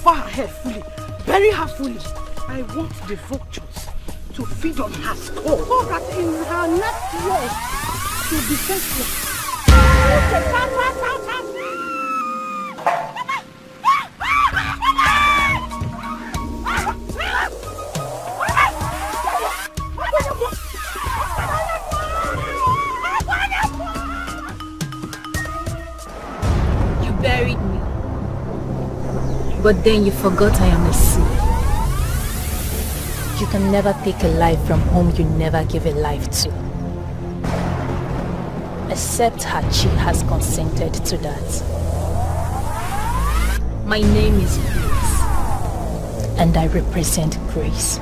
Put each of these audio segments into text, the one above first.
cover her head fully, bury her fully. I want the vultures to feed on her skull, so that in her next year she'll be senseless. You buried me, but then you forgot I am a sea. You can never take a life from whom you never give a life to. Except Hachi has consented to that. My name is Grace, and I represent Grace.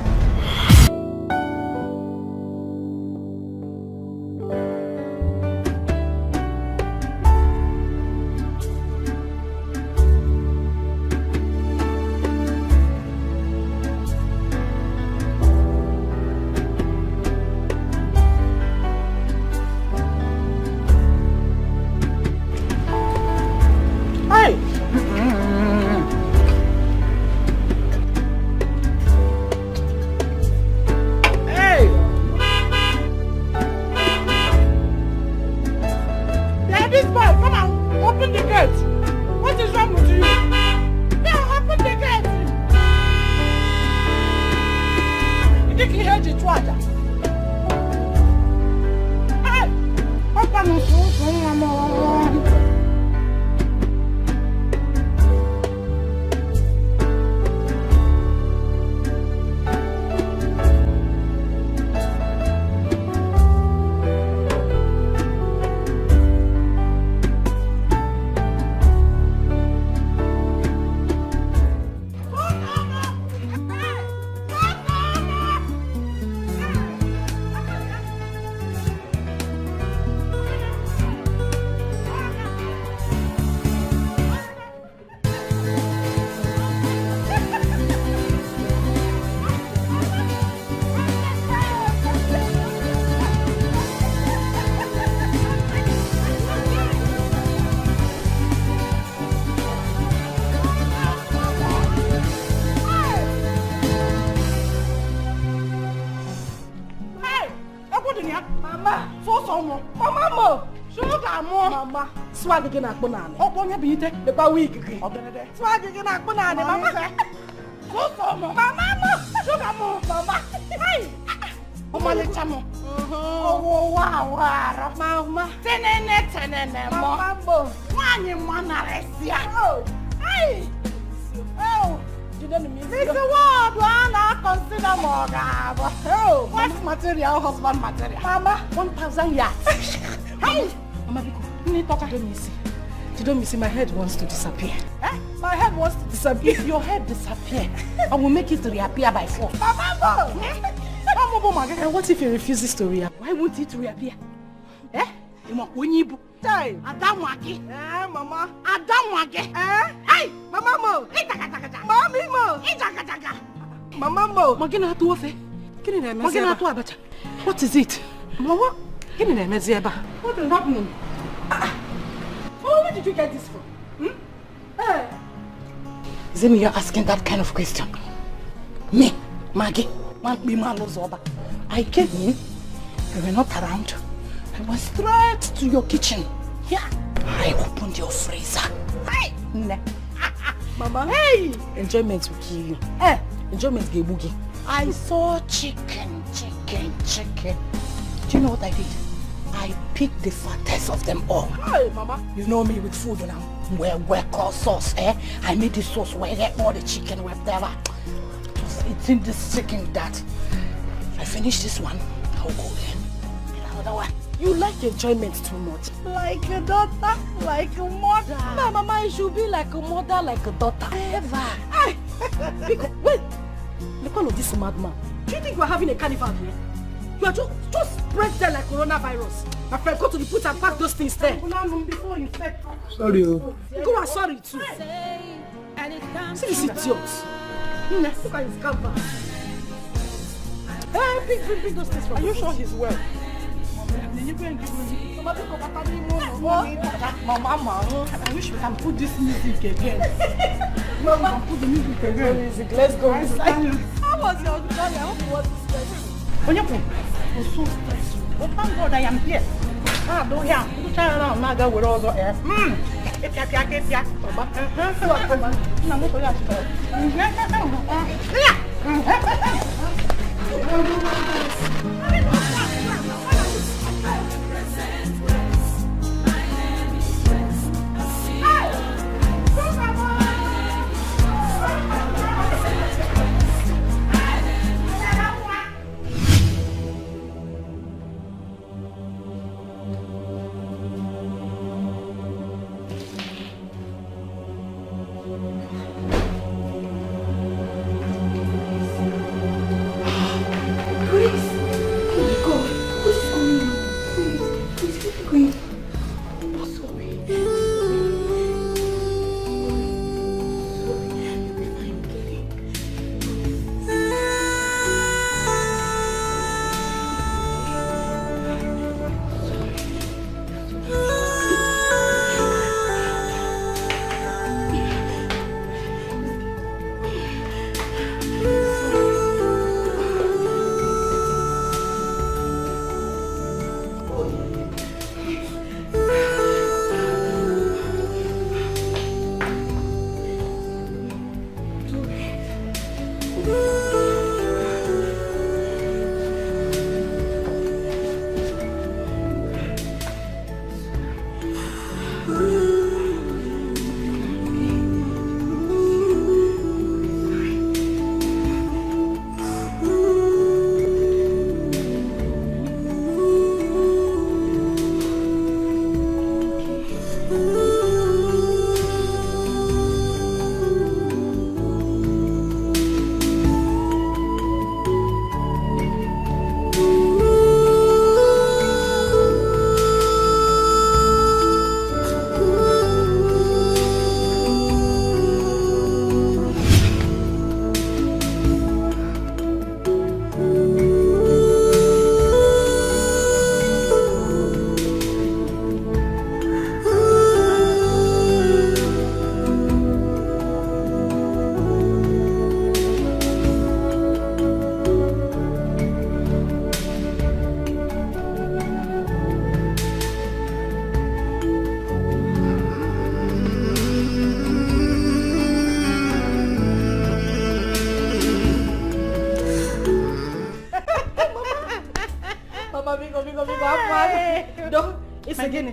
Swag again at banana. Oh, boy, be it the week. Swag again at banana, Mama. Mama, sugar, Mama. Hey, oh, my little. Oh, wow, Mama. Tenene, Mambo. One in one, oh, hey, oh. You don't mean this is what one I consider more. Oh, what material, husband material? Mama, 1,000 yards. Hey, Mama, you don't miss it. My head wants to disappear. Eh? My head wants to disappear. If your head disappears, I will make it reappear by force. Mama! And what if it refuses to reappear? Why won't it reappear? Eh? Time. Adamwagi. Eh, Mama. Adamwagi. Eh? Hey! Mama Mo. Mommy Mo. Mama Mo. Magina to ofe. Magina to abacha. What is it? Mama? What is happening? Where did you get this from? Hey. Zemi, you're asking that kind of question. Me, Maggie, I came in, you were not around. I went straight to your kitchen. Yeah. I opened your freezer. Hey! Mama, hey! Enjoyment will kill you. Eh? Enjoyment will boogie. I saw chicken. Do you know what I did? I picked the fattest of them all. Hey, Mama. You know me with food now. Where called sauce, eh? I made the sauce where all the chicken, whatever. Just eating this chicken that. If I finish this one, I'll go in. Another one. You like enjoyment too much. Like a daughter, like a mother. No, Mama, you should be like a mother, like a daughter. Ever. Because, wait. Look all of this madman. Do you think we're having a carnival here? You are just spread there like coronavirus. My friend, go to the put and pack those things there. Before you said. Sorry. Go and sorry too. See this idiot. Look at his canvas. Hey, bring those things for me. Are you sure he's well? Mama, I wish we can put this music again. Mama, put the music again. Let's go. How was your journey? I hope you was stressful. Onyapo, was so stressful. Oh, thank God I am here. Don't hear. You try around, Naga with all the air.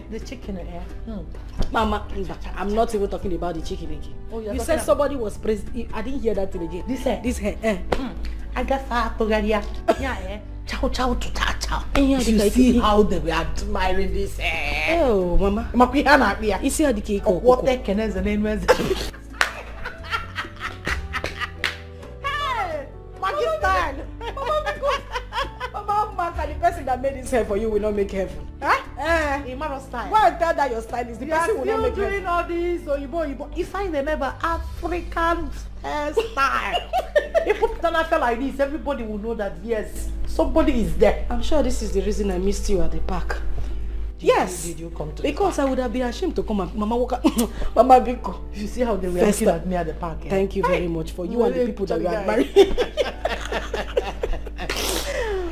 The chicken here. Mama, I'm not even talking about the chicken again. Oh, you said somebody was praised. I didn't hear that again. This hair. I guess yeah. Chow chow to chow. You see how they were admiring this hair. Oh, Mama. You see how the cake of what they can as the name was. Hey, Maggie style. Mama, the person that made this hair for you will not make heaven. Huh? Style. Why tell that your style is the person will not make doing heaven. All this Oyibo. If I remember African hairstyle, if you put on a feel like this, everybody will know that yes, somebody is there. I'm sure this is the reason I missed you at the park. Did you come to because I would have been ashamed to come and Mama walk Mama Biko. You see how they were looking at me at the park. Yeah? Thank you very much for you and the people that you are married.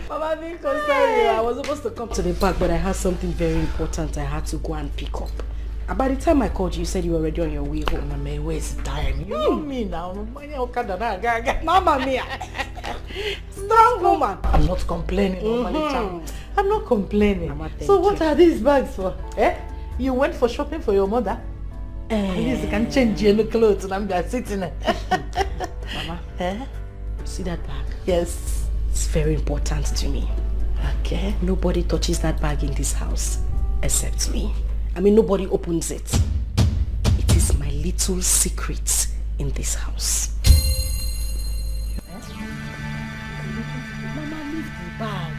Mama Biko, sorry. I was supposed to come to the park, but I had something very important I had to go and pick up. And by the time I called you, you said you were already on your way home. I may waste time. You know me now. Mama Mia. Strong woman. I'm not complaining. I'm not complaining. Mama, so what are these bags for? You went for shopping for your mother? At least you can change your clothes and I'm just sitting there. Mama, see that bag? Yes. It's very important to me. Okay. Nobody touches that bag in this house except me. I mean, nobody opens it. It is my little secret in this house. Mama, leave the bag.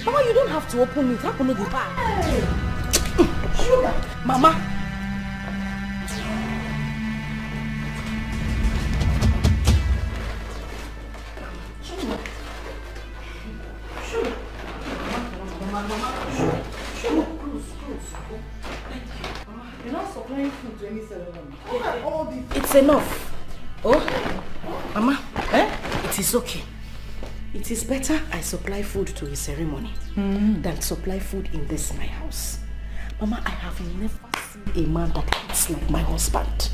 Mama, you don't have to open it. Open the bag. Hey. Sugar. Mama. Mama, sure. Close. Thank you. Mama, you're not supplying food to any ceremony. It's enough. Oh, Mama, it is okay. It is better I supply food to a ceremony than supply food in this my house. Mama, I have never seen a man that eats like my husband.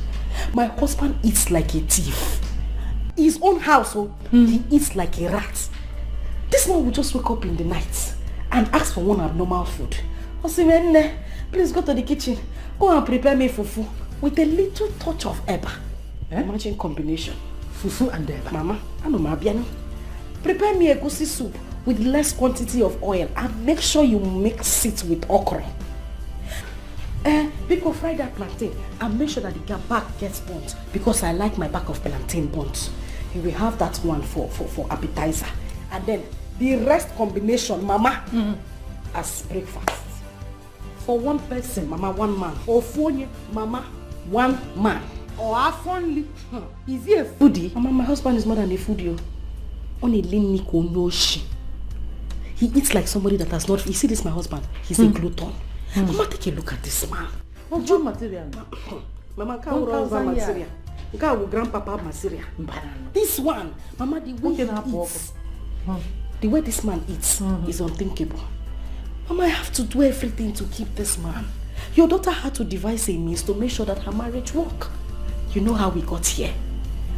My husband eats like a thief. His own house, he eats like a rat. This man will just wake up in the night and ask for one abnormal food. I say, please go to the kitchen. Go and prepare me fufu with a little touch of eba. Imagine combination. Fufu and eba. Mama, I know my biano. Prepare me a goosey soup with less quantity of oil and make sure you mix it with okra. People fry that plantain and make sure that the back gets burnt because I like my back of plantain burnt. You will have that one for appetizer. And then the rest combination, Mama, as breakfast. For one person, Mama, one man. Or for you, Mama, one man. Or half only. Is he a foodie? Mama, my husband is more than a foodie. Only Liniko Noshi. He eats like somebody that has not. You see this, my husband? He's a glutton. Mama, take a look at this man. What's your material? Mama, can't run material. Grandpapa material. This one, Mama, the way he eats, the way this man eats is unthinkable. Mama, I have to do everything to keep this man. Your daughter had to devise a means to make sure that her marriage work. You know how we got here.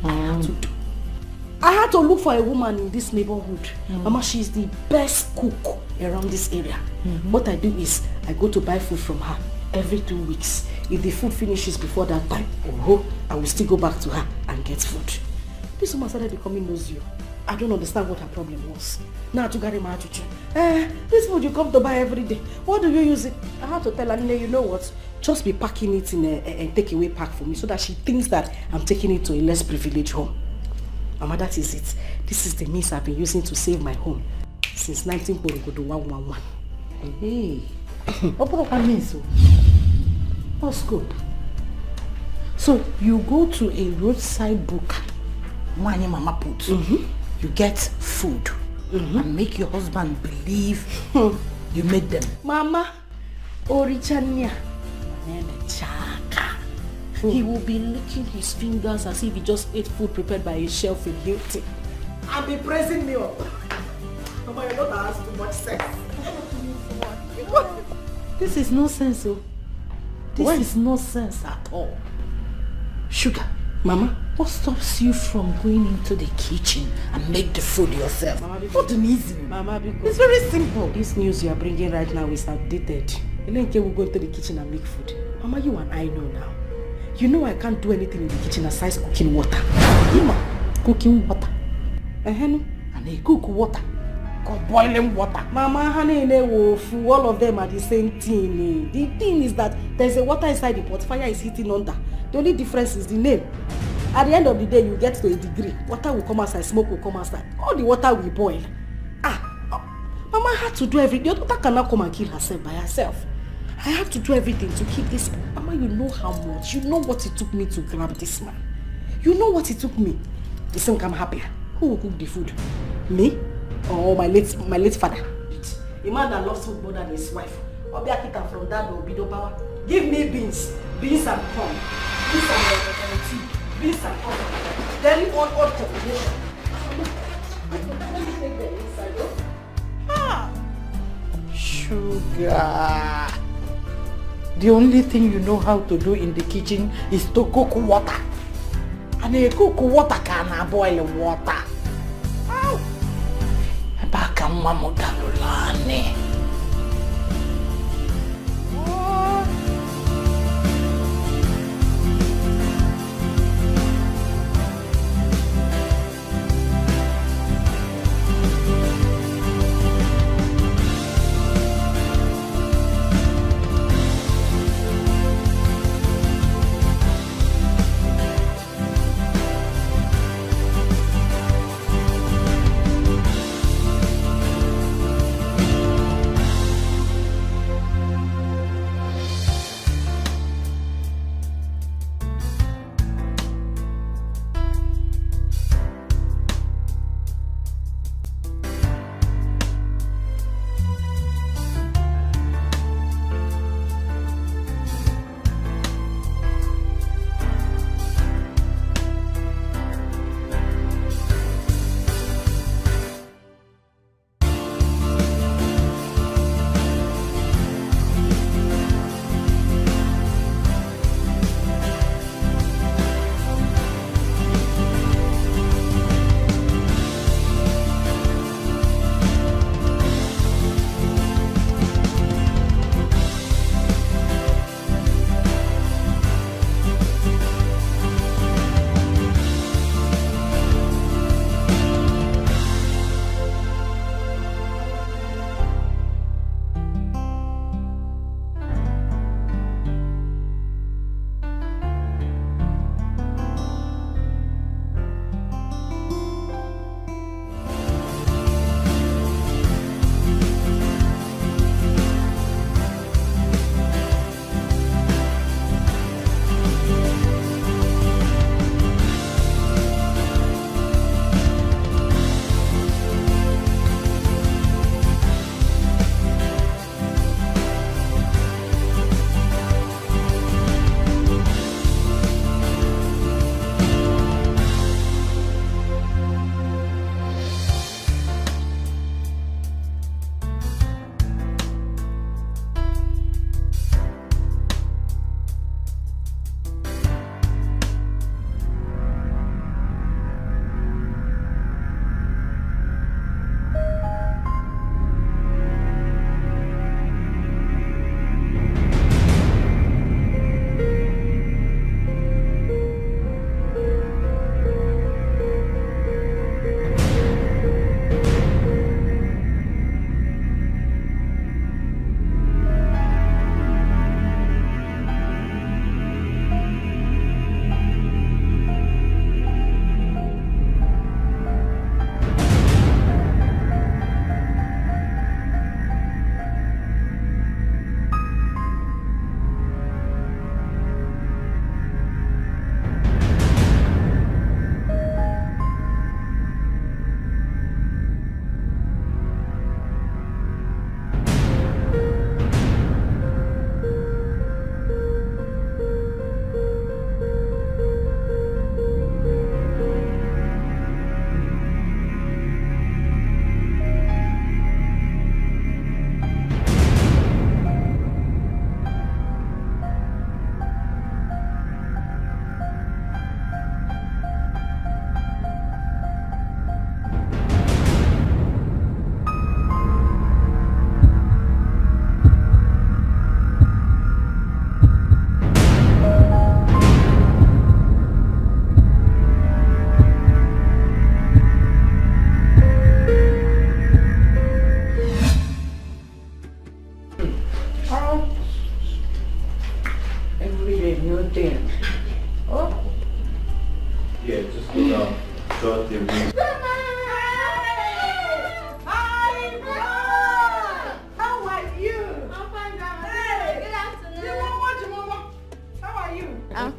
I had to look for a woman in this neighborhood. Mama, she's the best cook around this area. What I do is, I go to buy food from her every 2 weeks. If the food finishes before that time, I will still go back to her and get food. This woman started becoming nosy. I don't understand what her problem was. Now to carry my attitude. This food you come to buy every day. What do you use it? I had to tell her, you know what? Just be packing it in a takeaway pack for me so that she thinks that I'm taking it to a less privileged home. Mama, that is it. This is the means I've been using to save my home since 1911. Hey, what means so? That's good. So you go to a roadside book, one mama put. You get food and make your husband believe you made them. Mama, Orichania, he will be licking his fingers as if he just ate food prepared by a chef in Hilton. And be praising me up. Mama, your daughter has too much sex. This is nonsense, oh. This is nonsense at all. Sugar, Mama, what stops you from going into the kitchen and make the food yourself? Mama, what an easy. Mama, because it's very simple. This news you are bringing right now is outdated. Elenke will go into the kitchen and make food. Mama, you and I know now. You know I can't do anything in the kitchen aside cooking water. Ima, cooking water. And they cook water. Boiling water. Mama, honey, all of them are the same thing. The thing is that there's a water inside the pot, fire is hitting under. The only difference is the name. At the end of the day, you get to a degree. Water will come outside, smoke will come outside. All the water will boil. Mama had to do everything. Your daughter cannot come and kill herself by herself. I have to do everything to keep this. Mama, you know how much. You know what it took me to grab this man. You know what it took me. The same come happier. Who will cook the food? Me? Or my late father? A man that loves food more than his wife. Obiakita from that will be the power. Give me beans and corn. Beans and tea. Beans and corn. Very odd combination. Let me take the inside. Sugar. The only thing you know how to do in the kitchen is to cook water. And a cook water can boil water. Ow! Baka mama dalulane.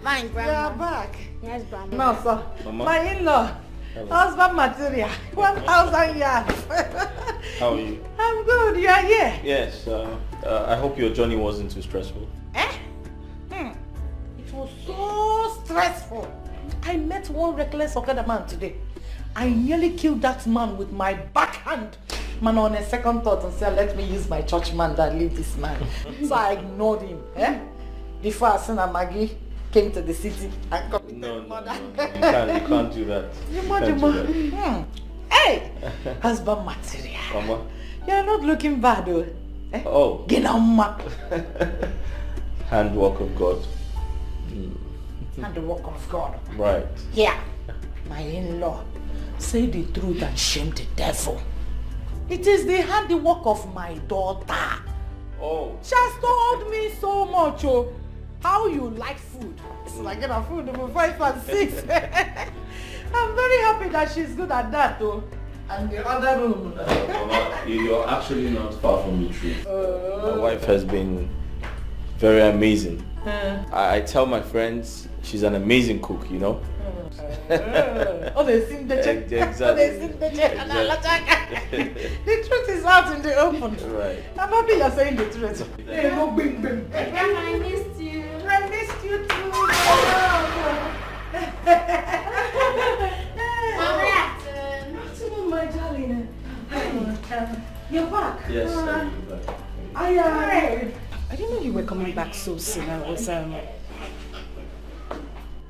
fine, Grandma. You are back. Yes, Grandma. No, sir. Mama? My in-law. Husband material. 1,000 yards. How are you? I'm good. You are here. Yes. I hope your journey wasn't too stressful. It was so stressful. I met one reckless Okada man today. I nearly killed that man with my backhand. Man, on a second thought and said, let me use my church man that leave this man. So I ignored him. Before Asuna Maggie came to the city and committed murder. No. You can't do that. Hey! Husband material. Mama? You're not looking bad though. Oh. Genama. Handwork of God. And the work of God. Right. Yeah. My in-law. Say the truth and shame the devil. It is the handiwork of my daughter. Oh. She has told me so much, how you like food. It's like getting food number 5 and 6. I'm very happy that she's good at that though. And the other room. Mama, you're actually not far from the truth. My wife has been very amazing. I tell my friends she's an amazing cook, you know. Oh, they seem the check. Exactly. Oh, they seem the check. The truth is out in the open. Right. I'm happy you're saying the truth. Hey, no bing bing. Grandma, I missed you. I missed you too. Mama, My darling. You're back. Yes, I'll be back. I didn't know you were coming back so soon.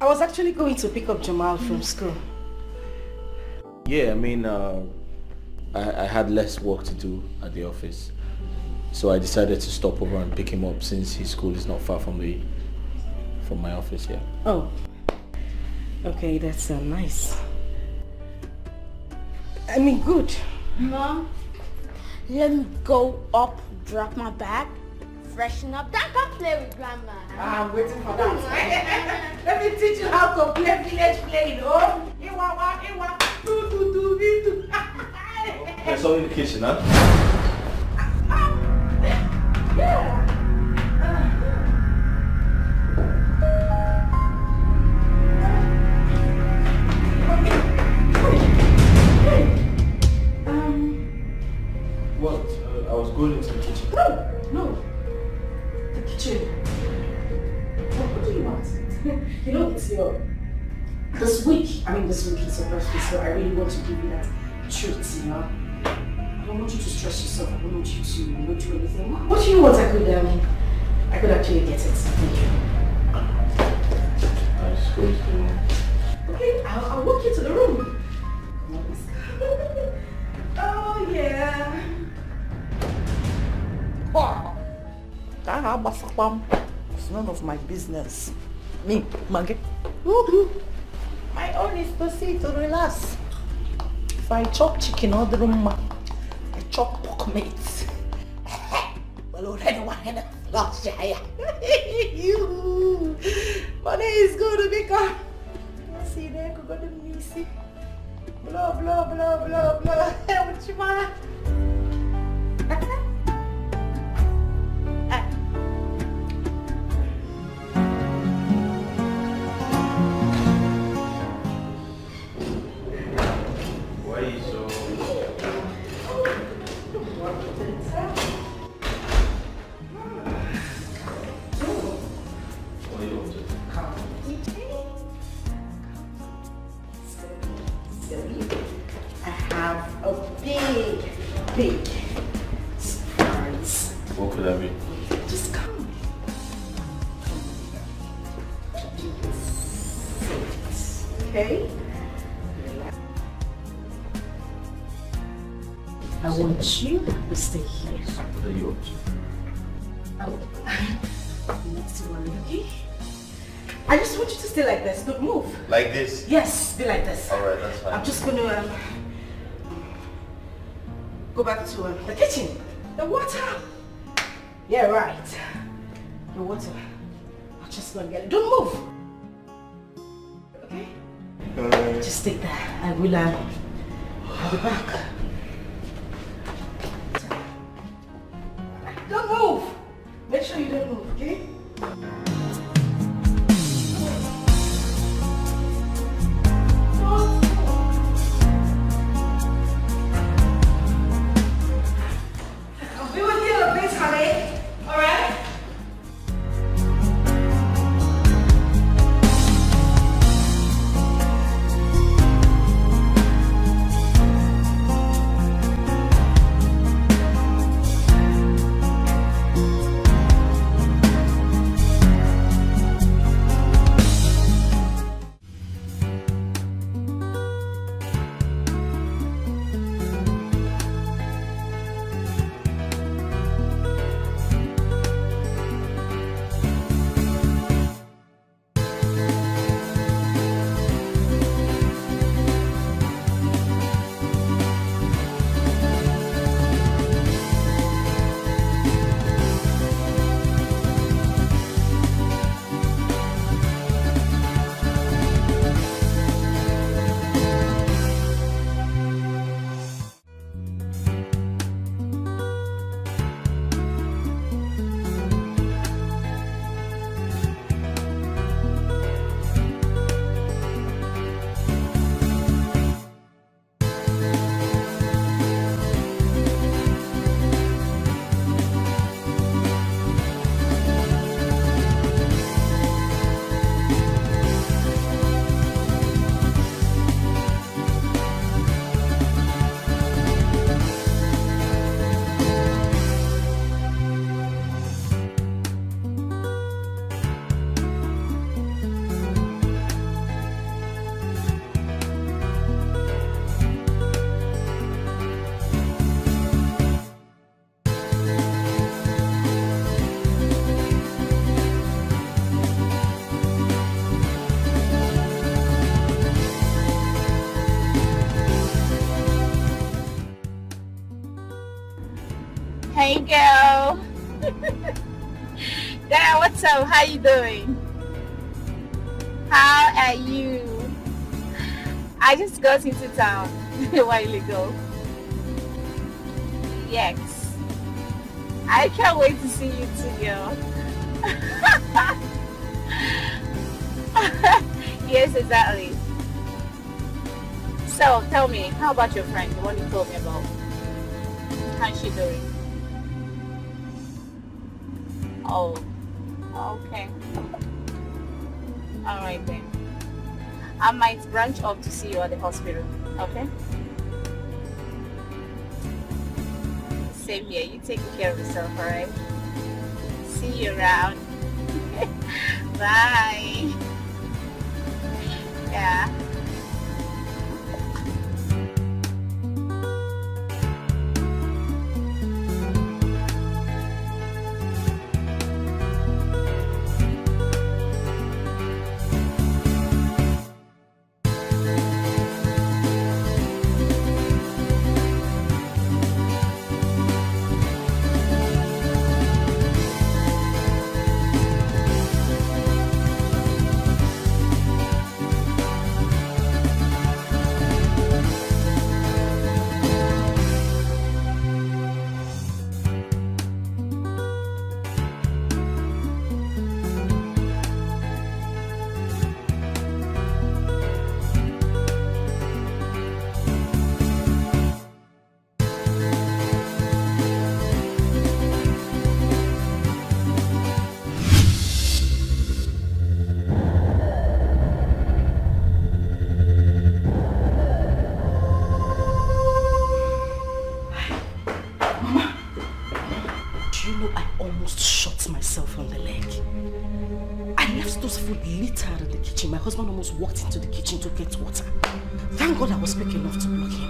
I was actually going to pick up Jamal from school. Yeah, I mean, I had less work to do at the office. So I decided to stop over and pick him up since his school is not far from my office here. Oh. Okay, that's nice. I mean, good. Mom, let me go up, drop my bag, freshen up, then come play with Grandma. I'm waiting for that. Let me teach you how to play village playing, oh? There's all in the kitchen, huh? Yeah. What? I was going into the kitchen. No. The kitchen. What do you want? You know, it's this week is your birthday, so I really want to give you that treat, you know? I don't want you to stress yourself. I don't want you to not do anything. What do you want? I could actually get it. Thank you. I just go to the room. Okay, I'll walk you to the room. Come on, let's go. Oh, yeah. It's none of my business. Me, Maggie. My own is to see, to relax. If I chop chicken or the room, I chop pork meat. Well, already one hand last year. Money is going to become. See, there could go to Missy. Blah, blah, blah, blah, blah. What you want? Big surprise. What could that be? Just come. Okay? I want you to stay here. What are you up to? Next to one, okay? I just want you to stay like this. Don't move. Like this? Yes, stay like this. Alright, that's fine. I'm just gonna go back to the kitchen. The water. Yeah, right. The water. I'm just gonna get it. Don't move. Okay? Just stay there. I will I'll be back. Don't move. Make sure you don't move, okay? Hey girl. Dad, what's up? How you doing? How are you? I just got into town a while ago. Yes. I can't wait to see you too, girl. Yes, exactly. So, tell me, how about your friend, the one you told me about? How's she doing? Oh, okay. Alright then. I might branch off to see you at the hospital, okay? Same here. You take care of yourself, alright? See you around. Bye. Yeah. My husband almost walked into the kitchen to get water. Thank God I was quick enough to block him.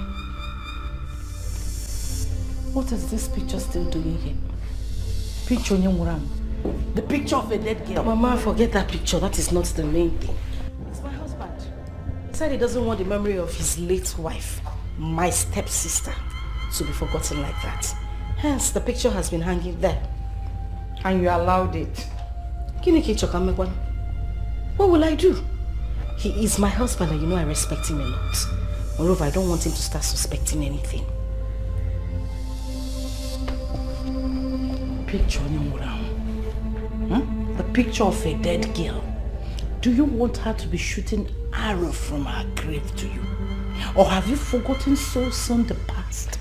What is this picture still doing here? Picture Nyamuram. The picture of a dead girl. Mama, forget that picture. That is not the main thing. It's my husband. He said he doesn't want the memory of his late wife, my stepsister, to be forgotten like that. Hence, the picture has been hanging there. And you allowed it. What will I do? He is my husband and you know I respect him a lot. Moreover, I don't want him to start suspecting anything. Picture the picture of a dead girl. Do you want her to be shooting arrows from her grave to you? Or have you forgotten so soon the past?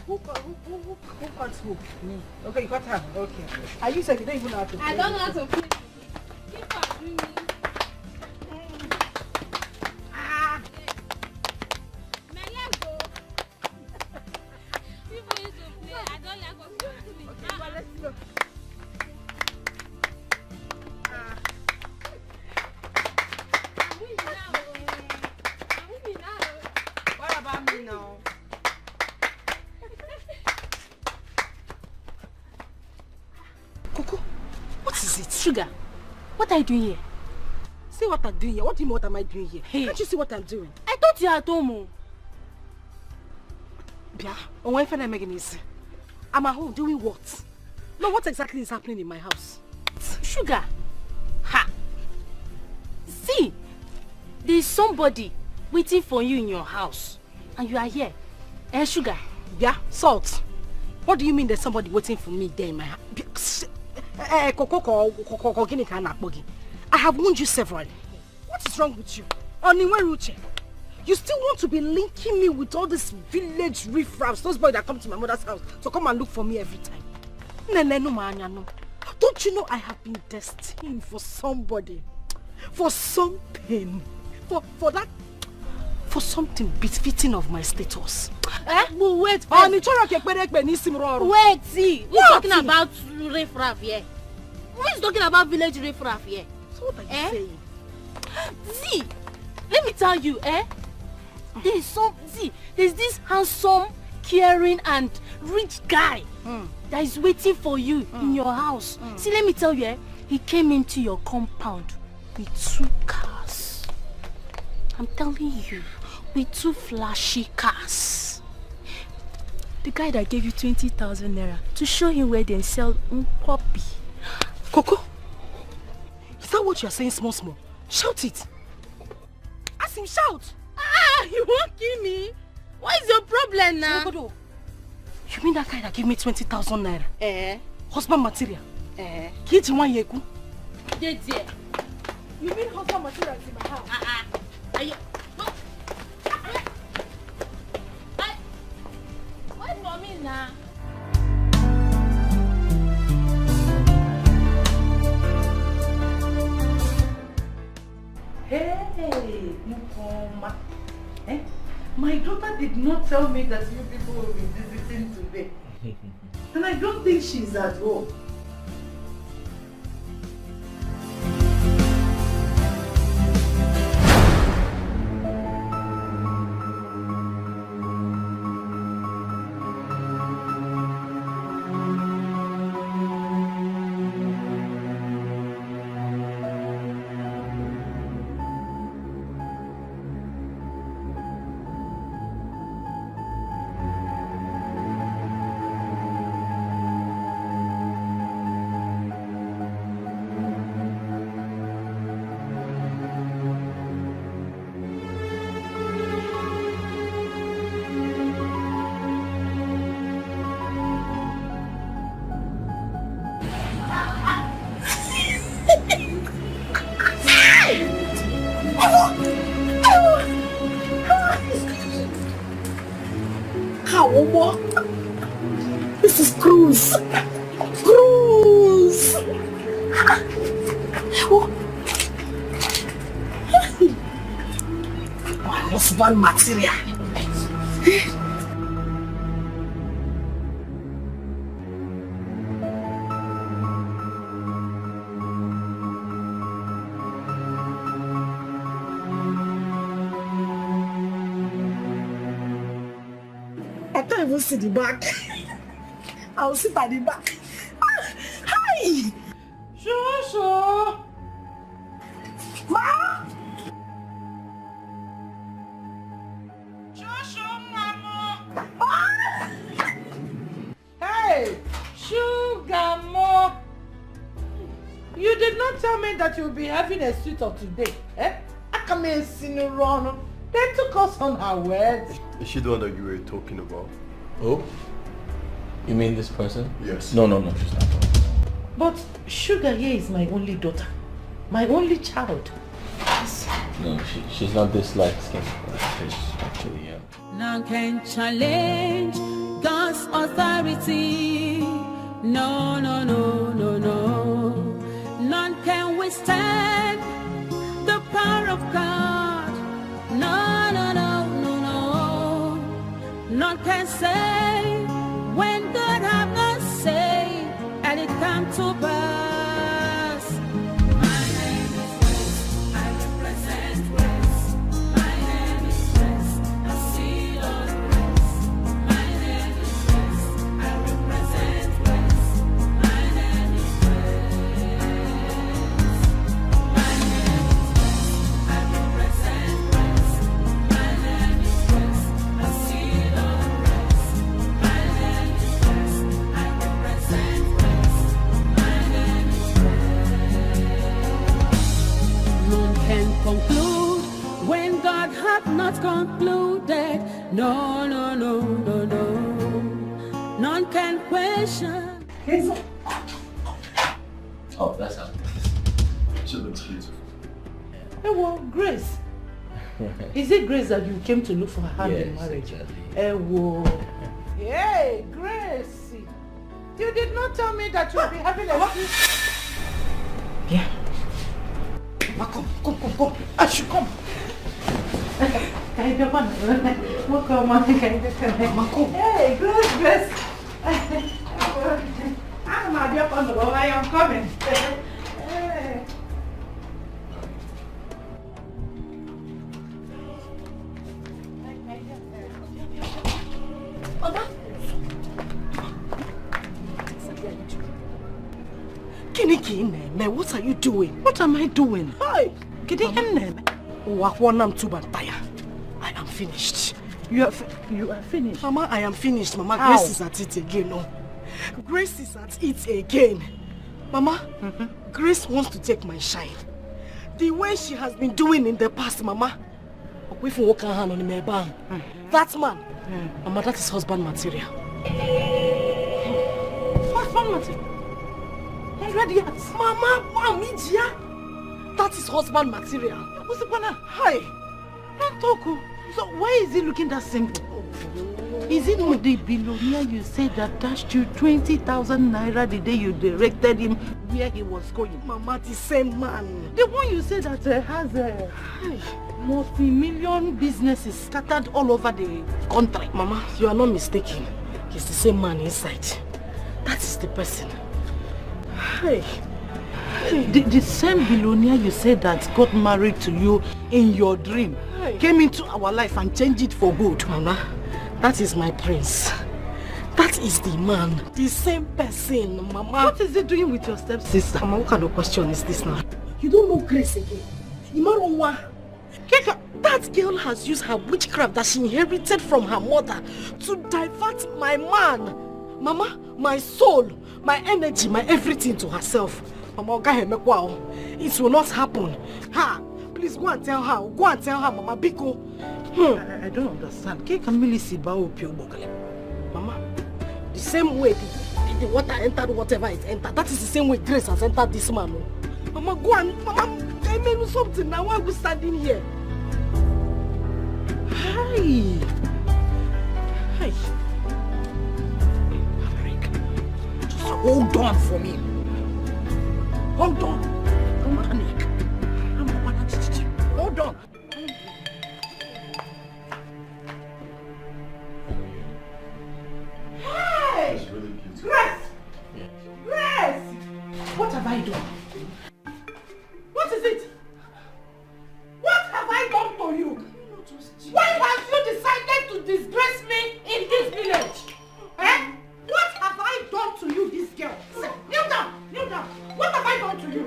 Who got who? Me. Okay, you got her. Okay. And you said you don't even know how to play. I don't know how to play. Keep on doing me. My leg go. People used to play. I don't like what people do. Okay, well, let's go. I'm winning now. I'm winning now. What about me now? Coco, what is it? Sugar, what are you doing here? See what I'm doing here. What do you mean what am I doing here? Hey. Can't you see what I'm doing? I thought you were at home. Bia, on when I'm making this. I'm at home doing what? No, what exactly is happening in my house? Sugar, ha! See, there's somebody waiting for you in your house. And you are here. Sugar. Bia, Salt. What do you mean there's somebody waiting for me there in my house? I have warned you severally. What is wrong with you? You still want to be linking me with all this village riffraffs, those boys that come to my mother's house to come and look for me every time. Don't you know I have been destined for somebody, for something, for something befitting of my status? Well, wait. Wait, see. We're talking about riffraff here. Who is talking about village riffraff here? So what are you saying? See, let me tell you, there's this handsome, caring and rich guy that is waiting for you in your house. See, let me tell you, he came into your compound with 2 cars. I'm telling you, with 2 flashy cars. The guy that gave you 20,000 naira to show him where they sell puppy. Coco, is that what you're saying, small? Shout it. Ask him, shout. You won't kill me. What is your problem now? You mean that guy that gave me 20,000 naira? Husband material? Kitty one yeku? You mean husband material is in my house? What for me now? Hey, Mukoma. My daughter did not tell me that you people will be visiting today. And I don't think she's at home. This is Cruz. Cruz. My husband material. I can't even see the back. I'll sit at the back. Hi! Shosho! Ma! Shosho, Mama! Ah! Hey! Sugar Mo! You did not tell me that you'll be having a suit of today. I come in Sinurano. They took us on our wedding. Is she the one that you were talking about? Oh? You mean this person? Yes. No, she's not. But Sugar here is my only daughter. My only child. No, she's not this light skinned. She's actually, yeah. None can challenge God's authority. No. None can withstand the power of God. No. None can say when God have not said, and it come to pass. My name is West, I represent West. My name is West, I see on West. My name is West, I represent West. My name is West. My name is West, I represent West. My name is West, I see on West. My name is West, I represent West. My name is West. None can conclude when God hath not concluded. No. None can question. Oh, that's how. She looks beautiful. Hey, well, Grace. Is it Grace that you came to look for her hand in Yes, marriage? exactly. Hey, whoa. Hey, Grace. You did not tell me that you'll be having a... Yeah. Come. I should come. Hey, Grace. I am coming. Kiniki, what are you doing? What am I doing? Hi, I am finished. You are finished? Mama, I am finished. Mama, How? Grace is at it again. No. Grace is at it again. Mama, Grace wants to take my shine. The way she has been doing in the past, Mama. That man, Mama, that is husband material. Husband material? 100 years. Mama, that is husband material. What's the banner? Hi. Don't talk. So why is he looking that simple? Is it not the billionaire you said that dashed you 20,000 naira the day you directed him where he was going? Mama, the same man. The one you said that has multi-million businesses scattered all over the country. Mama, you are not mistaken. He's the same man inside. That is the person. Hey. The same billionaire you said that got married to you in your dream came into our life and changed it for good. Mama, that is my prince. That is the man. The same person, Mama. What is he doing with your stepsister? Mama, what kind of question is this now? You don't know Grace again. That girl has used her witchcraft that she inherited from her mother to divert my man. Mama, my soul, my energy, my everything to herself. Mama, it will not happen. Ha! Please go and tell her. Go and tell her, Mama Biko. I don't understand. Mama, the same way the water entered whatever it entered, that is the same way Grace has entered this man. Mama, go and Mama, tell me something now. Why are we standing here? Hi. Hi. Just hold on for me. Hold on. Don't panic. Hold on. Hey! Grace! Grace! What have I done? What is it? What have I done to you? Why have you decided to disgrace me in this village? Eh? What have I done to you, this girl? Kneel down, kneel down. What have I done to you?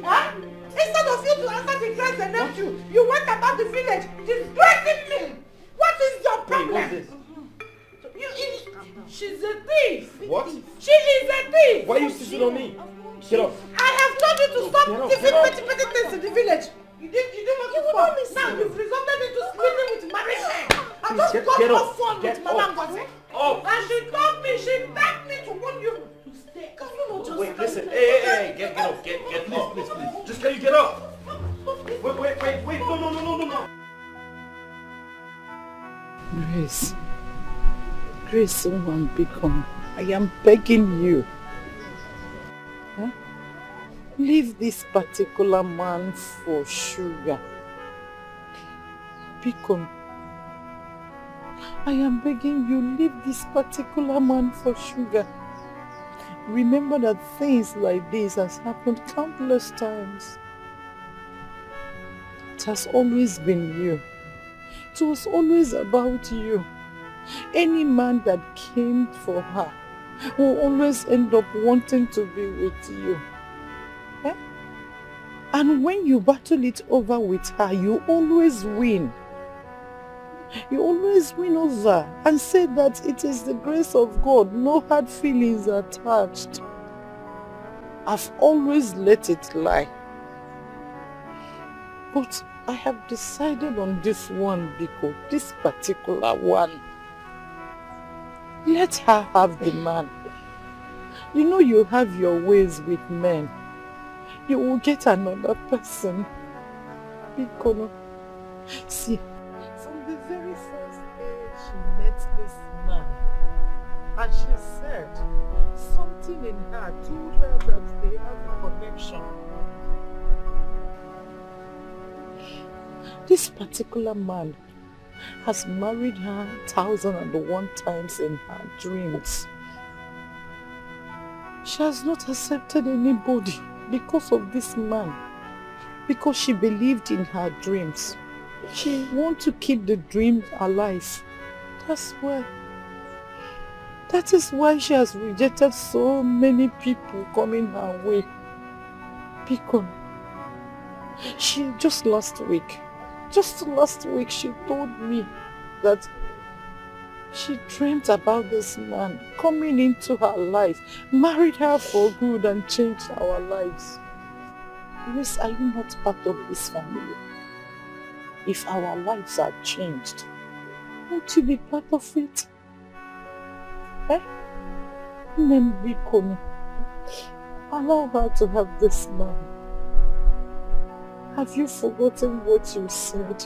Huh? Instead of you to answer the grace and help you went about the village disgracing me. What is your problem? Wait, what's this? She's a thief. What? She is a thief. Why are you sitting on me? Get off. I have told you to stop thieving petty things in the village. You didn't want to stop. Now you've resulted into splitting with married men. I just got off phone with Madam Gozi. And she told me, she begged me to warn you to stay. Can you not just wait, listen. Hey, get off. Get off. Please. Just can you get up? Wait. No. Grace, one beacon. I am begging you. Huh? Leave this particular man for sugar. Beacon. I am begging you, leave this particular man for sugar. Remember that things like this has happened countless times. It has always been you. It was always about you. Any man that came for her will always end up wanting to be with you. Eh? And when you battle it over with her, you always win. You always win over and say that it is the grace of God, no hard feelings attached. I've always let it lie. But I have decided on this one, Biko, this particular one. Let her have the man. You know you have your ways with men. You will get another person. Biko, see, from the very first day she met this man, and she said something in her told her that they have a connection. This particular man has married her 1,001 times in her dreams. She has not accepted anybody because of this man. Because she believed in her dreams. She wants to keep the dream alive. That's why. That is why she has rejected so many people coming her way. Because just last week, she told me that she dreamt about this man coming into her life, married her for good and changed our lives. Grace, are you not part of this family? If our lives are changed, won't you be part of it? Eh? Nembikoni, allow her to have this man. Have you forgotten what you said?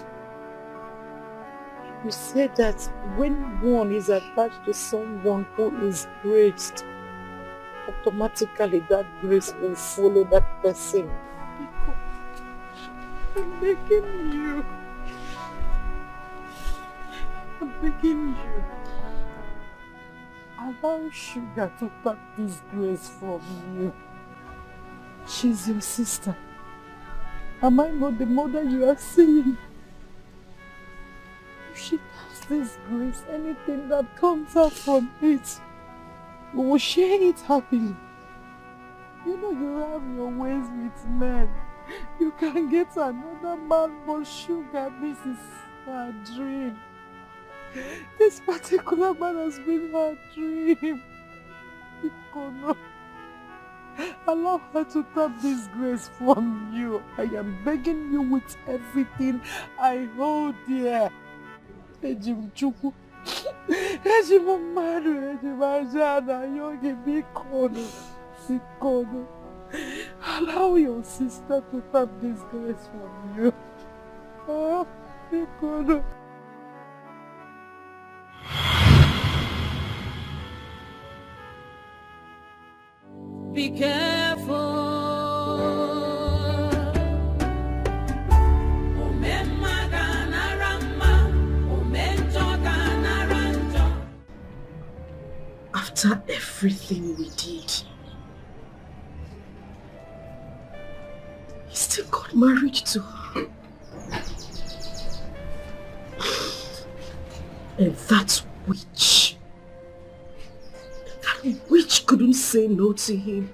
You said that when one is attached to someone who is graced, automatically that grace will follow that person. I'm begging you. I'm begging you. Allow Sugar to tap this grace from you. She's your sister. Am I not the mother you are saying? If she taps this grace, anything that comes out from it, we will share it happily. You know you have your ways with men. You can get another man, but Sugar, this is her dream. This particular man has been her dream. Ikono, allow her to tap this grace from you. I am begging you with everything I hold dear. Ejim Chuku, Ejim Amadu, Ejim Ajana, Yogi Bikono, Ikono. Allow your sister to tap this grace from you. Oh, Ikono. Be careful. After everything we did, he still got married to her. And that witch couldn't say no to him.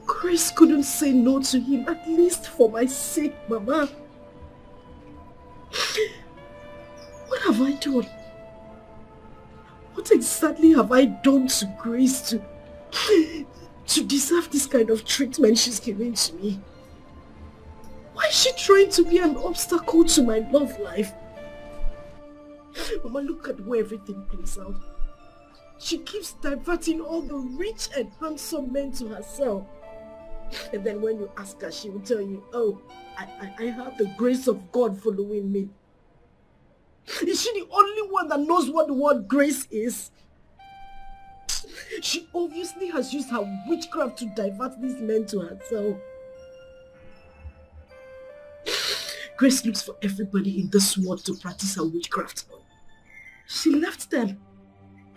Grace couldn't say no to him, at least for my sake, Mama. What have I done? What exactly have I done to Grace to deserve this kind of treatment she's giving to me? Why is she trying to be an obstacle to my love life? Mama, look at where everything plays out. She keeps diverting all the rich and handsome men to herself. And then when you ask her, she will tell you, oh, I have the grace of God following me. Is she the only one that knows what the word grace is? She obviously has used her witchcraft to divert these men to herself. Grace looks for everybody in this world to practice her witchcraft on. She left them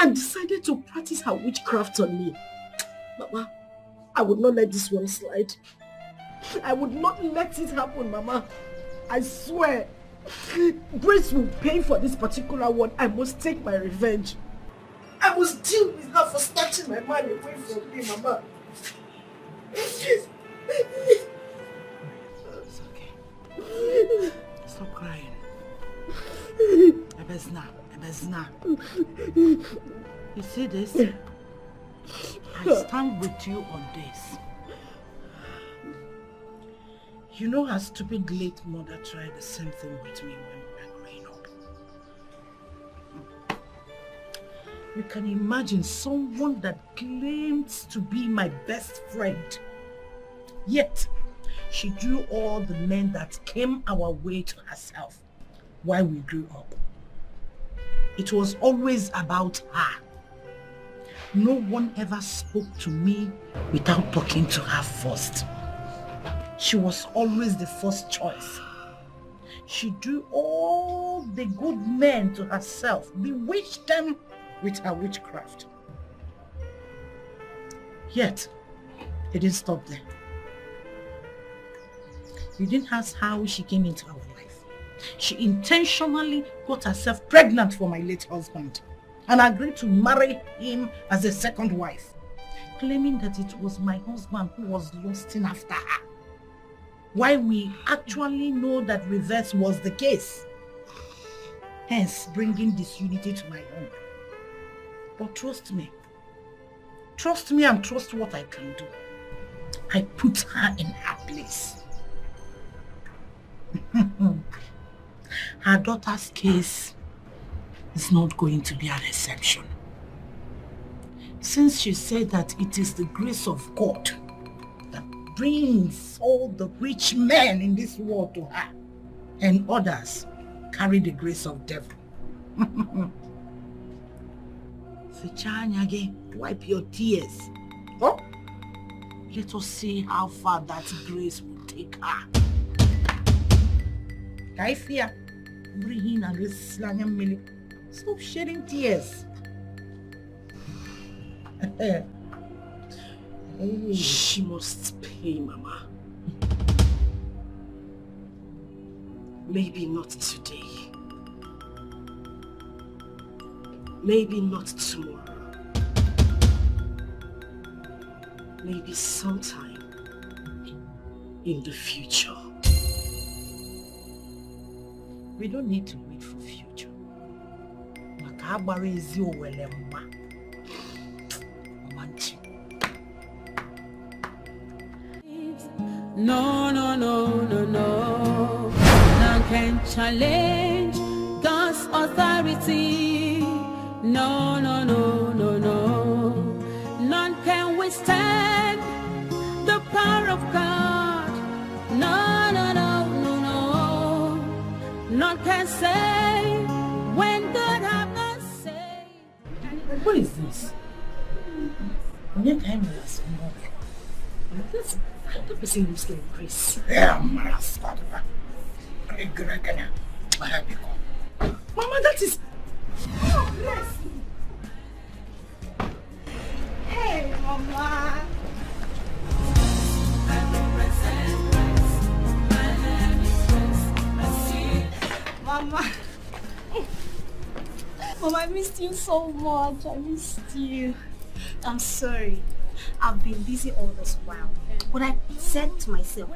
and decided to practice her witchcraft on me. Mama, I would not let this one slide. I would not let it happen, Mama. I swear. Grace will pay for this particular one. I must take my revenge. I must deal with her for snatching my man away from me, Mama. It's okay. Stop crying. Ebezna. You see this? I stand with you on this. You know her stupid late mother tried the same thing with me when we were growing up. You can imagine someone that claims to be my best friend. Yet, she drew all the men that came our way to herself while we grew up. It was always about her. No one ever spoke to me without talking to her first. She was always the first choice. She drew all the good men to herself, bewitched them with her witchcraft. Yet, it didn't stop there. You didn't ask how she came into our life. She intentionally got herself pregnant for my late husband and agreed to marry him as a second wife, claiming that it was my husband who was lusting after her. While we actually know that reverse was the case, hence bringing disunity to my home. But trust me and trust what I can do. I put her in her place. Her daughter's case is not going to be an exception. Since she said that it is the grace of God that brings all the rich men in this world to her, and others carry the grace of devil. Wipe your tears. Oh? Let us see how far that grace will take her. Kaifia, bring in this milk. Stop shedding tears. She must pay, Mama. Maybe not today. Maybe not tomorrow. Maybe sometime in the future. We don't need to wait for future. Makabare is your welemma. No, no, no, no, no. None can challenge God's authority. No, no, no, no, no. None can withstand the power of God. No, no, no, no, no. None can say when God have not said. What is this? The person who's getting Chris. Mama, that is... Oh, bless you. Hey, Mama. Mama. Mama, I missed you so much. I missed you. I'm sorry. I've been busy all this while. But I said to myself,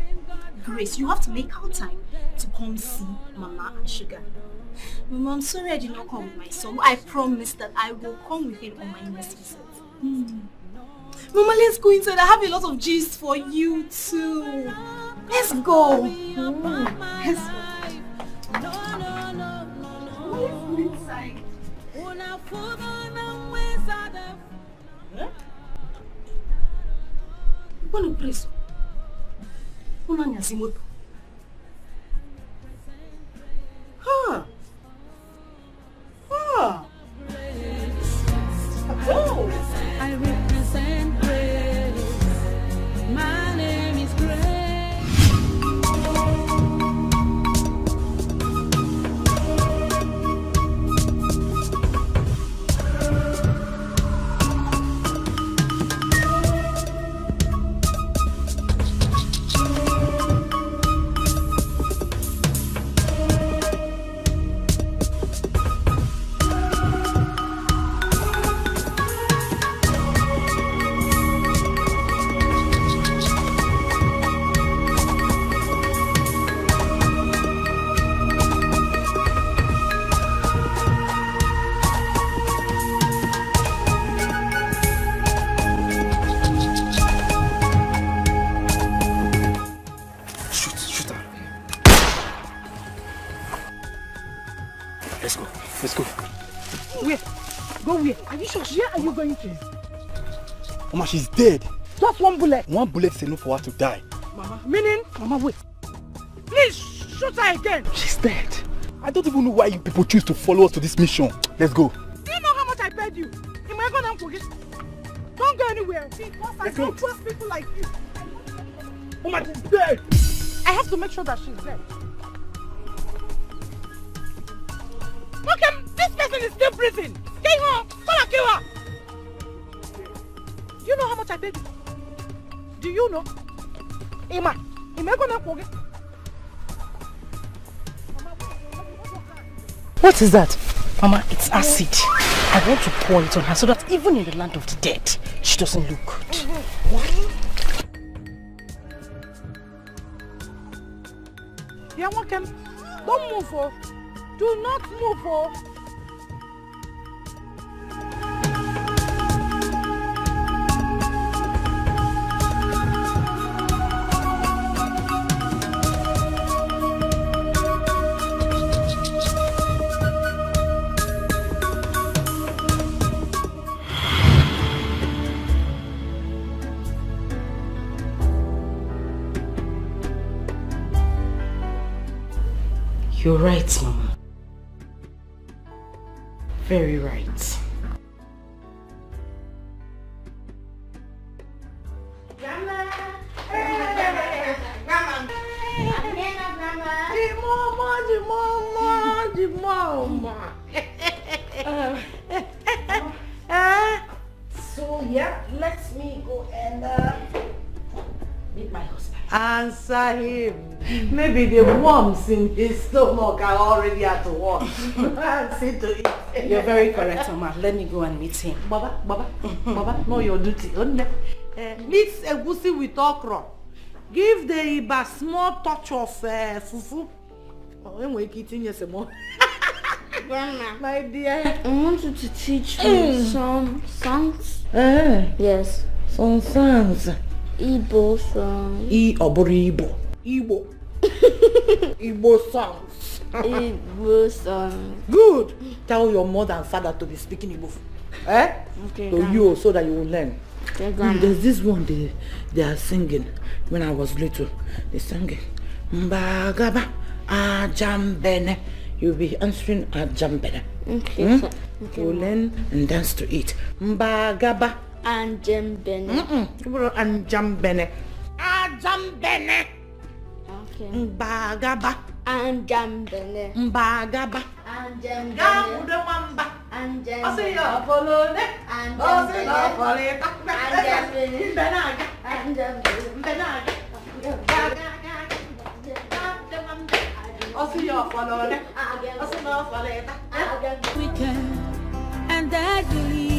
Grace, you have to make our time to come see Mama and Sugar. Mama, I'm sorry I did not come with my son. I promise that I will come with him on my next visit. Mama, let's go inside. I have a lot of gist for you too. Let's go. Let's go. Let's go inside. Bueno, preso. Una nyasimoto. Ha. Ha. Oh. I represent grace. My name is Where are you going to? Mama, she's dead. Just one bullet. One bullet is enough for her to die. Mama, meaning? Mama, wait. Please, shoot her again. She's dead. I don't even know why you people choose to follow us to this mission. Let's go. Do you know how much I paid you? Am I going to forget? Don't go anywhere. Because I don't trust people like you. Mama, she's dead. I have to make sure that she's dead. Okay, this person is still breathing. Stay home. Come and kill her. Do you know how much much I paid you? Do you know? Ima gonna cook it. What is that? Mama, it's acid. I want to pour it on her so that even in the land of the dead, she doesn't look good. What? Yeah, one can. Don't move, oh. Do not move, oh. You're right, Mama. Very right. Grandma! Grandma! The mama! So yeah, let me go and meet my husband. Answer him. Maybe the worms in his stomach are already at work. See to it. You're very correct, Mama. Let me go and meet him. Baba, know your duty. Mix egusi with okra. Give the Iba small touch of fufu. Oh, I'm eating you some more. Grandma, my dear, I want you to teach me some songs. Yes. Some songs. Igbo songs. Igbo songs. Igbo songs. Good. Tell your mother and father to be speaking Igbo. Okay. To you, so that you will learn. Okay, Grandma. There's this one they are singing when I was little. They sang it. Mbagaba ajambene. You'll be answering ajambene. Okay. Okay. You'll learn and dance to it. Mbagaba Anjambene. Anjambene. Ajambene. Okay. Mbagaba Anjambene. Mbagaba Anjambene. Gabude mamba. Anjambene. Osiyo folone. Osiyo folone. Anjambene. Benaga. Anjambene. Benaga. Osiyo folone. Osiyo folone. Weekend and deadly.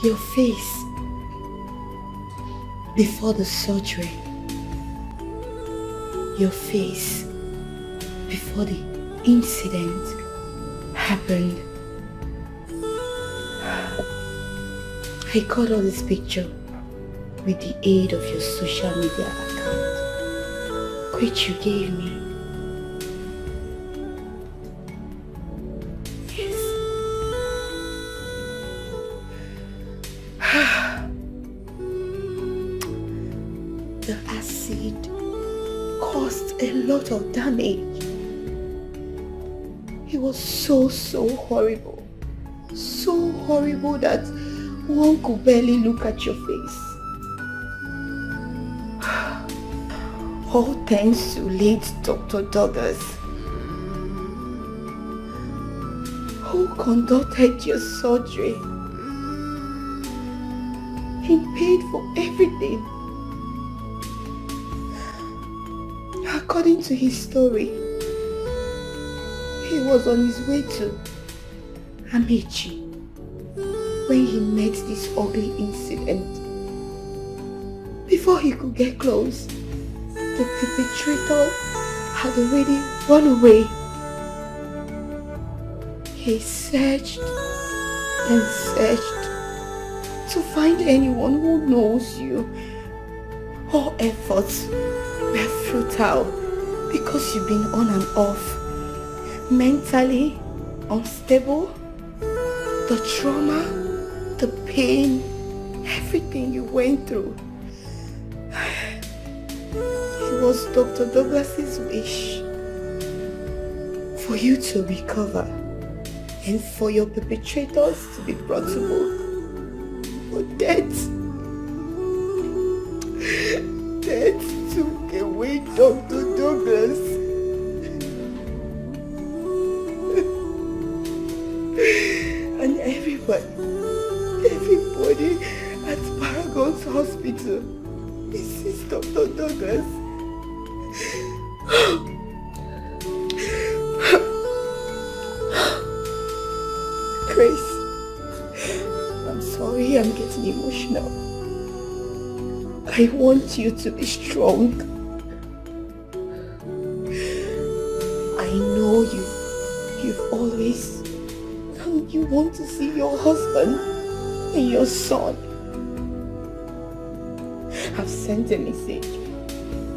Your face before the surgery. Your face before the incident happened. I got all this picture with the aid of your social media account, which you gave me. Yes. The acid caused a lot of damage. It was so horrible. So horrible that one could barely look at your face. All thanks to late Dr. Douglas, who conducted your surgery. He paid for everything. According to his story, he was on his way to Amechi when he met this ugly incident. Before he could get close, the perpetrator had already run away. He searched and searched to find anyone who knows you. All efforts were futile because you've been on and off, mentally unstable. The trauma, the pain, everything you went through. It was Dr. Douglas's wish for you to recover and for your perpetrators to be brought to book. But death took away Dr. Douglas. And everybody at Paragon's hospital misses Dr. Douglas. Grace, I'm sorry I'm getting emotional. I want you to be strong. I know you've always, you want to see your husband and your son. I've sent a message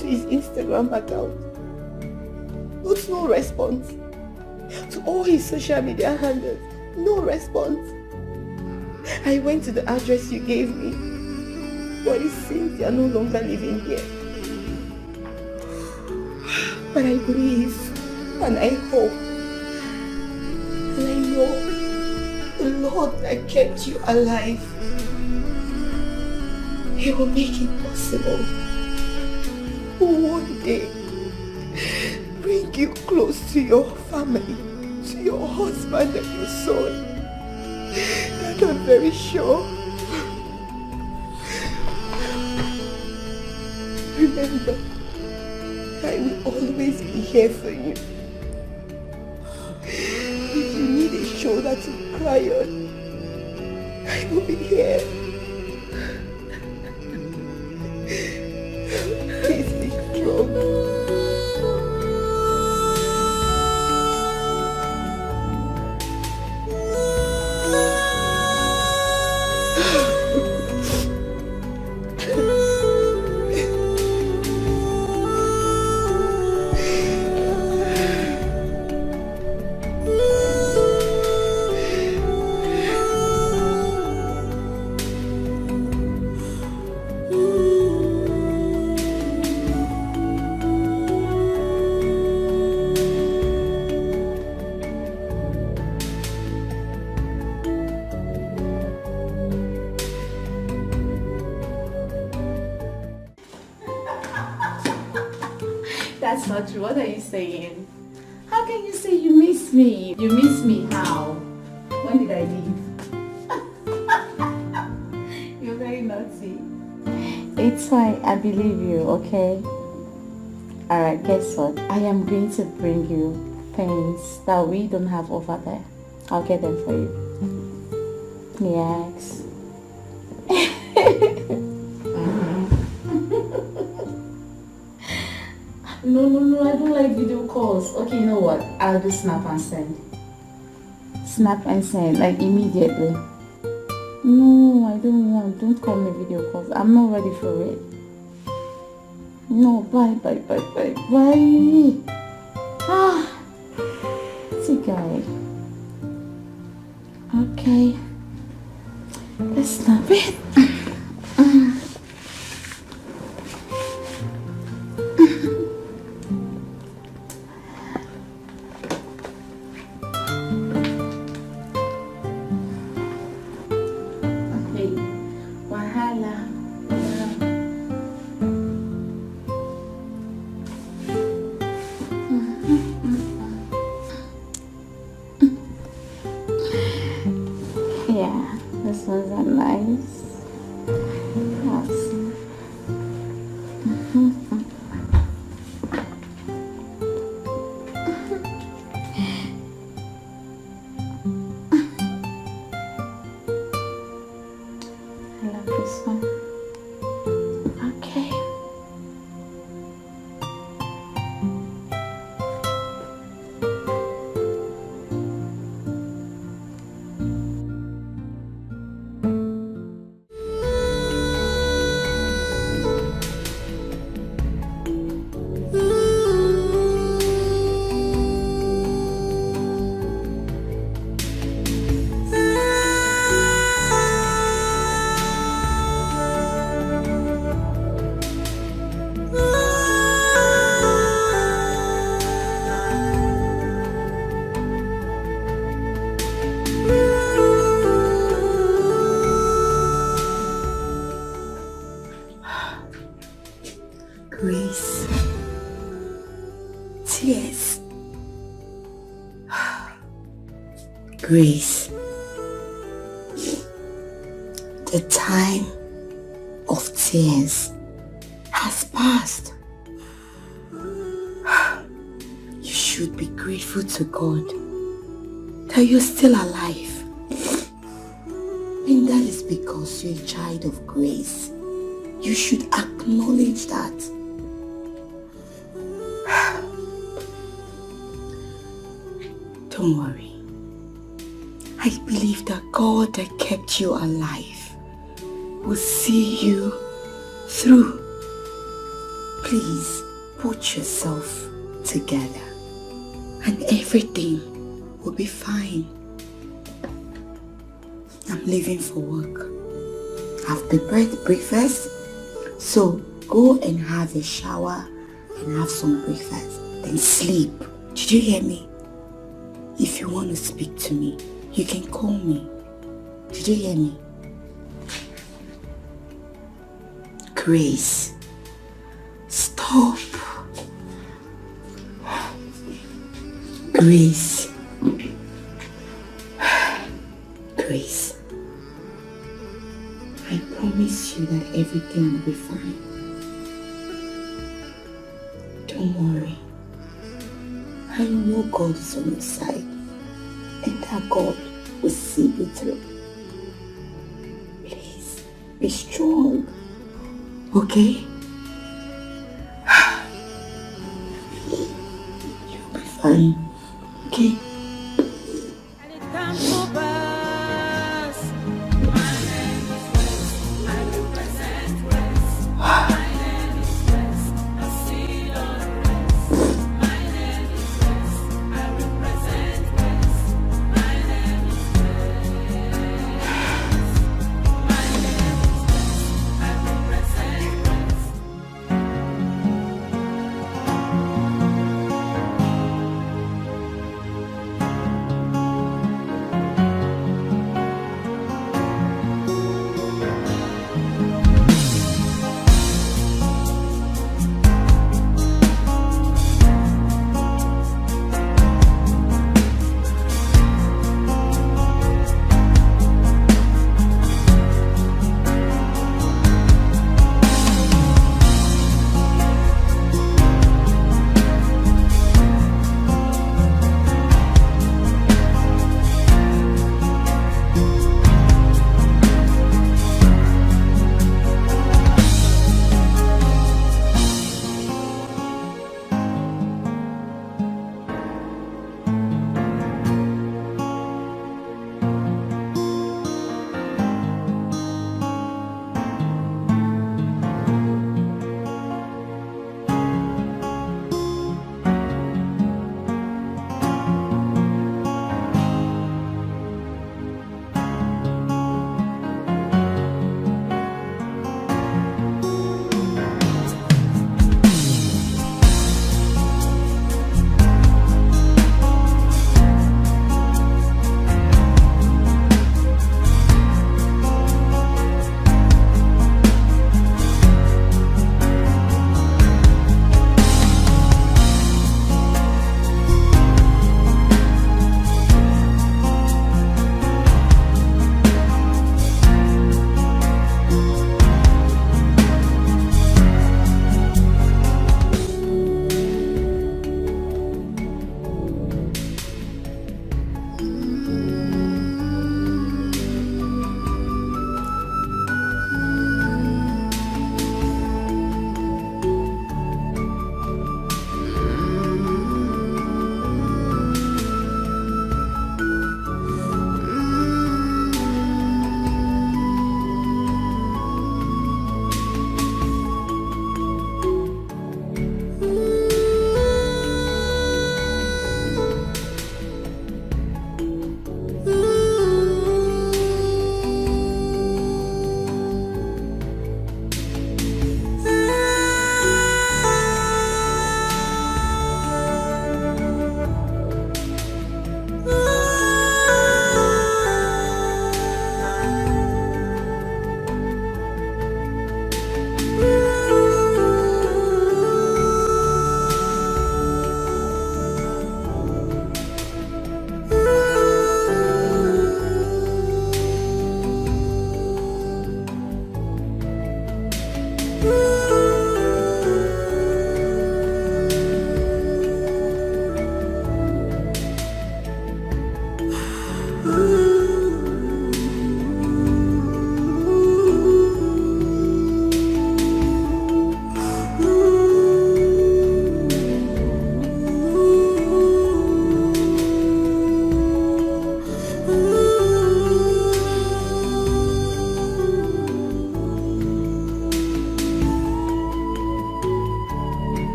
to his Instagram account, but no response. To all his social media handles, no response. I went to the address you gave me, but it seems they are no longer living here. But I believe and I hope and I know the Lord that kept you alive, He will make it possible. One day, bring you close to your family, to your husband and your son. And I'm very sure. Remember, I will always be here for you. If you need a shoulder to cry on, I will be here. Please be strong. That's not true. What are you saying? How can you say you miss me? You miss me how? When did I leave? You're very naughty. It's fine. I believe you, okay? Alright, guess what? I am going to bring you things that we don't have over there. I'll get them for you. Yes. No, I don't like video calls. Okay, you know what? I'll do snap and send. Snap and send, like immediately. No, I don't want. Don't call me video calls. I'm not ready for it. No, bye. Ah, it's a guy. Okay. Let's snap it. Grace, the time of tears has passed. You should be grateful to God that you're still alive. And that is because you're a child of grace. You should acknowledge that. Don't worry. I believe that God that kept you alive will see you through. Please put yourself together and everything will be fine. I'm leaving for work. I've prepared breakfast, so go and have a shower and have some breakfast, then sleep. Did you hear me? If you want to speak to me, you can call me. Did you hear me? Grace, stop. Grace. Grace. I promise you that everything will be fine. Don't worry. I know God is on your side. And that God will see you through. Please, be strong. Okay? You'll be fine. Okay?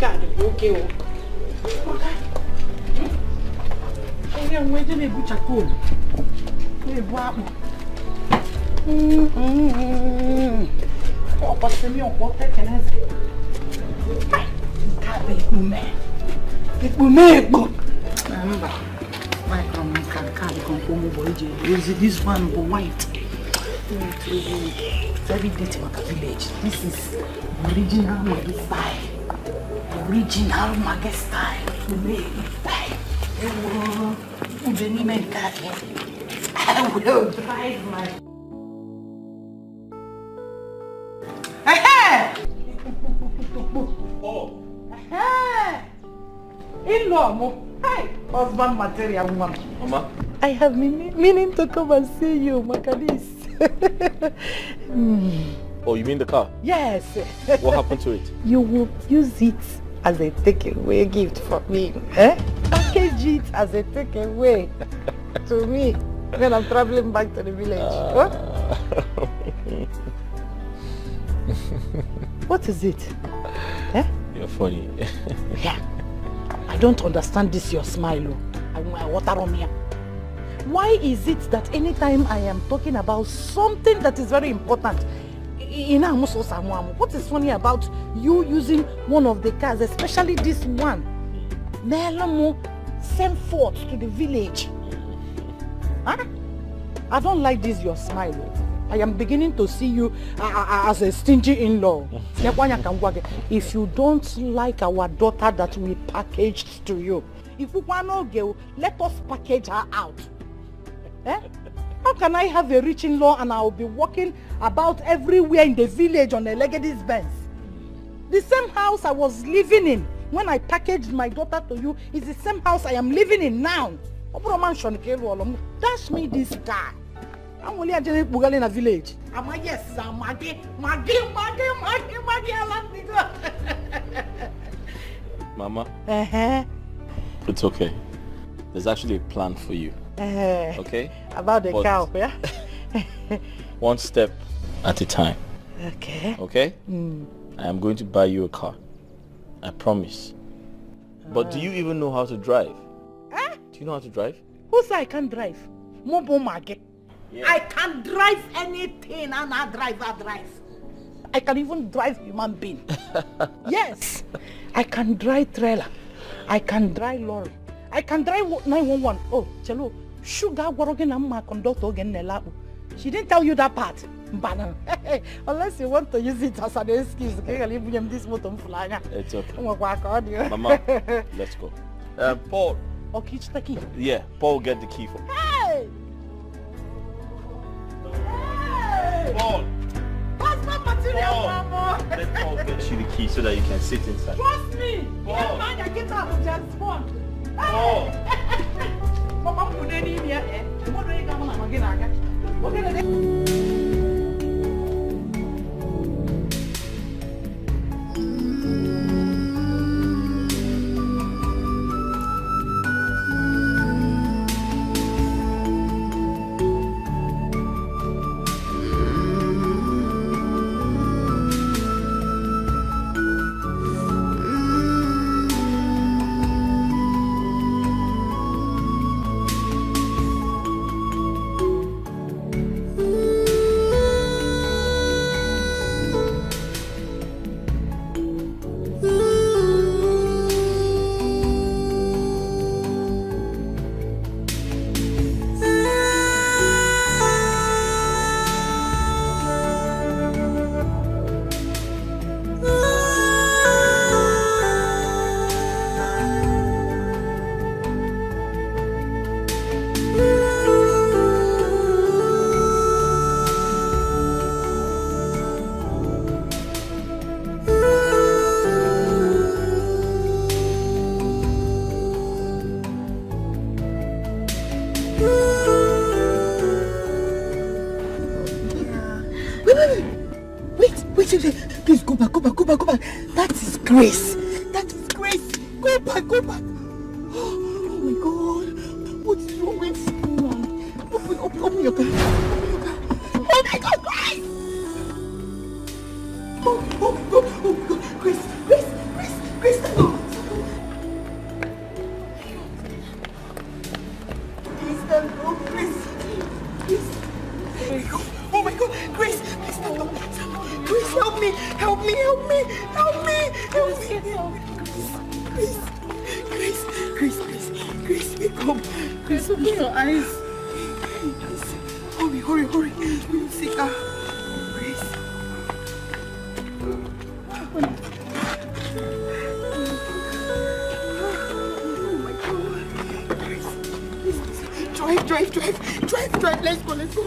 Okay. I'm waiting to put a cool. Oh, but me on what can I say? Remember, this one go white. Very dirty village. This is original Maggie style. Original Maggie style. I will drive my. In-law, hi, husband material woman. Mama? I have been meaning to come and see you, Macadis. Oh, you mean the car? Yes. What happened to it? You will use it as a takeaway gift for me. Eh? Package it as a takeaway to me when I'm traveling back to the village. What is it? Eh? You're funny. Yeah. I don't understand this your smile. Water on here. Why is it that anytime I am talking about something that is very important, what is funny about you using one of the cars, especially this one? Send forth to the village. Huh? I don't like this your smile. I am beginning to see you as a stingy in-law. If you don't like our daughter that we packaged to you, if you want to go, let us package her out. Eh? How can I have a rich in-law and I'll be walking about everywhere in the village on a Legacy's Benz? The same house I was living in when I packaged my daughter to you is the same house I am living in now. Dash me this guy. I'm only a in a village. Am I? Yes, Maggie. Mama? It's okay. There's actually a plan for you. Okay? About the cow, yeah? One step at a time. Okay. Okay? I am going to buy you a car. I promise. But do you even know how to drive? Do you know how to drive? Who said I can't drive? Mobo Maggie. Yeah. I can drive anything and I drive. I can even drive human being. Yes. I can drive trailer. I can drive lorry. I can drive 911. Oh, Chelo, sugar warogen and my conductor again. She didn't tell you that part. Unless you want to use it as an excuse. It's okay. Mama, let's go. Paul. Okay, it's the key. Yeah, Paul will get the key for me. Hey! Paul! What's my material, Mama? Let Paul get you the key so that you can sit inside. Trust me! Paul! Yeah, man, I get out of just one. Paul! Mama, put it in here, eh? What do you come on again? What can I do? Please go back. That is Grace. Go back. Oh my God. What is wrong with you? Open your car. Oh my God, Grace! Oh God. Grace. can go. Please. Please. Oh my God. Grace, please stand up. Grace, help me. Help me. Help me. Help me. Help me. Grace. Grace. Grace. Grace. Grace, wake up. Grace, open your eyes. Please. Hurry, hurry, hurry. We will see her. Grace. Drive. Let's go. Let's go.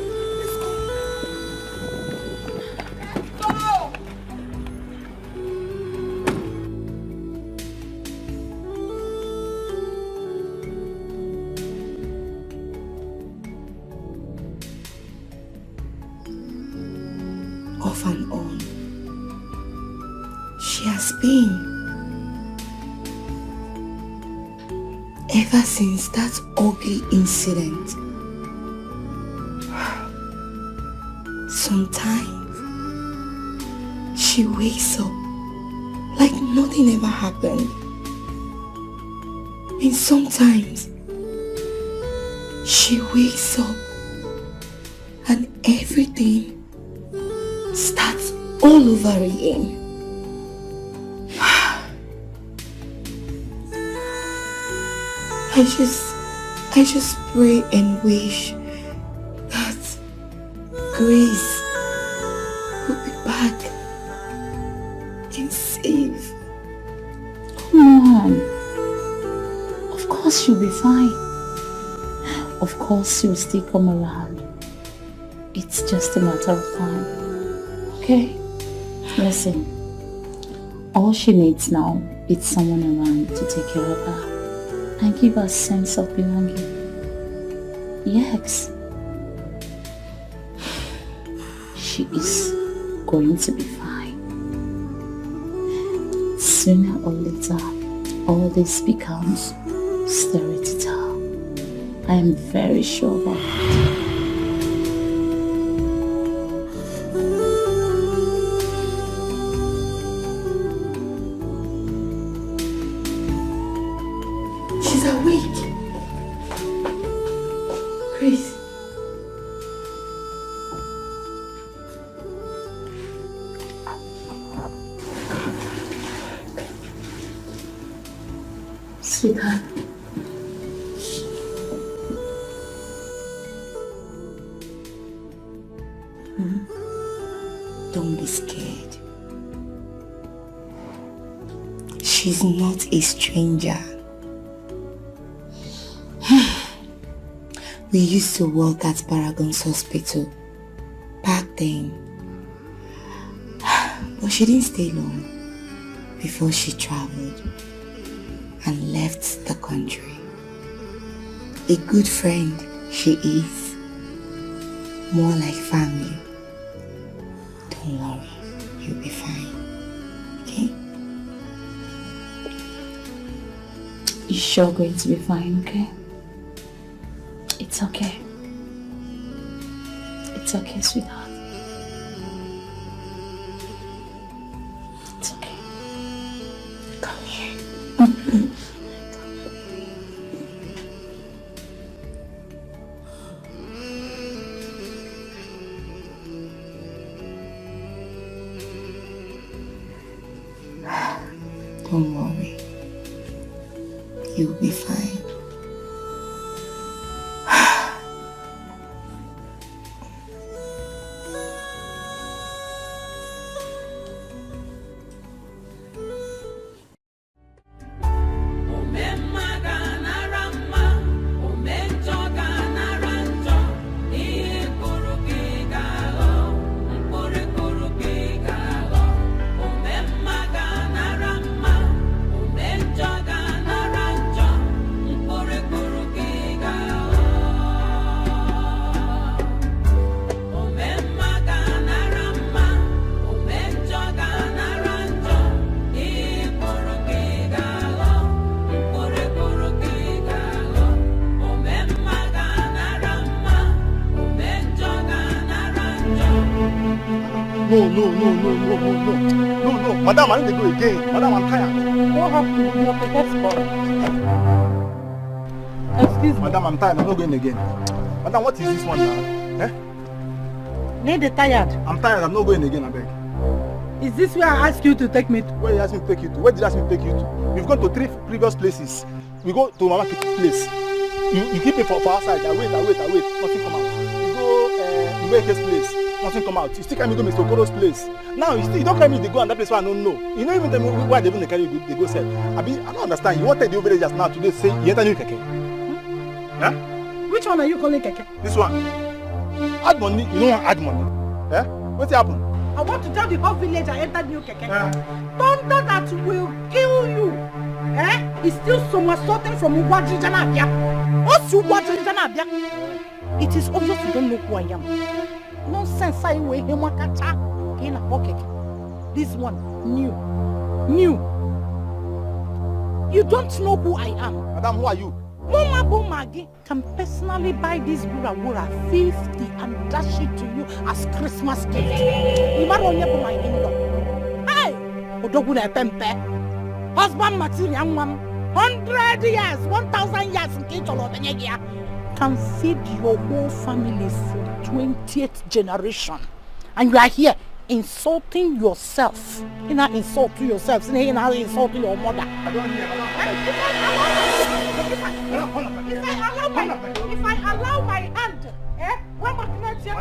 Off and on, she has been. Ever since that ugly incident. Sometimes she wakes up like nothing ever happened. And sometimes she wakes up and everything starts all over again. I just pray and wish that Grace will be back and safe. Come on. Of course she'll be fine. Of course she'll still come around. It's just a matter of time. Okay? Listen. All she needs now is someone around to take care of her and give her a sense of belonging. Yes. She is going to be fine. Sooner or later, all this becomes story to tell. I am very sure about it. She's awake. Grace. Sweetheart. Don't be scared. She's not a stranger. We used to work at Paragon's hospital back then. But she didn't stay long before she traveled and left the country. A good friend she is. More like family. Don't worry, you'll be fine. Okay? You're sure going to be fine, okay? It's okay. It's okay, sweetheart. It's okay. Come here. Don't worry. You'll be fine. No. Madam, I need to go again. Madam, I'm tired. What happened? You're prepared for Excuse me. Madam, I'm tired. I'm not going again. Madam, what is this one now? Eh? Lady tired. I'm tired. I'm not going again, I beg. Is this where I asked you to take me to? Where you asked me to take you to? Where did you ask me to take you to? We've gone to 3 previous places. We go to Mama Kitty's place. You keep me for outside. I wait. Nothing come out. You go Iweke's place. Nothing come out. You still carry me to Mr. Okoro's place. Now you don't carry me to go and that place where I don't know. You don't even tell me why they even carry you. They go sell. I don't understand. You wanted the villagers now today say you enter new keke. Huh? Which one are you calling keke? This one. Add money. You don't want add money. Eh? What's happened? I want to tell the whole village I entered new keke. Thunder that will kill you. Eh? It's still somersaulting from Ugwajijanabia. What's Ugwajijanabia? It is obvious you don't know who I am. Nonsense, I weigh him in a pocket. This one, new. You don't know who I am. Madam, who are you? Mama Bomagi can personally buy this Gura 50 and dash it to you as Christmas gift. You might only buy my in-law. Hey! Odoguna Pempe. Husband material 100 years, 1,000 years in Kitolo can feed your whole family for 20th generation. And you are here insulting yourself. You're not insulting yourself, you're not insulting your mother. I don't hear. If I allow my hand, what am I going to do?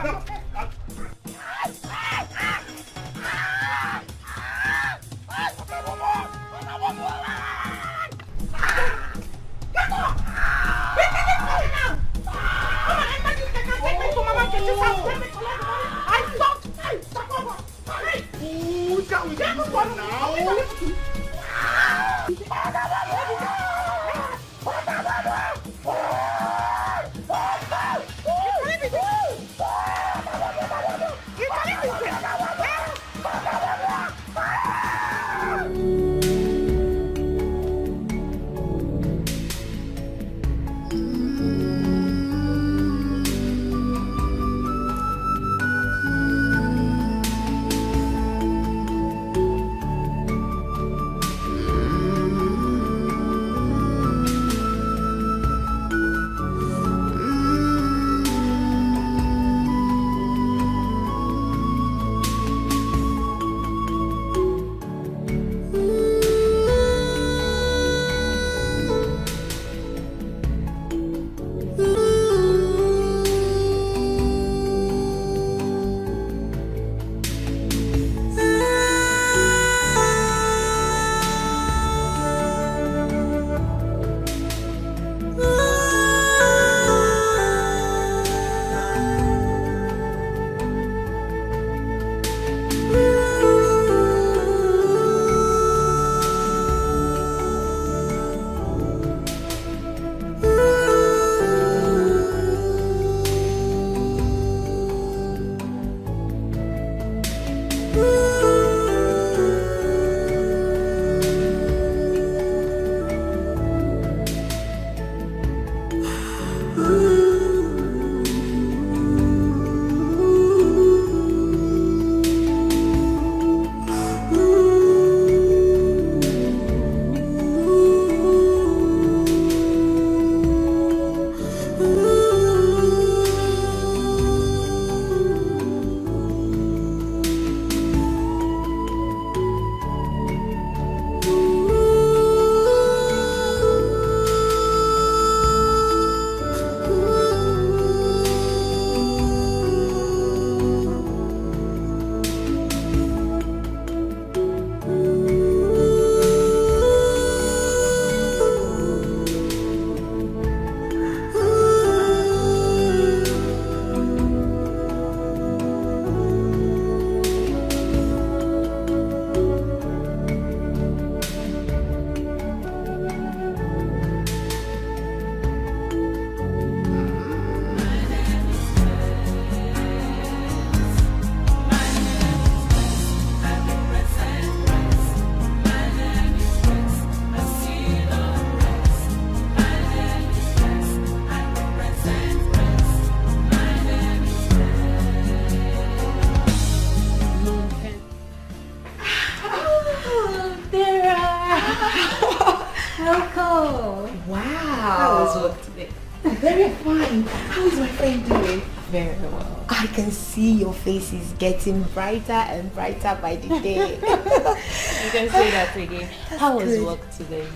today? Very fine. How is my friend doing? Very well. I can see your face is getting brighter and brighter by the day. You can say that again. How was work today?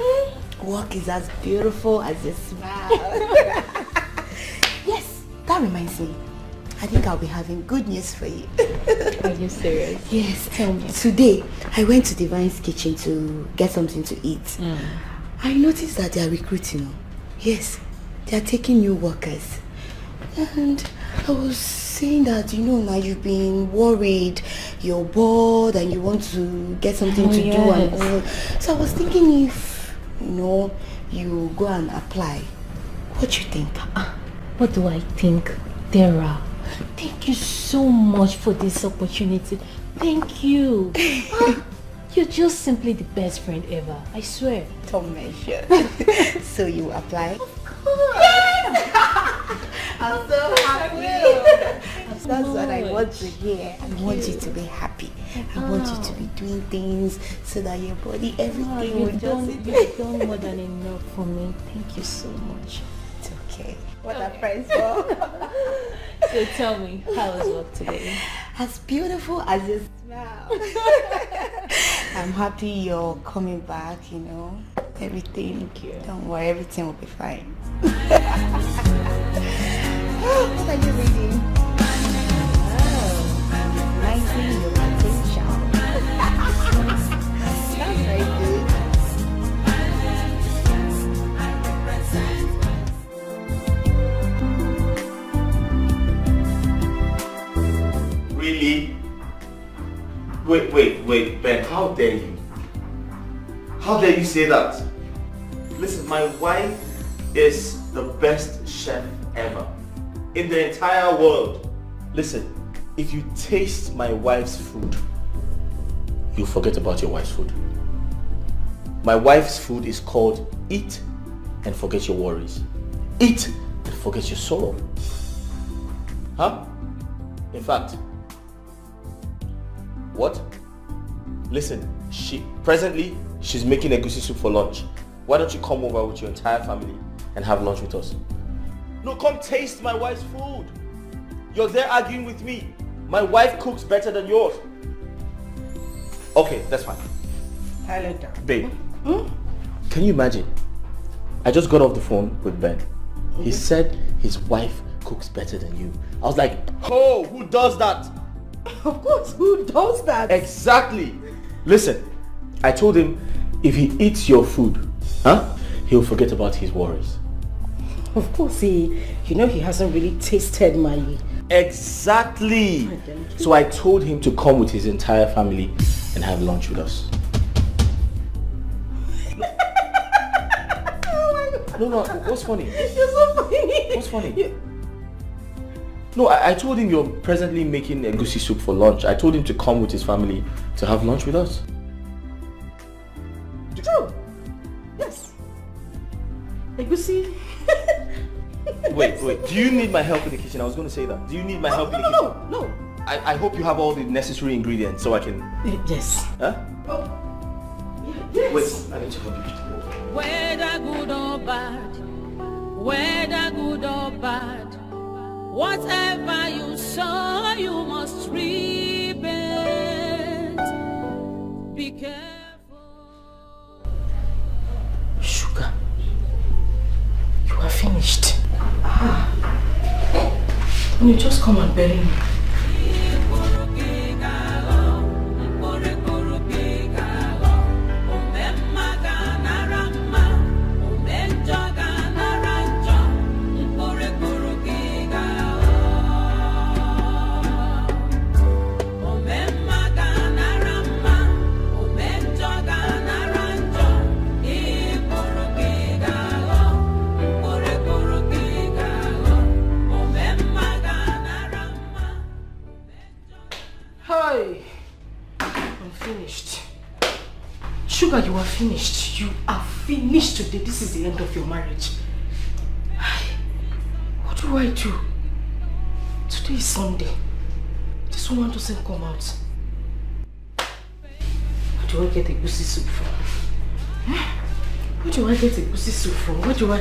Work is as beautiful as a smile. Yes, that reminds me. I think I'll be having good news for you. Are you serious? Yes. Today, I went to Divine's kitchen to get something to eat. I noticed that they are recruiting. Yes, they are taking new workers. And I was saying that, now you've been worried, you're bored and you want to get something to do and all. So I was thinking if, you go and apply. What do you think? What do I think, Dara? Thank you so much for this opportunity. Thank you. You're just simply the best friend ever. I swear. Don't mention. So you apply? I'm so happy. That's what I want to hear. I want you to be happy. I want you to be doing things so that your body, everything will just... You've done more than enough for me. Thank you so much. It's okay. What are friends for? So tell me, how was work today? As beautiful as you smile. I'm happy you're coming back, Everything. Thank you. Don't worry, everything will be fine. What are you reading? Recognizing your potential. That's very good. Really? Wait, Ben, how dare you? How dare you say that? Listen, my wife is the best chef ever in the entire world. Listen, if you taste my wife's food, you'll forget about your wife's food. My wife's food is called eat and forget your worries. Eat and forget your sorrow. Huh? In fact, what? Listen, presently she's making egusi soup for lunch. Why don't you come over with your entire family and have lunch with us? No, come taste my wife's food. You're there arguing with me. My wife cooks better than yours. Okay, that's fine. Babe, can you imagine? I just got off the phone with Ben. He said his wife cooks better than you. I was like, oh, who does that? Of course, who does that? Exactly. Listen, I told him if he eats your food, he'll forget about his worries. Of course, he hasn't really tasted my... Exactly. So I told him to come with his entire family and have lunch with us. No, what's funny? You're so funny. What's funny? No, I told him you're presently making egusi soup for lunch. I told him to come with his family to have lunch with us. True. Yes. Egusi. Wait. Do you need my help in the kitchen? I was going to say that. Do you need my help in the kitchen? No. I hope you have all the necessary ingredients so I can... Yes. Huh? Yes. Wait, I need to help you. Whether good or bad, whether good or bad, whatever you sow, you must reap it. Be careful. Sugar, you are finished. You just come and bury me. Sugar, you are finished. You are finished today. This is the end of your marriage. What do I do? Today is Sunday. This woman doesn't come out. Where do I get a egusi soup from? Where do I get a egusi soup from? Where do I...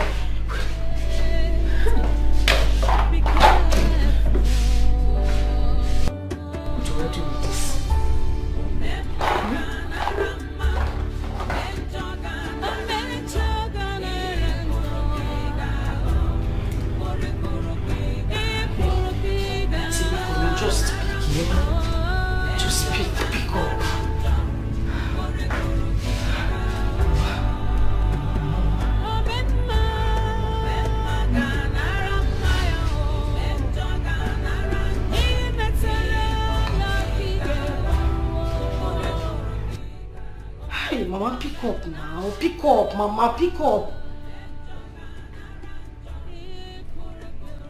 Pick up now. Pick up, Mama. Pick up.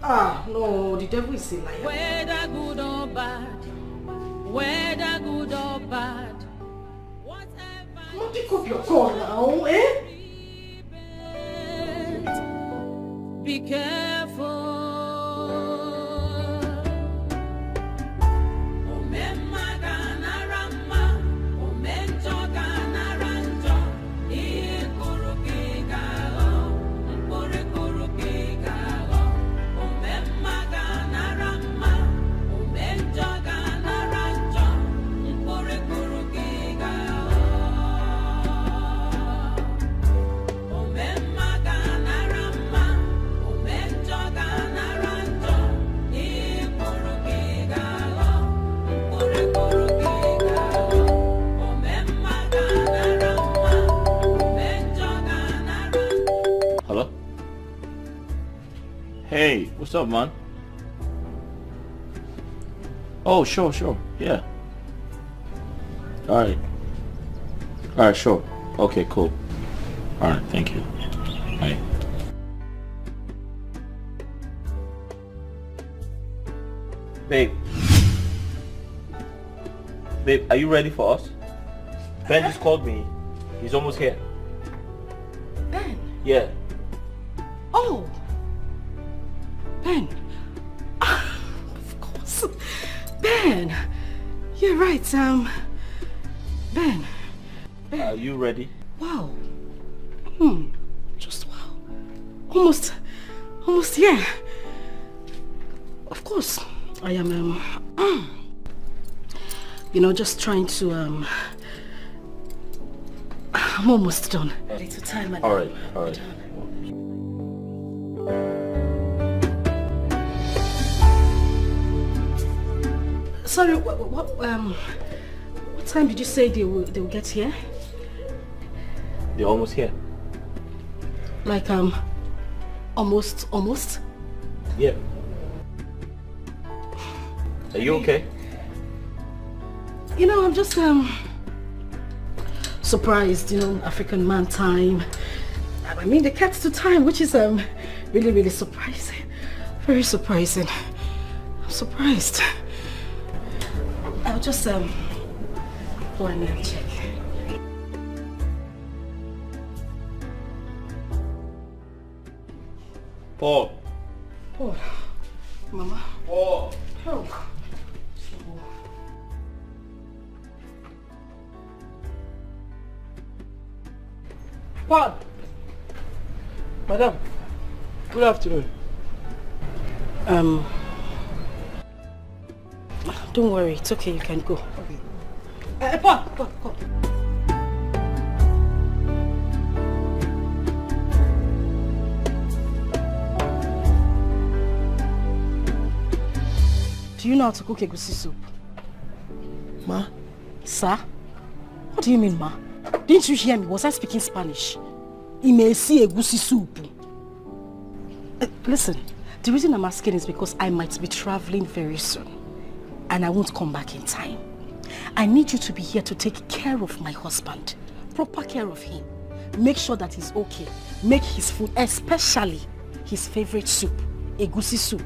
Ah, no, the devil is a liar. Whether good or bad, whether good or bad, whatever. Come pick up your call now, eh? Be careful. Hey, what's up, man? Oh, sure, yeah. Alright, sure. Okay, cool. Alright, thank you. Bye. Babe, are you ready for us? Ben just called me. He's almost here. Ben? Yeah. Oh! Ben! Of course. Ben! You're right, Ben. Are you ready? Wow. Just wow. Almost, yeah. Of course. I am, just trying to, I'm almost done. Little time. Alright. Sorry, what time did you say they will get here? They're almost here. Like, almost? Yeah. Are you okay? I'm just, surprised, African man time. I mean, the cat's to time, which is, really, really surprising. Very surprising. I'm surprised. I'll just, go in and check. Paul. Mama. Paul. Oh. Paul. Madam, good afternoon. Don't worry, it's okay, you can go. Okay. Paul, go. Do you know how to cook egusi soup? Ma? Sir? What do you mean, ma? Didn't you hear me? Was I speaking Spanish? Imesi egusi soup. Listen, the reason I'm asking is because I might be traveling very soon. And I won't come back in time. I need you to be here to take care of my husband. Proper care of him. Make sure that he's okay. Make his food, especially his favorite soup, egusi soup.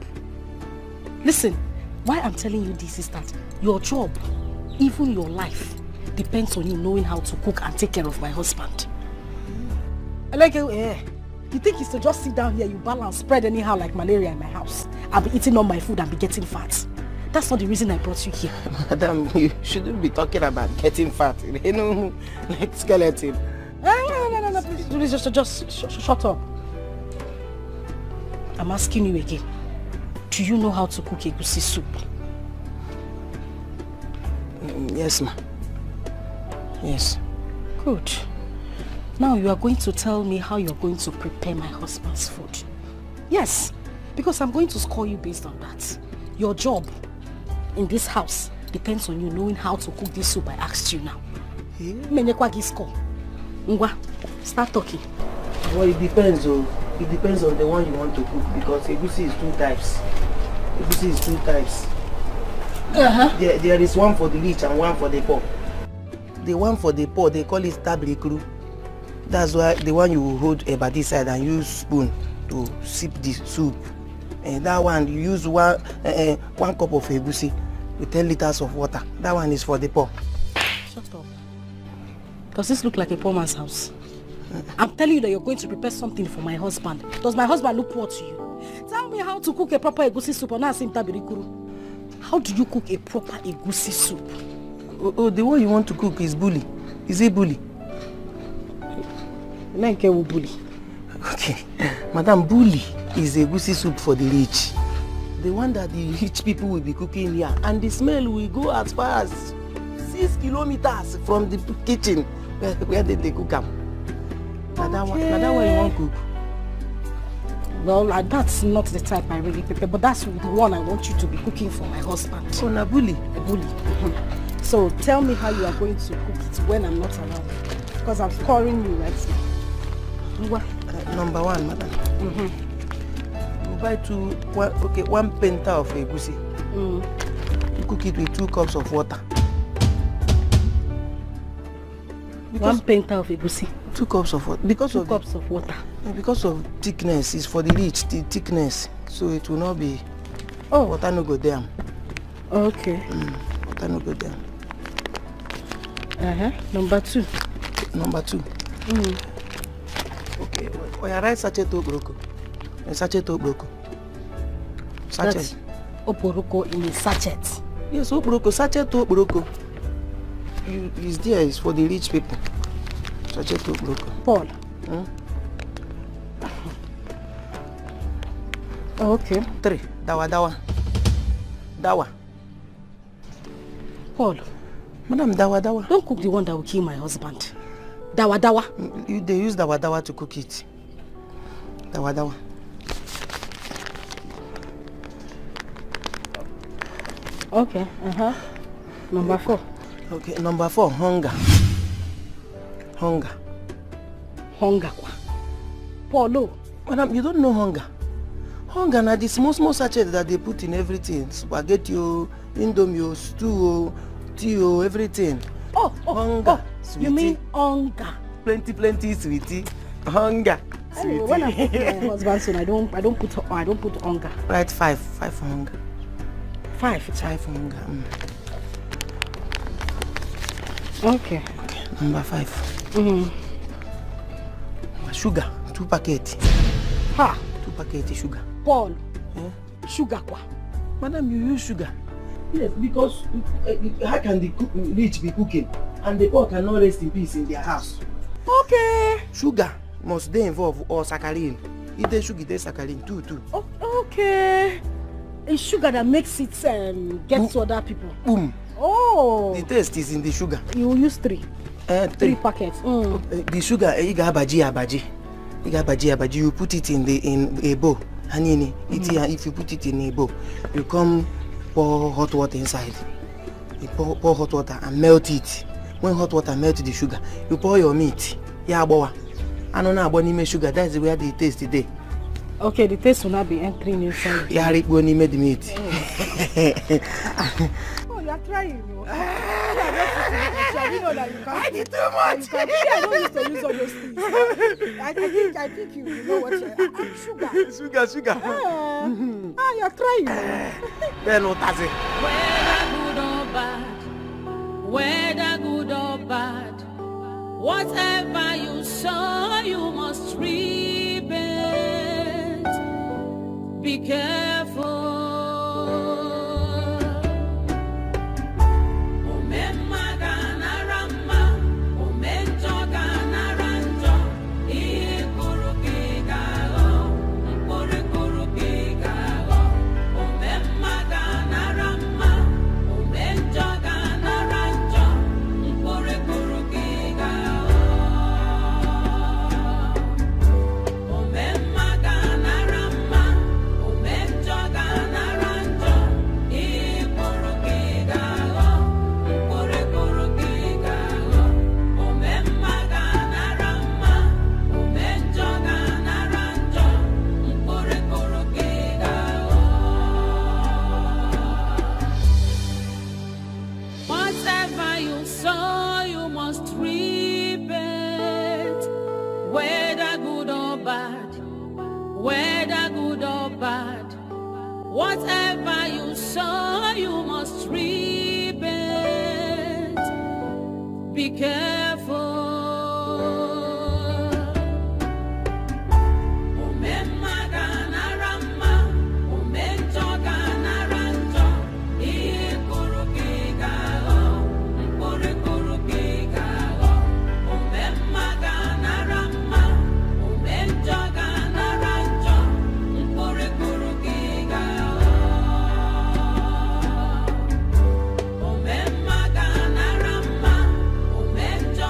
Listen, why I'm telling you this is that your job, even your life, depends on you knowing how to cook and take care of my husband. Like, you think it's to just sit down here, you balance, spread anyhow like malaria in my house. I'll be eating all my food and be getting fat. That's not the reason I brought you here. Madam, you shouldn't be talking about getting fat. Like skeleton. No, please, just shut up. I'm asking you again. Do you know how to cook egusi soup? Yes, ma. Yes. Good. Now you are going to tell me how you're going to prepare my husband's food. Yes, because I'm going to score you based on that. Your job in this house depends on you knowing how to cook this soup I asked you now. Ngwa, start talking. Well, it depends on the one you want to cook because egusi is 2 types. Egusi is 2 types. There is one for the rich and one for the poor. The one for the poor, they call it tabrikru. That's why the one you hold a body side and use spoon to sip the soup. And that one you use one cup of egusi with 10 liters of water. That one is for the poor. Shut up. Does this look like a poor man's house? I'm telling you that you're going to prepare something for my husband. Does my husband look poor to you? Tell me how to cook a proper egusi soup. How do you cook a proper egusi soup? Oh, the one you want to cook is bully. Is it bully? Bully. Okay. Madam, bully is egusi soup for the rich. The one that the rich people will be cooking here. And the smell will go as far as 6 kilometers from the kitchen where they cook them. That one you want to cook? Well, that's not the type I really prepare, but that's the one I want you to be cooking for my husband. Oh, na bully? A bully. So tell me how you are going to cook it when I'm not around. Because I'm scoring you right now. Number one, madam. You buy one penta of egusi. You cook it with 2 cups of water. One penta of egusi. 2 cups of water. Because 2 cups of water. Because of thickness, it's for the rich, the thickness. So it will not be. Oh. Water no go down. Okay. Water no go down. Number 2. Number 2. Okay. Oh, you write sachet obroko. Sachet obroko. Sachet. That's obroko in a sachet. Yes, obroko. Sachet obroko. Is there is for the rich people. Sachet obroko. Paul. Okay. 3. Dawa. Paul. Madam, dawa. Don't cook the one that will kill my husband. Dawa. They use dawa to cook it. Dawa. Okay. Number 4. Okay, number 4, hunger. Paulo. Madam, you don't know hunger. Hunger na the small sachet that they put in everything. Spaghetti, indomie, stew, tea, everything. Hunger. You mean hunger? Plenty, sweetie. Hunger. Anyway, when I cook my husband's son, I don't put hunger. Right, 5 hunger. 5 hunger. Okay. Number 5. Sugar, 2 packets. 2 packets sugar. Paul. Sugar kwa? Madam, you use sugar. Yes, because how can the rich be cooking and the poor cannot rest in peace in their house? Okay. Sugar must they involve or saccharin. If they sugar, they saccharin too. Okay. It's sugar that makes it get to other people. Boom. Oh. The taste is in the sugar. You use 3. 3 packets. The sugar, you got abaji. You put it in a bowl. Hanini, if you put it in a bowl, you come pour hot water inside. You pour hot water and melt it. When hot water melts the sugar, you pour your meat. Yeah, boy. I don't know about any sugar. That's where the taste today. Okay, the taste will not be entering inside. Yeah, when you made the meat. Oh, you are trying. I know that you can't. I did too much. I don't used to use all those things. I think you know what sugar. You're trying. Then what does it? Whether good or bad, whatever you sow, you must reap it. Be careful. be careful. Menjo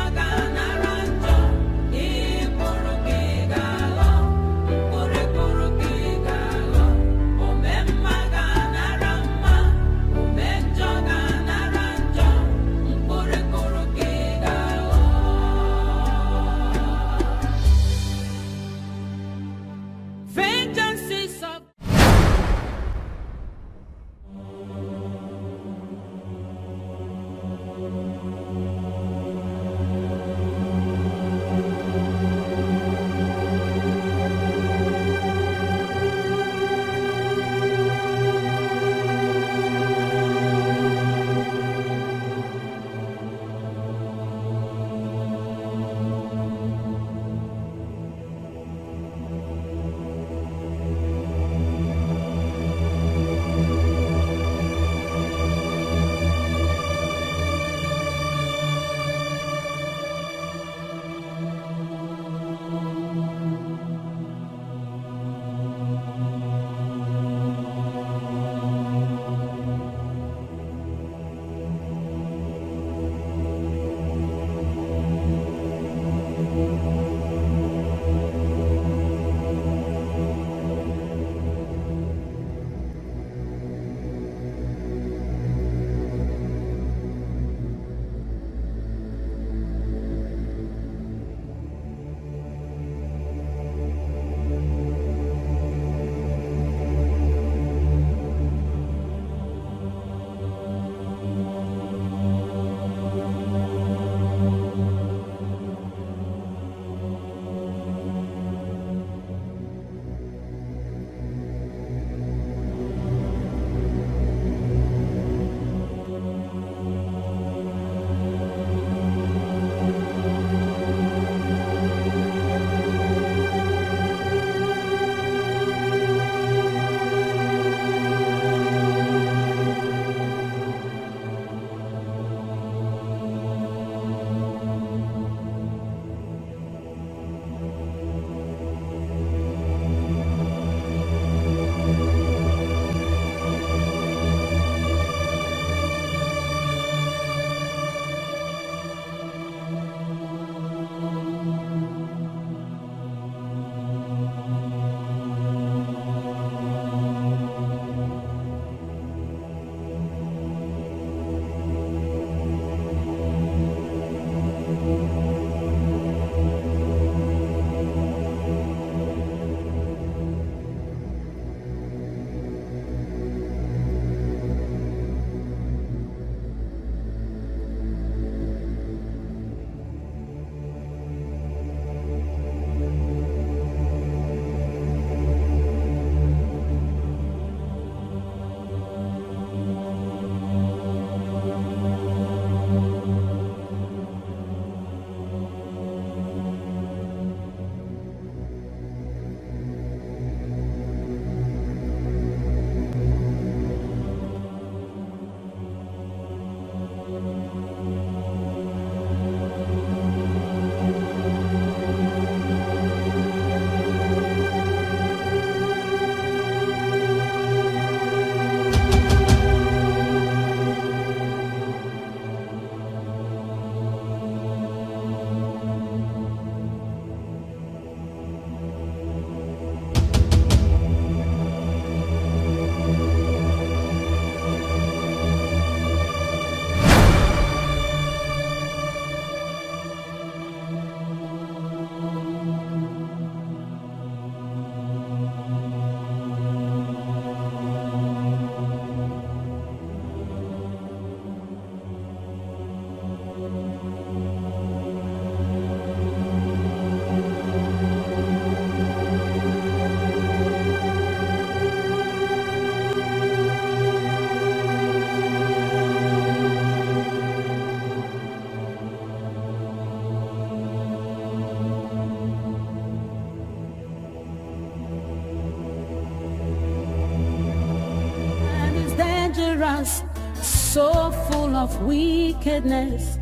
dangerous, so full of wickedness,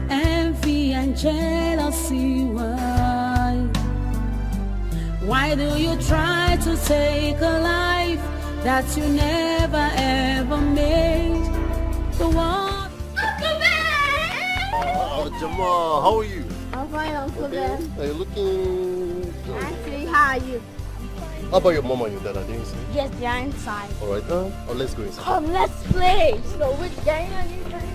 envy and jealousy. Why do you try to take a life that you never ever made? The one. Jamal, how are you? I'm fine, Uncle Ben. Are you looking good? Actually, how are you? How about your mom and your dad? I didn't see. Yes, they are inside. Alright, let's go inside. Come, let's play. So which game are you playing?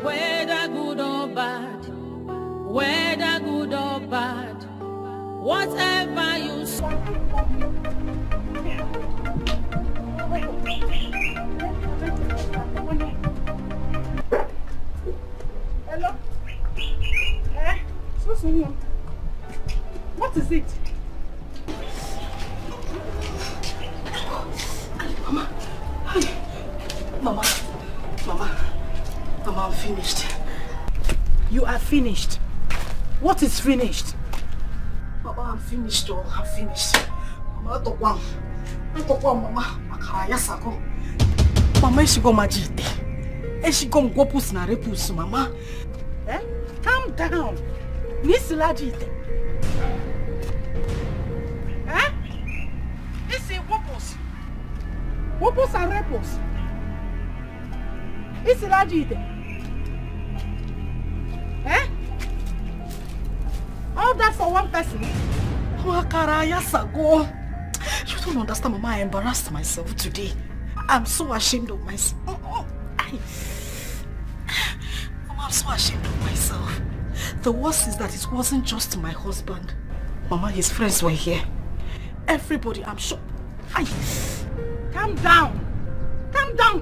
Whether good or bad, whether good or bad, whatever you say. Hello? What is it? Mama, I'm finished. You are finished? What is finished? Mama, I'm finished, oh, I'm finished. Mama, I don't want, Mama. Mama, she go majite. She go pus na repus, Mama. Eh? Calm down. Miss Lajite. Eh? This is wopus. Wopus and repus. This is Lajite. Eh? All that for one person? You don't understand, Mama. I embarrassed myself today. I'm so ashamed of myself. Mama, I'm so ashamed of myself. The worst is that it wasn't just my husband. Mama, his friends were here. Everybody, I'm sure. Calm down. Calm down.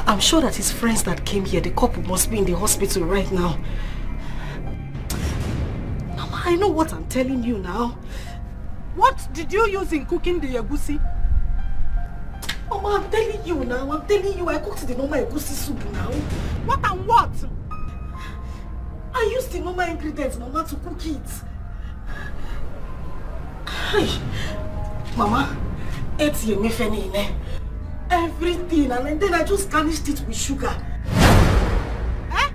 I'm sure that his friends that came here, the couple must be in the hospital right now. Mama, I know what I'm telling you now. What did you use in cooking the egusi? Mama, I'm telling you now. I'm telling you, I cooked the normal egusi soup now. What and what? I used the normal ingredients, Mama, to cook it. Mama, everything, and then I just garnished it with sugar. Eh?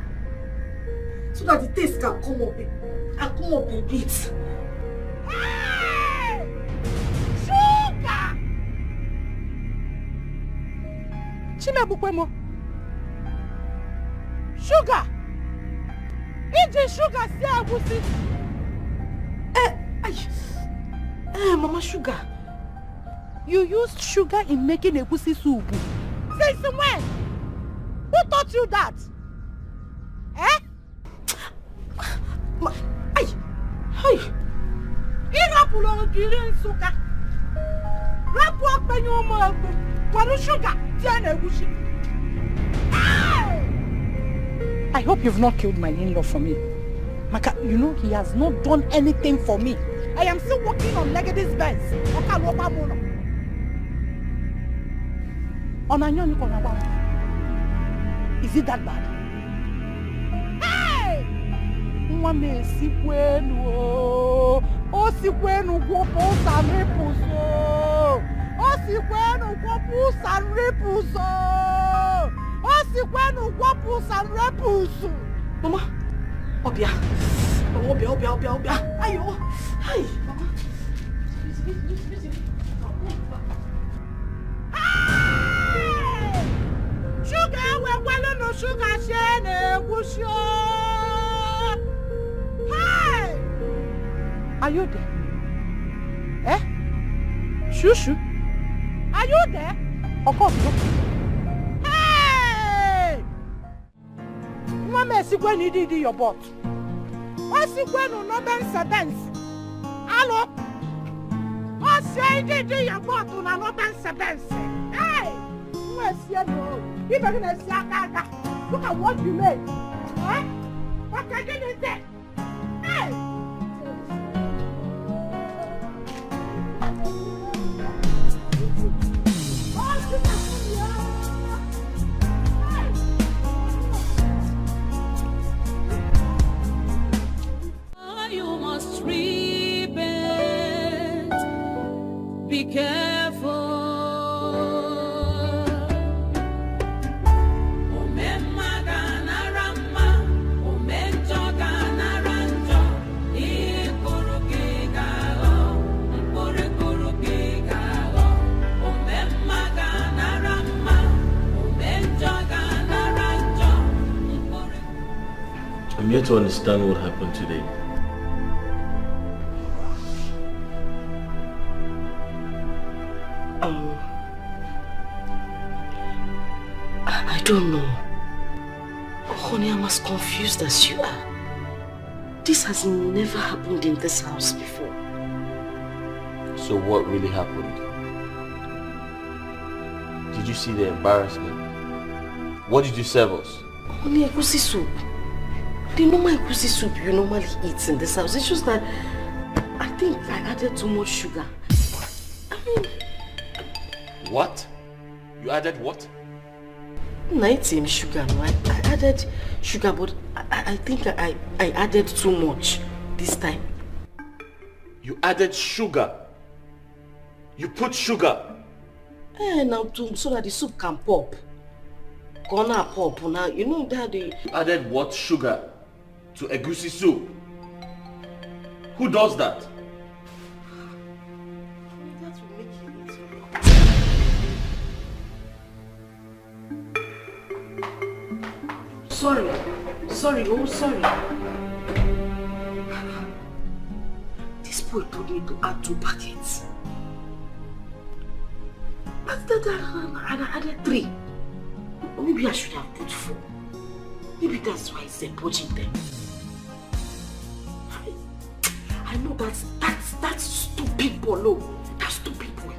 So that the taste can come up a bit. Hey! Sugar! Chimebukwemo. Sugar! Eat the sugar, see Mama, sugar. You used sugar in making egusi soup. Since when? Who taught you that? Eh? Girin sugar. Rap walk by your mouth. What sugar? Tiana Gushi. I hope you've not killed my in-law for me. Maka, you know he has not done anything for me. I am still working on Legady's Benz. Is it that bad? Hey! Mwame sikwenu. O sikwenu gwopo sanrepuso. O sikwenu gwopo sanrepuso. O sikwenu gwopo sanrepuso. Mama, Obia. Obia. Ayo. Hi. Mama. Sugar, we're no sugar shane, wusho. Hi! Are you there? Eh? Shushu? Are you there? Of course. Hey! Mama, see when you did your butt. What's it when you no benz? Hello? What's it did your butt on a no benz? Hey! Look at what you made. Huh? What can you do? Hey! You must repent. Be careful. I'm yet to understand what happened today. I don't know. Honey, I'm as confused as you are. This has never happened in this house before. So what really happened? Did you see the embarrassment? What did you serve us? Honey, egusi soup. The normal egusi soup you normally eat in this house. It's just that I think I added too much sugar. I mean... What? You added what? Not in sugar, no. I added sugar, but I think I added too much this time. You added sugar? You put sugar? Now so that the soup can pop. Gonna pop now. You know that the... You added what sugar to egusi soup? Who does that? That will make you eat. Sorry. Oh, sorry. This boy told me to add 2 packets. But I added 3. Maybe I should have put 4. Maybe that's why it's budging them. I know that's stupid bolo. That's stupid boy.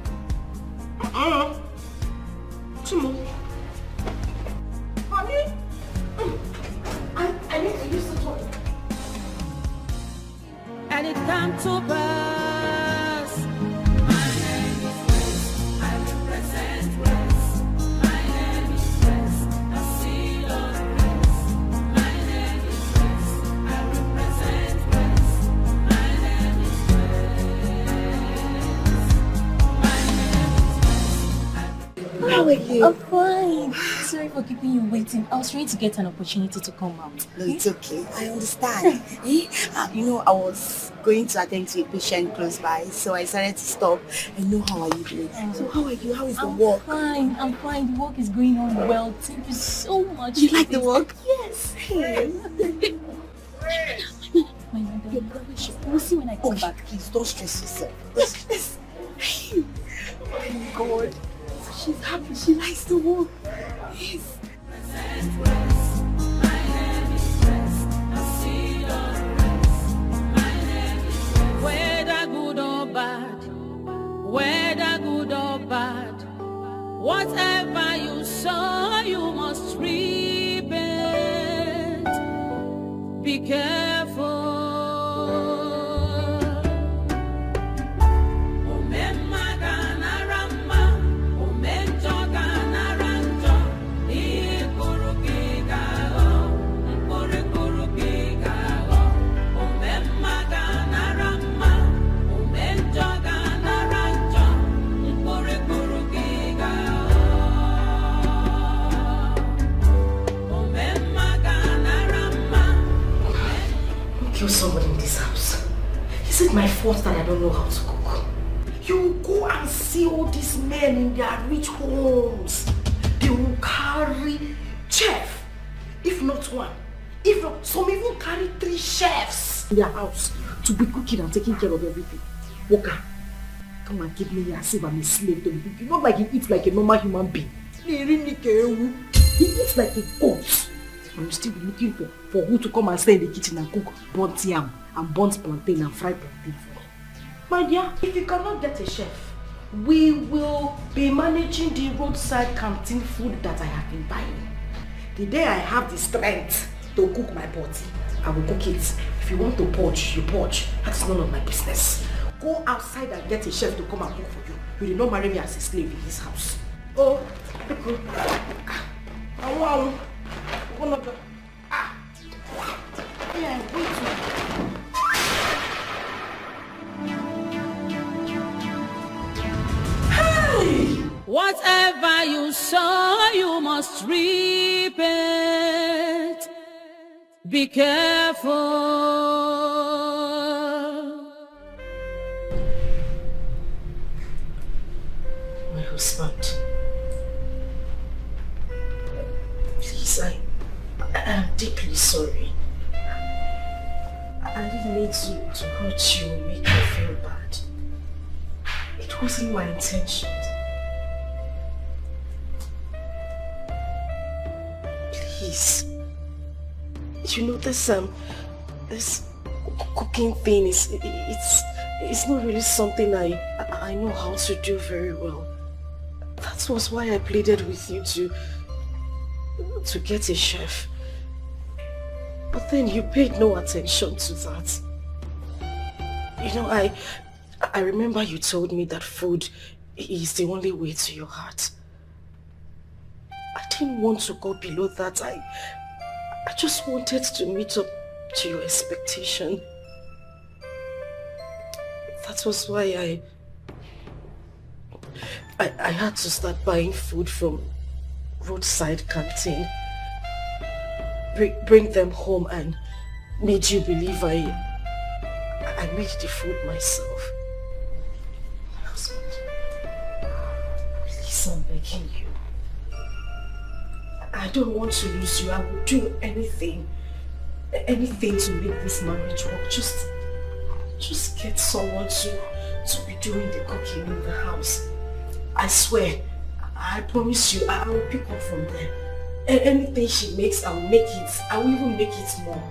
Timo. Honey? I need to use the toilet. And it come to pass. My name is Grace. I represent Grace. My name is Grace. I see Lord Grace. My name is Grace. I represent Grace. My name is Grace. How are you? I'm fine. Sorry for keeping you waiting. I was trying to get an opportunity to come out. No, it's okay. I understand. You know, I was going to attend to a patient close by, so I decided to stop. And know how are you doing? So how are you? How is the work? I'm fine. The work is going on well. Thank you so much. You like the work? Yes. My mother. We'll see when I come back. Please don't stress yourself. Don't stress. Oh my God. She's happy. She likes the work. Yes. Whether good or bad, be careful. Kill someone in this house. Is it my fault that I don't know how to cook? You go and see all these men in their rich homes. They will carry chef, if not one. If not, some even carry 3 chefs in their house to be cooking and taking care of everything. Walker, come and give me as if I'm a slave to be cooking. Not like he eats like a normal human being. He eats like a goat. I'm still looking for who to come and stay in the kitchen and cook burnt yam and burnt plantain and fried plantain for me. My dear, if you cannot get a chef, we will be managing the roadside canteen food that I have been buying. The day I have the strength to cook my body, I will cook it. If you want to poach, you poach. That's none of my business. Go outside and get a chef to come and cook for you. You did not marry me as a slave in this house. Oh, look. One of the... Yeah, wait. Hey! Whatever you sow, you must reap it. Be careful. My husband. Please, I am deeply sorry. I didn't mean to hurt you and make you feel bad. It wasn't my intention. Please. You know this cooking thing it's not really something I know how to do very well. That was why I pleaded with you to get a chef. But then you paid no attention to that. You know, I remember you told me that food is the only way to your heart. I didn't want to go below that. I just wanted to meet up to your expectation. That was why I had to start buying food from roadside canteen. Bring them home and made you believe I made the food myself. My husband, please, I'm begging you. I don't want to lose you. I will do anything to make this marriage work. Just get someone to be doing the cooking in the house. I swear, I promise you, I will pick up from there. Anything she makes, I will make it. I will even make it more.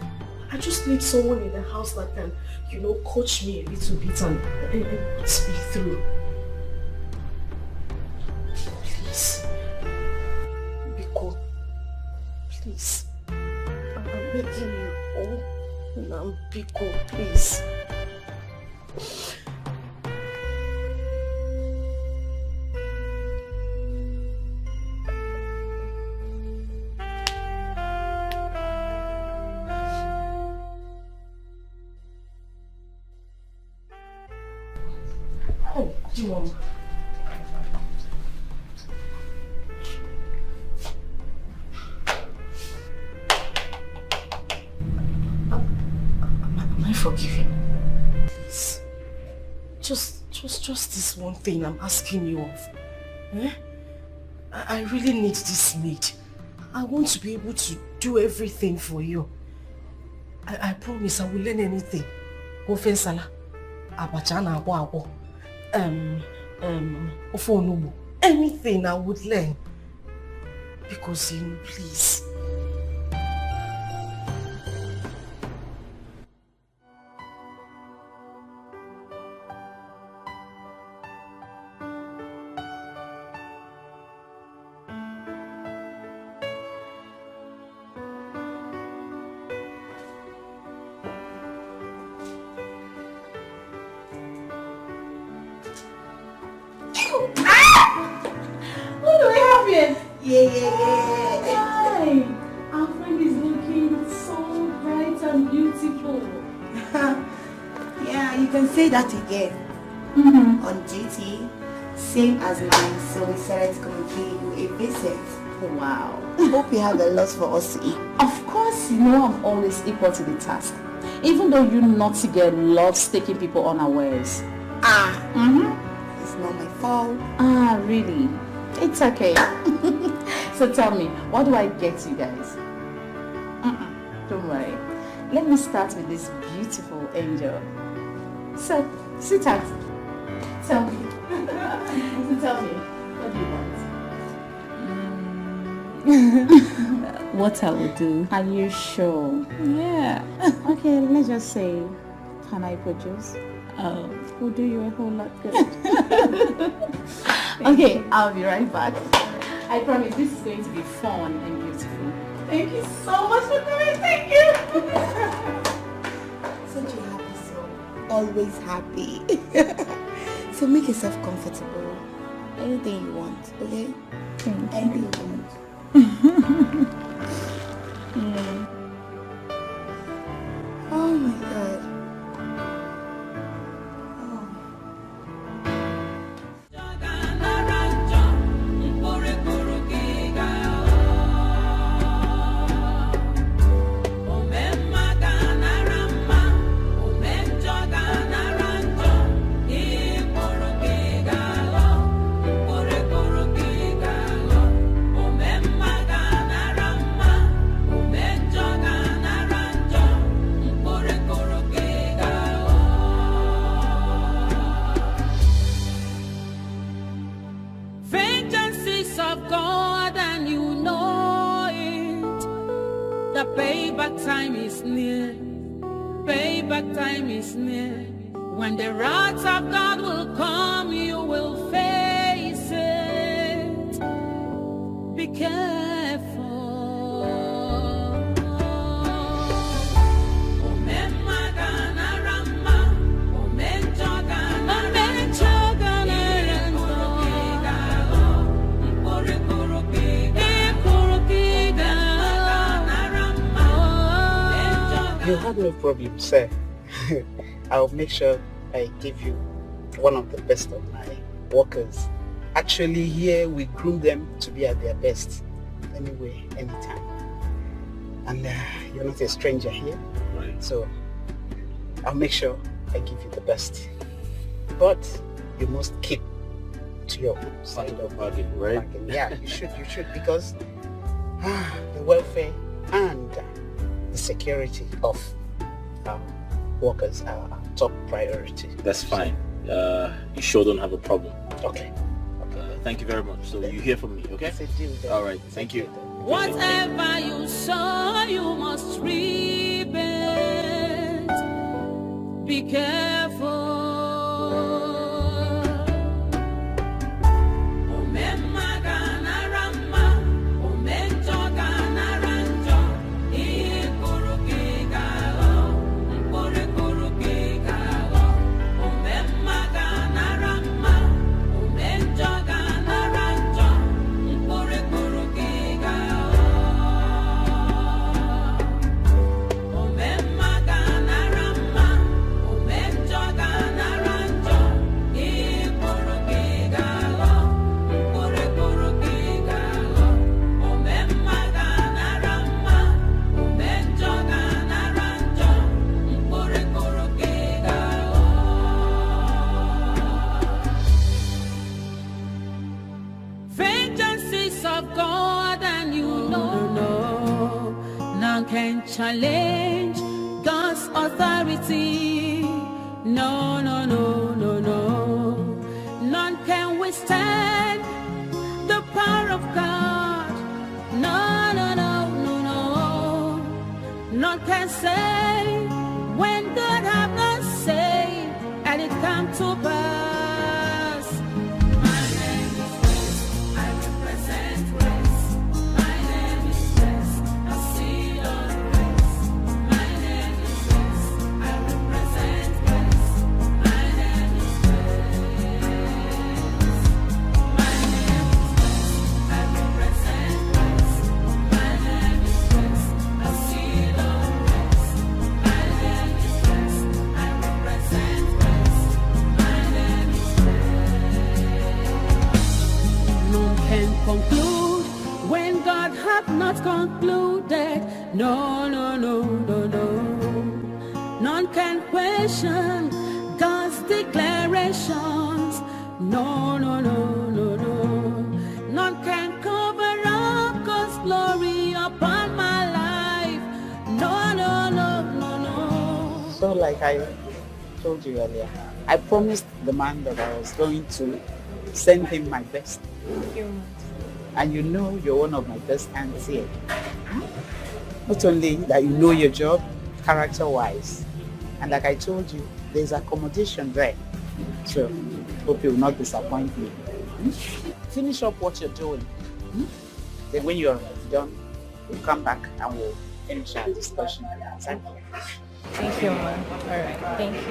I just need someone in the house that can, coach me a little bit and put me through. Please. Biko. Please. I'm begging you. Oh, Biko, please. Oh, do you want? Am I forgiving? Please. Just this one thing I'm asking you of. Eh? I really need this maid. I want to be able to do everything for you. I promise I will learn anything. Ofe nsala, abacha na agbo. Ofe onugbu. Anything I would learn. Because please. Yeah. Hi. Our friend is looking so bright and beautiful. Yeah, you can say that again. On duty, same as mine, so we decided to come and pay you a visit. Wow. Hope you have a lot for us to eat. Of course, you know I'm always equal to the task. Even though you naughty girl loves taking people unawares. It's not my fault. Really? It's okay. So tell me, what do I get you guys? Don't worry. Let me start with this beautiful angel. So, sit down. Tell me. Tell me, what do you want? What I will do. Are you sure? Yeah. Okay, let's just say, can I produce? Will do you a whole lot good. Okay, I'll be right back. I promise this is going to be fun and beautiful. Thank you so much for coming. Thank you. Such a happy soul. Always happy. So make yourself comfortable. Anything you want, okay? Thank you. Anything you want. Oh my God. Vengeance is of God and you know it. The payback time is near. Payback time is near. When the wrath of God will come, you will face it. Be careful. You have no problem, sir. I'll make sure I give you one of the best of my workers. Actually, here we groom them to be at their best. Anyway, anytime. And you're not a stranger here. Right. So I'll make sure I give you the best. But you must keep to your side of bargain, right? Bargain. Yeah, you should, because the welfare and the security of workers are our top priority. That's fine. You sure don't have a problem. Okay. Thank you very much. So you hear from me, okay? All right. Thank you. Whatever you sow, you must reap it. Be careful. Can challenge God's authority. No, no, no, no, no. None can withstand the power of God. No, no, no, no, no. None can say when God have not said and it come to pass. question God's declarations. No, no, no, no, no. None can cover up God's glory upon my life. No, no, no, no, no. So like I told you earlier, I promised the man that I was going to send him my best. And you know you're one of my best hands here. Not only that you know your job, character-wise, and like I told you, there's accommodation there. So, hope you will not disappoint me. Finish up what you're doing. Then when you're done, we'll come back and we'll finish our discussion. Thank you. Thank you, Mom. All right. Thank you.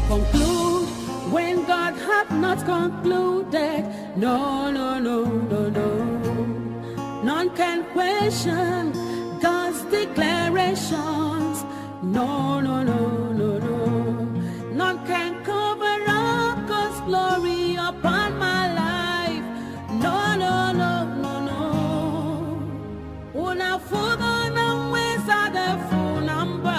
Conclude when God hath not concluded. No, no, no, no, no. None can question God's declarations. No, no, no, no, no. None can cover up God's glory upon my life. No, no, no, no, no. Una fuga na wesa de full number.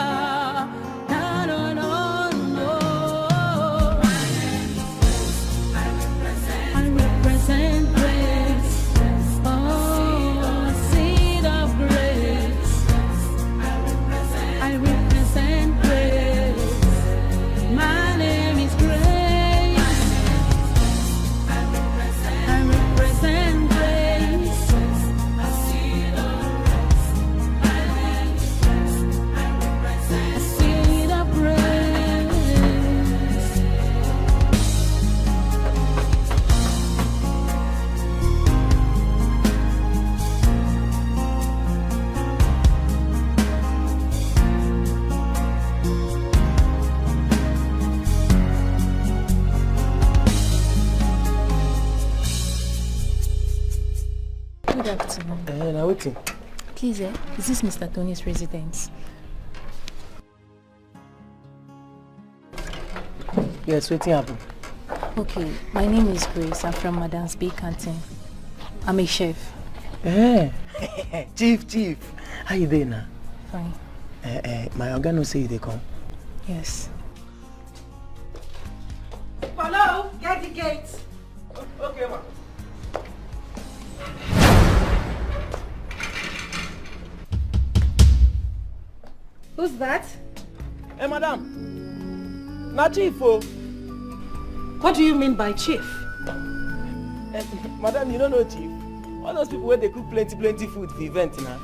Good afternoon. Now waiting. Please, is this Mr. Tony's residence? Yes, waiting happen. Okay, my name is Grace. I'm from Madam's Bay Canteen. I'm a chef. Chief. How you doing now? Fine. My organ say they come. Yes. Hello, get the gate. Okay, ma. Who's that? Hey, madam. Na chief, oh. What do you mean by chief? Madam, you don't know chief. All those people where they cook plenty food for the event now.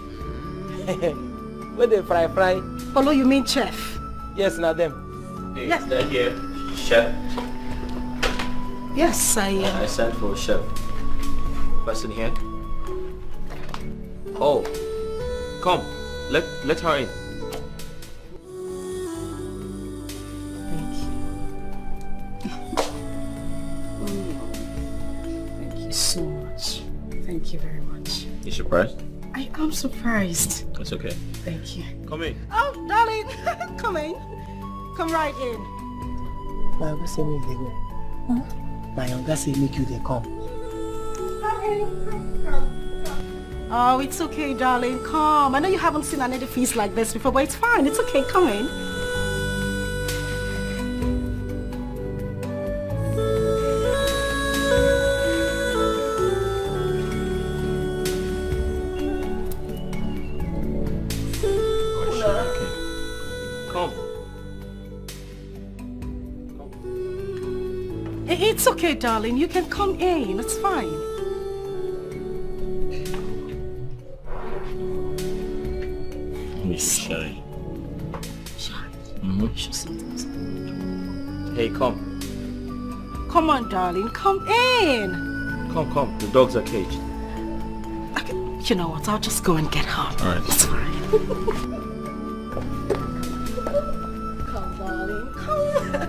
Where they fry. Hello, you mean chef? Yes, now them. Hey, yes. Is that here? Chef? Yes, I sent for a chef. Person here? Oh. Come. Let her in. So much. Thank you very much. You surprised? I am surprised. It's okay. Thank you. Come in. Oh, darling, come in. Come right in. My uncle say make they go. Huh? My uncle say make you they come. Oh, it's okay, darling. Come. I know you haven't seen an edifice like this before, but it's fine. It's okay. Come in. It's okay, darling. You can come in. It's fine. Miss Shy. Shy. Hey, come. Come on, darling. Come in. Come. The dogs are caged. Okay. You know what? I'll just go and get her. All right. It's fine. Come, darling. Come.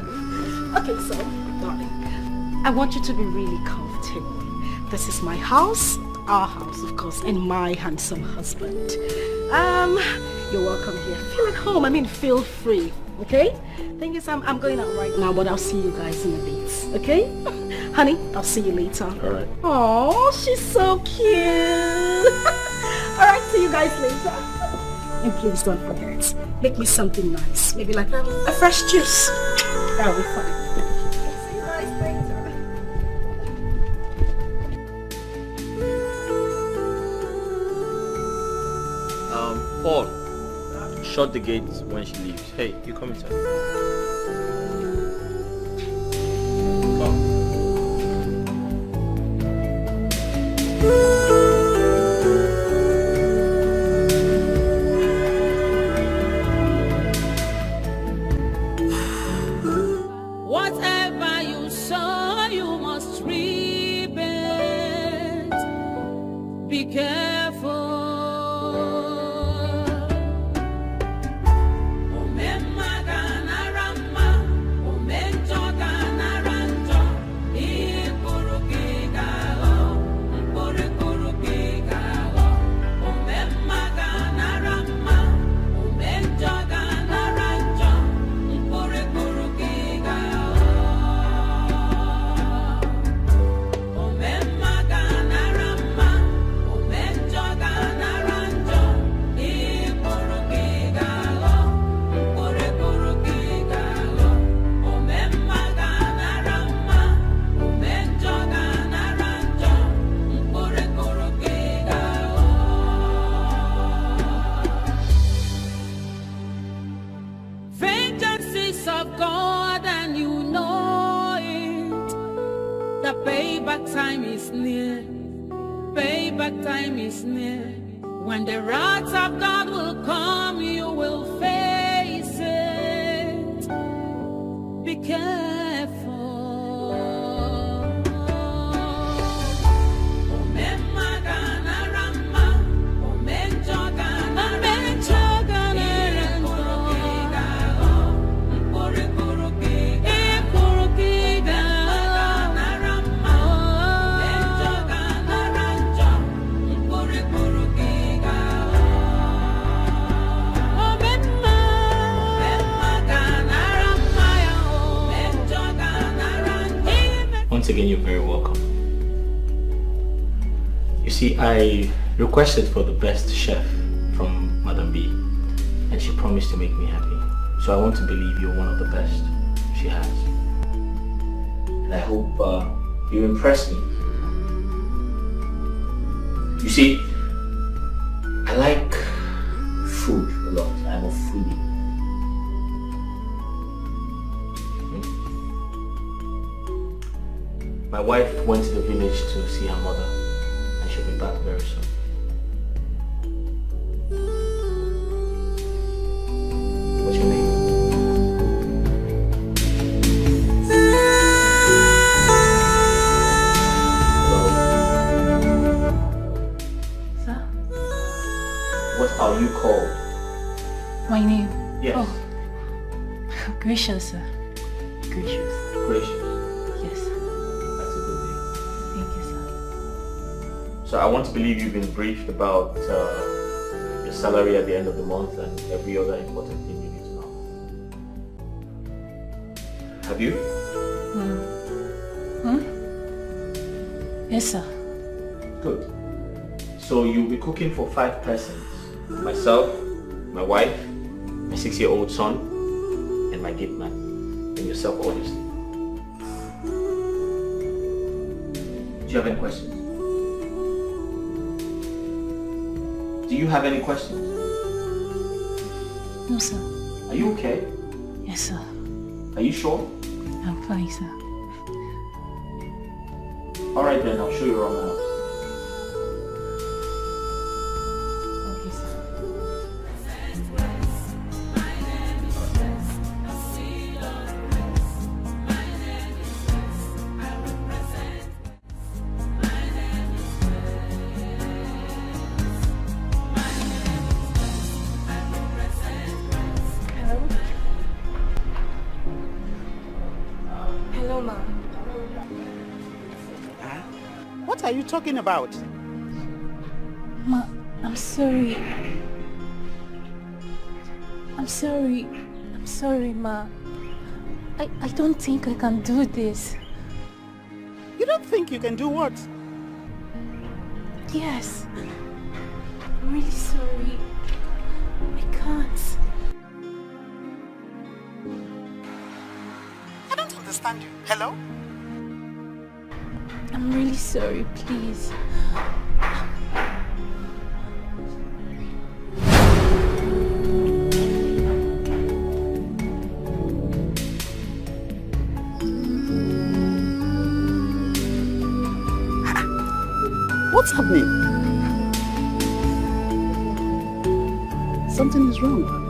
Okay, so, darling, I want you to be really comfortable. This is my house, our house, of course, and my handsome husband. You're welcome here. Feel at home. I mean, feel free. Okay? Thing is, I'm going out right now, but I'll see you guys in a bit. Okay? Honey, I'll see you later. All right. Oh, she's so cute. All right, see you guys later. And please don't forget, make me something nice. Maybe like a fresh juice. That'll be fun. See you guys later. Paul, shut the gate when she leaves. Hey, you come inside. Whatever you sow, you must reap it. Be careful. Time is near, payback time is near. When the wrath of God will come, you will face it. Be careful. Once again, you're very welcome. You see, I requested for the best chef from Madam B, and she promised to make me happy. So I want to believe you're one of the best she has. And I hope you impress me. You see, I like food a lot. I'm a foodie. My wife went to the village to see her mother, and she'll be back very soon. What's your name? Hello? Sir? What are you called? My name? Yes. Oh. Gracious, sir. Gracious. Gracious. So I want to believe you've been briefed about your salary at the end of the month and every other important thing you need to know. Have you? Yes, sir. Good. So you'll be cooking for 5 persons. Myself, my wife, my 6-year-old son, and my gate man. And yourself, obviously. Do you have any questions? Do you have any questions? No, sir. Are you okay? Yes, sir. Are you sure? I'm fine, sir. Alright then, I'll show you around the house. Okay, sir. are you talking about? Ma, I'm sorry. I'm sorry, Ma. I don't think I can do this. You don't think you can do what? Yes. I'm really sorry. I can't. I don't understand you. Hello? I'm really sorry, please. What's happening? Something is wrong.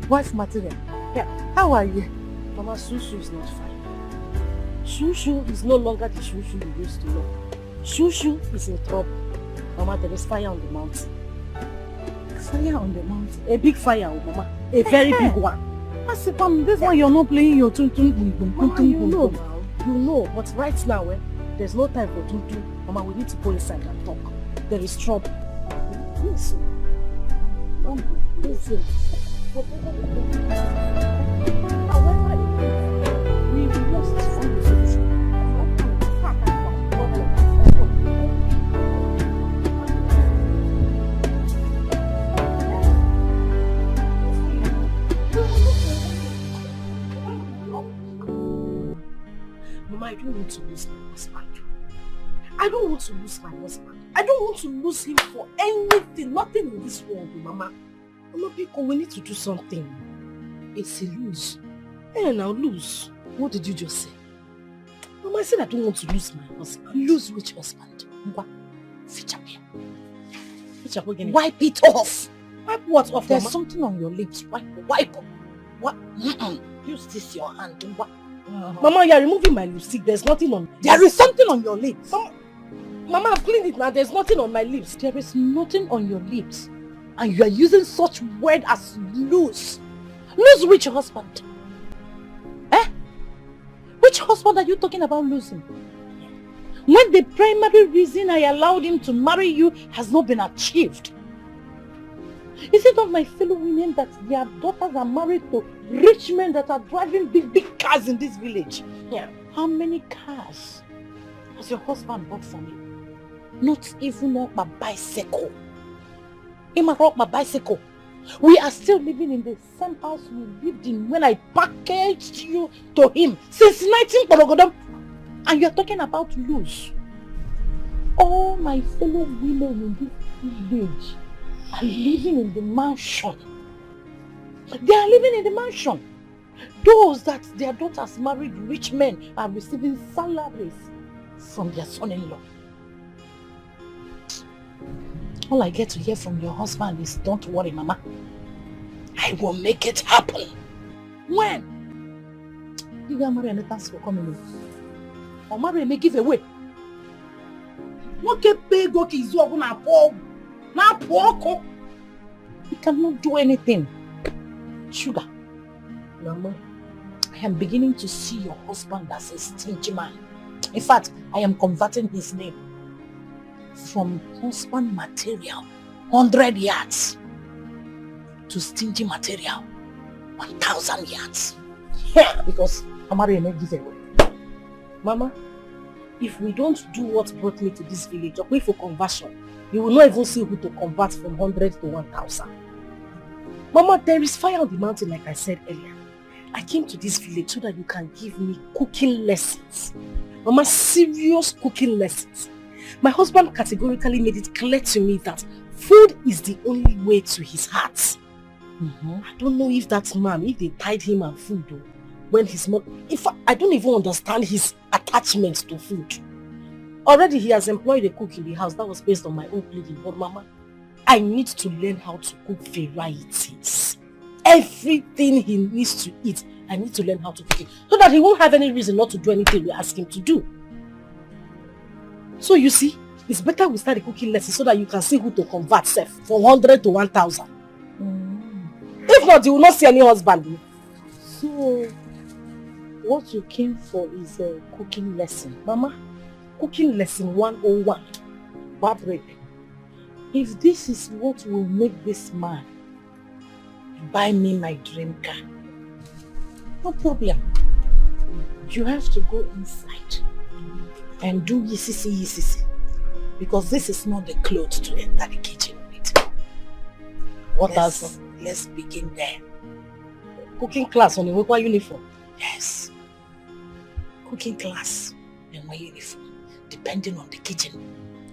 Wife material. Yeah. How are you? Mama, Shushu is not fine. Shushu is no longer the Shushu you used to know. Shushu is in trouble. Mama, there is fire on the mountain. Fire on the mountain? A big fire, Mama. A very big one. Asipam, this one you're not playing your tuntun. Mama, you know now. You know, but right now, there's no time for tuntun. Mama, we need to go inside and talk. There is trouble. Listen. Mama, listen. Whatever we must find a solution. Mama, I don't want to lose my husband. I don't want to lose my husband. I don't want to lose him for anything. Nothing in this world, Mama. Mama, Biko, we need to do something. It's a lose. Eh, now lose. What did you just say? Mama, I said I don't want to lose my husband. Lose which husband? What? Wipe it off. Wipe what off, There's Mama? something on your lips. Wipe. What? Use this your hand. What? Mama, you are removing my lipstick. There's nothing on. There is something on your lips. Mama, I've cleaned it now. There's nothing on my lips. There is nothing on your lips. And you are using such word as lose. Lose which husband? Eh? Which husband are you talking about losing? When the primary reason I allowed him to marry you has not been achieved. Is it not my fellow women that their daughters are married to rich men that are driving big cars in this village? Yeah. How many cars has your husband bought for me? Not even a bicycle. He brought my bicycle. We are still living in the same house we lived in when I packaged you to him since 19 and you're talking about lose. All my fellow women in this village are living in the mansion. They are living in the mansion. Those that their daughters married rich men are receiving salaries from their son-in-law. All I get to hear from your husband is, don't worry, Mama. I will make it happen. When? You gonna marry any thanks for coming in. Or marry and give away. Nwoke pay go ka izu ọgụ na-apụ ọkụ. You cannot do anything. Sugar. Mama, I am beginning to see your husband as a stingy man. In fact, I am converting his name from husband material, 100 yards, to stingy material, 1,000 yards. Yeah, because Amari may give away. Mama, if we don't do what brought me to this village, or wait for conversion, you will not even see who to convert from 100 to 1,000. Mama, there is fire on the mountain, like I said earlier. I came to this village so that you can give me cooking lessons. Mama, serious cooking lessons. My husband categorically made it clear to me that food is the only way to his heart. I don't know if that man, if they tied him and food though, when his mother, in fact, I don't even understand his attachment to food. Already he has employed a cook in the house. That was based on my own pleading. But Mama, I need to learn how to cook varieties. Everything he needs to eat, I need to learn how to cook it. So that he won't have any reason not to do anything we ask him to do. So you see, it's better we start a cooking lesson so that you can see who to convert from 100 to 1,000. If not, you will not see any husband. So, what you came for is a cooking lesson. Mama, cooking lesson 101. Barbara, if this is what will make this man buy me my dream car, no problem. You have to go inside and do yisisi, because this is not the clothes to enter the kitchen with. What else? Let's begin there. Cooking class on the work uniform? Yes. Cooking class in my uniform, depending on the kitchen.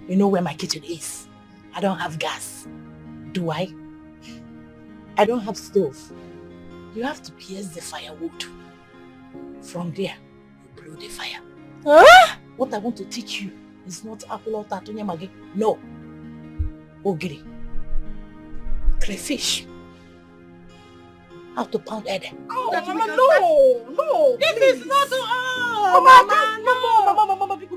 You know where my kitchen is. I don't have gas. Do I? I don't have stove. You have to pierce the firewood. From there, you blow the fire. Huh? What I want to teach you is not apple or tatunya magi. No. Ogiri. Crayfish. How to pound egg. Oh, Mama, no. This is not... Mama, Biko.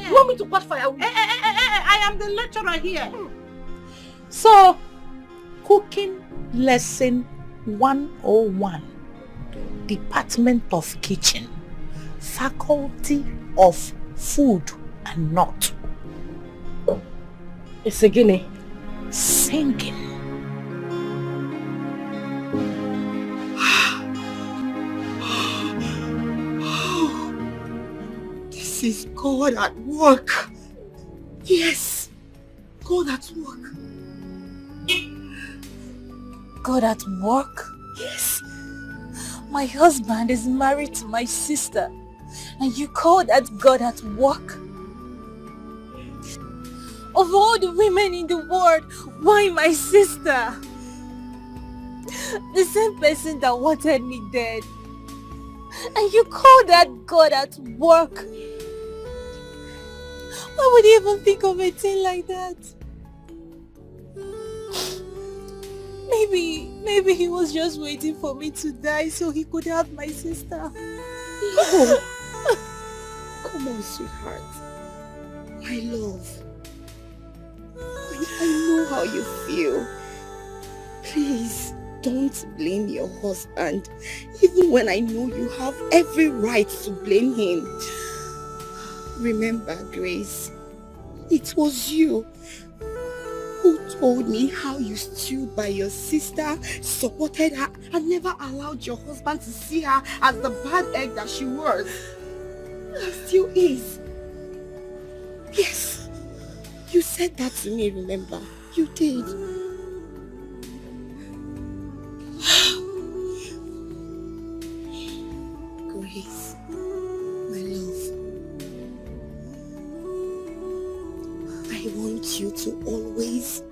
You want me to put firewood? I am the lecturer here. So, cooking lesson 101. Department of Kitchen. Faculty of Food and Not. It's a guinea. Singing. This is God at work. Yes, God at work. God at work? Yes. My husband is married to my sister, and you call that God at work? Of all the women in the world, why my sister? The same person that wanted me dead. And you call that God at work? Why would he even think of a thing like that? Maybe he was just waiting for me to die so he could have my sister. No. Come on, sweetheart. My love. I know how you feel. Please, don't blame your husband. Even when I know you have every right to blame him. Remember, Grace, it was you who told me how you stood by your sister, supported her, and never allowed your husband to see her as the bad egg that she was. And still is. Yes, you said that to me, remember? You did. Grace, my love, I want you to always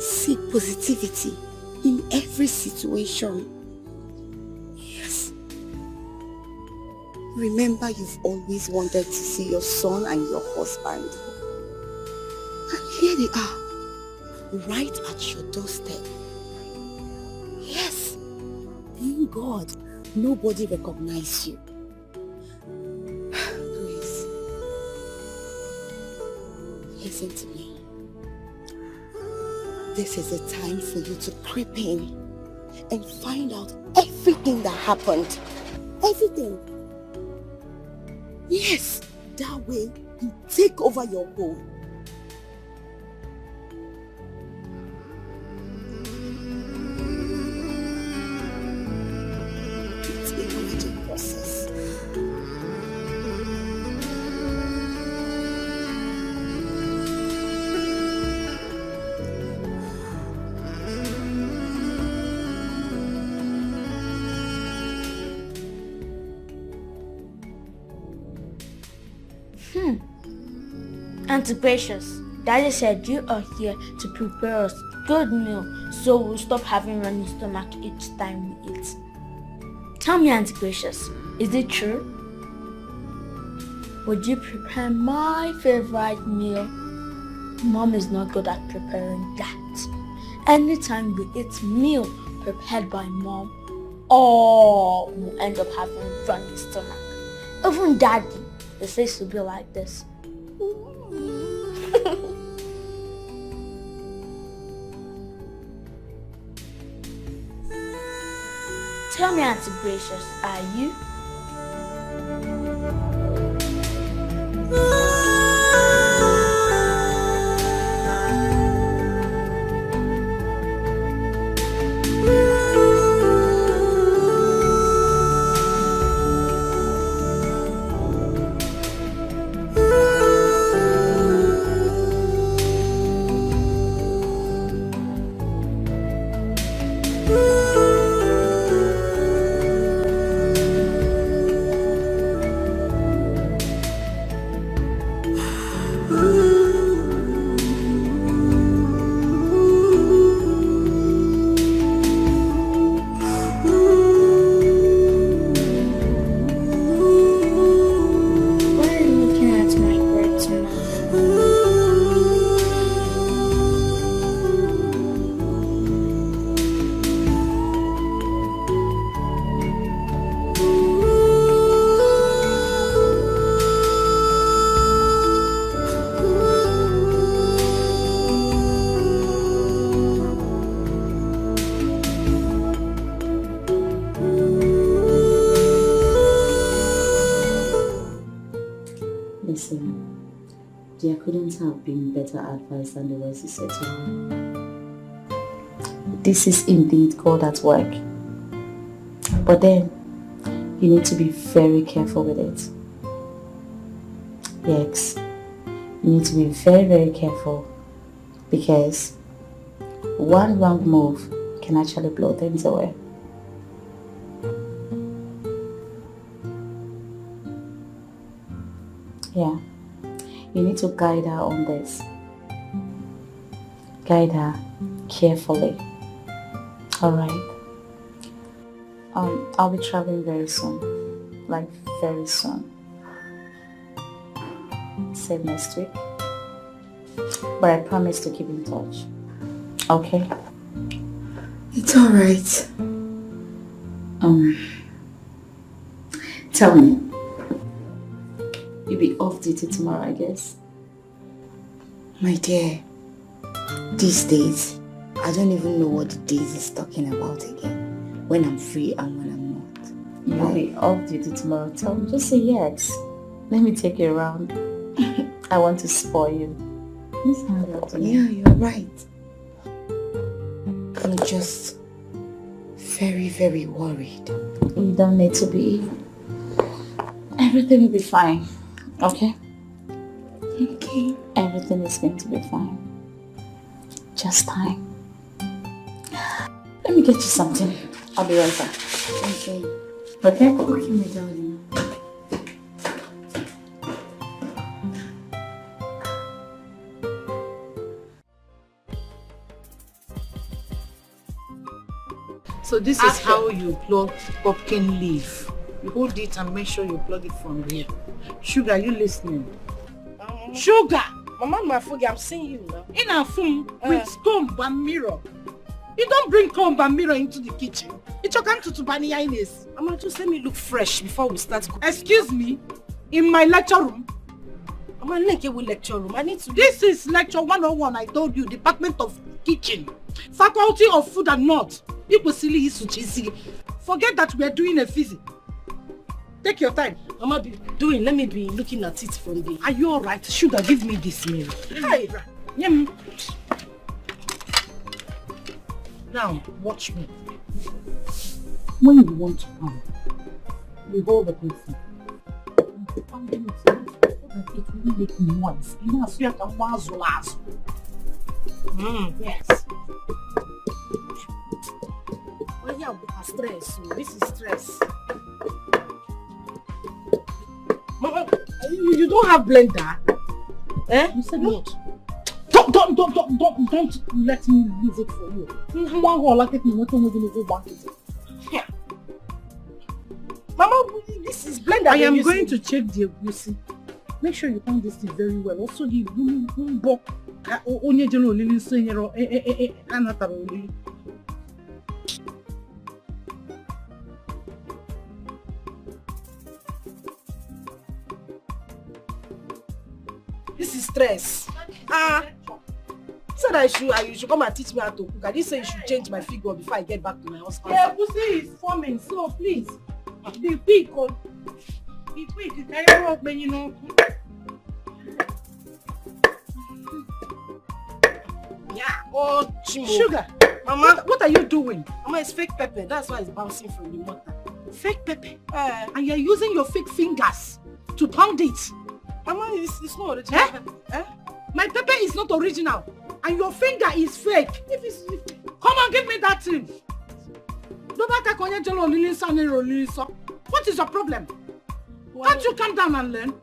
seek positivity in every situation. Yes. Remember, you've always wanted to see your son and your husband. And here they are, right at your doorstep. Yes. Thank God, nobody recognized you. Grace, Listen to me. This is a time for you to creep in and find out everything that happened. Everything. Yes, that way you take over your home. It's a gradual process. Auntie Gracious, Daddy said you are here to prepare us good meal so we'll stop having running stomach each time we eat. Tell me, Auntie Gracious, is it true? Would you prepare my favorite meal? Mom is not good at preparing that. Anytime we eat meal prepared by Mom, all will end up having running stomach. Even Daddy, the face will be like this. Tell me, Auntie Gracious, are you? There couldn't have been better advice than the words you said to her. This is indeed God at work. But then, you need to be very careful with it. Yes, you need to be very, very careful because one wrong move can actually blow things away. Yeah. You need to guide her on this. Guide her carefully. Alright? I'll be traveling very soon. Like very soon. Say next week. But I promise to keep in touch. Okay? It's alright. Tell me. You'll be off duty tomorrow, I guess. My dear, these days, I don't even know what the days is talking about again. When I'm free and when I'm not. You'll be off duty tomorrow. Tell me, just say yes. Let me take you around. I want to spoil you. Yeah, you're right. I'm just very, very worried. You don't need to be. Everything will be fine. Okay? Okay. Everything is going to be fine. Just time. Let me get you something. I'll be right back. Okay. Okay? Okay, my darling. So this is how you plug pumpkin leaf. You hold it and make sure you plug it from here. Sugar, you listening? Sugar! Mama Mafugi, I'm seeing you now. In a phone with comb and mirror. You don't bring comb and mirror into the kitchen. It's your country to Bani Ines. Mama, just let me look fresh before we start cooking. Excuse me? In my lecture room? I'm in Nollywood lecture room. I need to... This is lecture 101, I told you. Department of Kitchen. Faculty of Food and Not. Forget that we are doing a physics. Take your time. Let me be looking at it from the... Are you alright? Sugar, give me this meal. Hey. Now, watch me. When you want to pound, you hold the person. Pounding it so that it will make noise. Yes. Well, yeah, stress. This is stress. Mama, you don't have blender? Eh? You said what? Don't let me use it for you. Yeah. Mama, this is blender. I am going to check the egusi. Make sure you pound this thing very well. Also the bumbo onye jelo lili so nyero anataro lili. This is stress. Said you should come and teach me how to cook. I didn't say you should change my figure before I get back to my husband. Yeah, pussy is forming, so please be quick. Be quick. You can't work when you know. Yeah. Oh, Sugar. Mama, what are you doing? Mama, it's fake pepper. That's why it's bouncing from the mortar. Fake pepper? And you're using your fake fingers to pound it. Mama, it's not original. My pepper is not original. And your finger is fake. Come on, give me that thing. What is your problem? Can't you calm down and learn?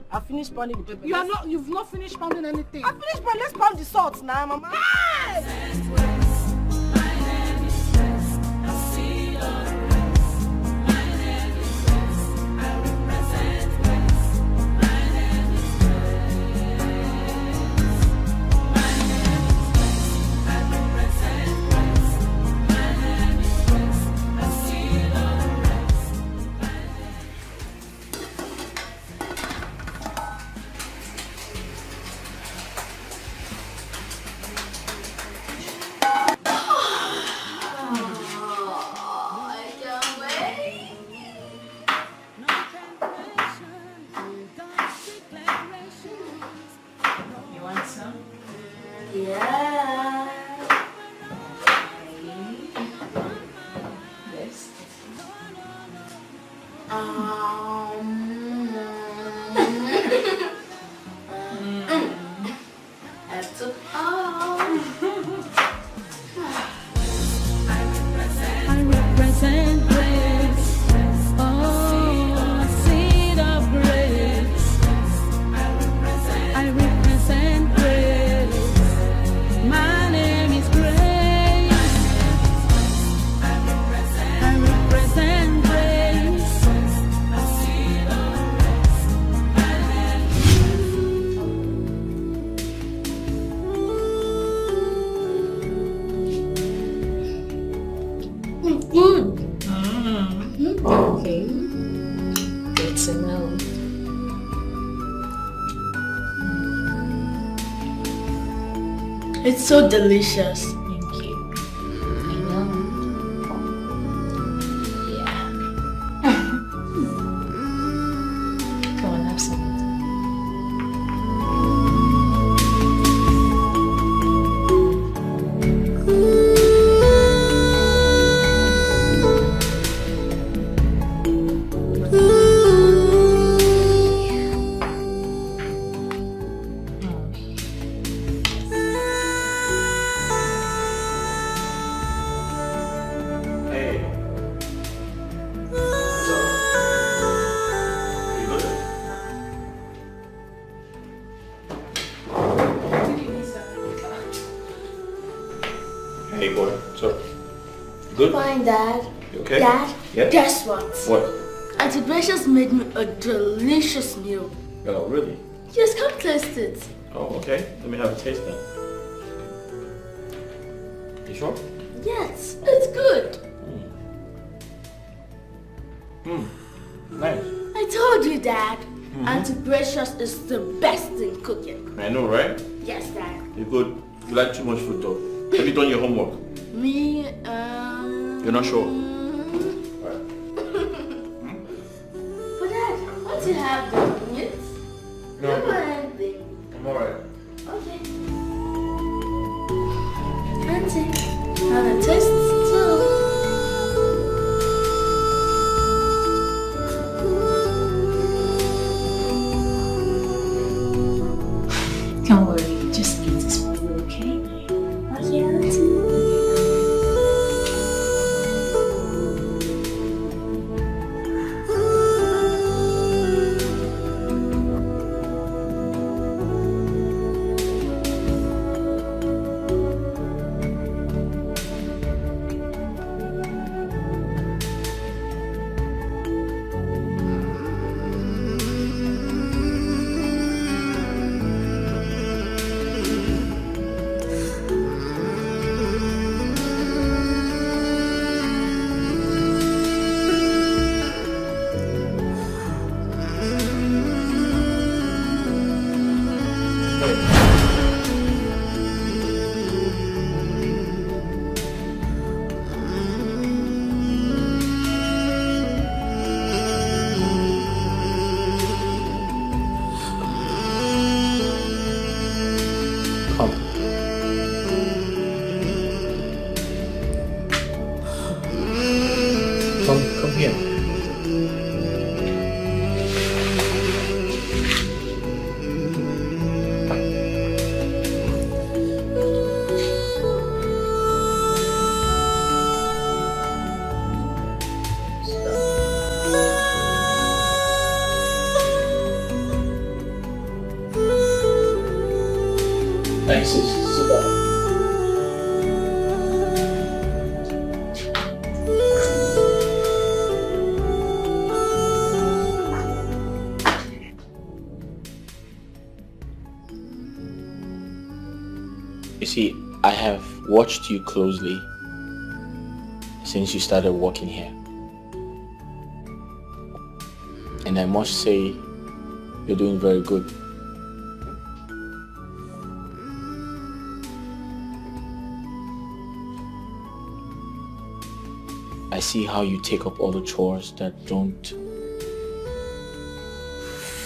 I finished pounding the pepper. You've not finished pounding anything. I finished pounding. Let's pound the salt now, Mama. Hey! It's so delicious. Thank you. I know. Yeah. Come on, have some. Hey boy, so good? Fine, Dad. You okay? Dad, Yeah? guess what? What? Auntie Precious made me a delicious meal. Oh, really? Yes, come taste it. Oh, okay. Let me have a taste then. You sure? Yes, it's good. Nice. I told you, Dad. Auntie Precious is the best in cooking. I know, right? Yes, Dad. You're good. You like too much food though. Have you done your homework? Me, You're not sure? But Dad, won't you have the meat? No. Don't want anything. I'm alright. Okay. Auntie, have a taste too. Don't worry, just eat this for you, okay? Okay, Auntie. Come here. Thanks, sit down. You see, I have watched you closely since you started working here. And I must say, you're doing very good. I see how you take up all the chores that don't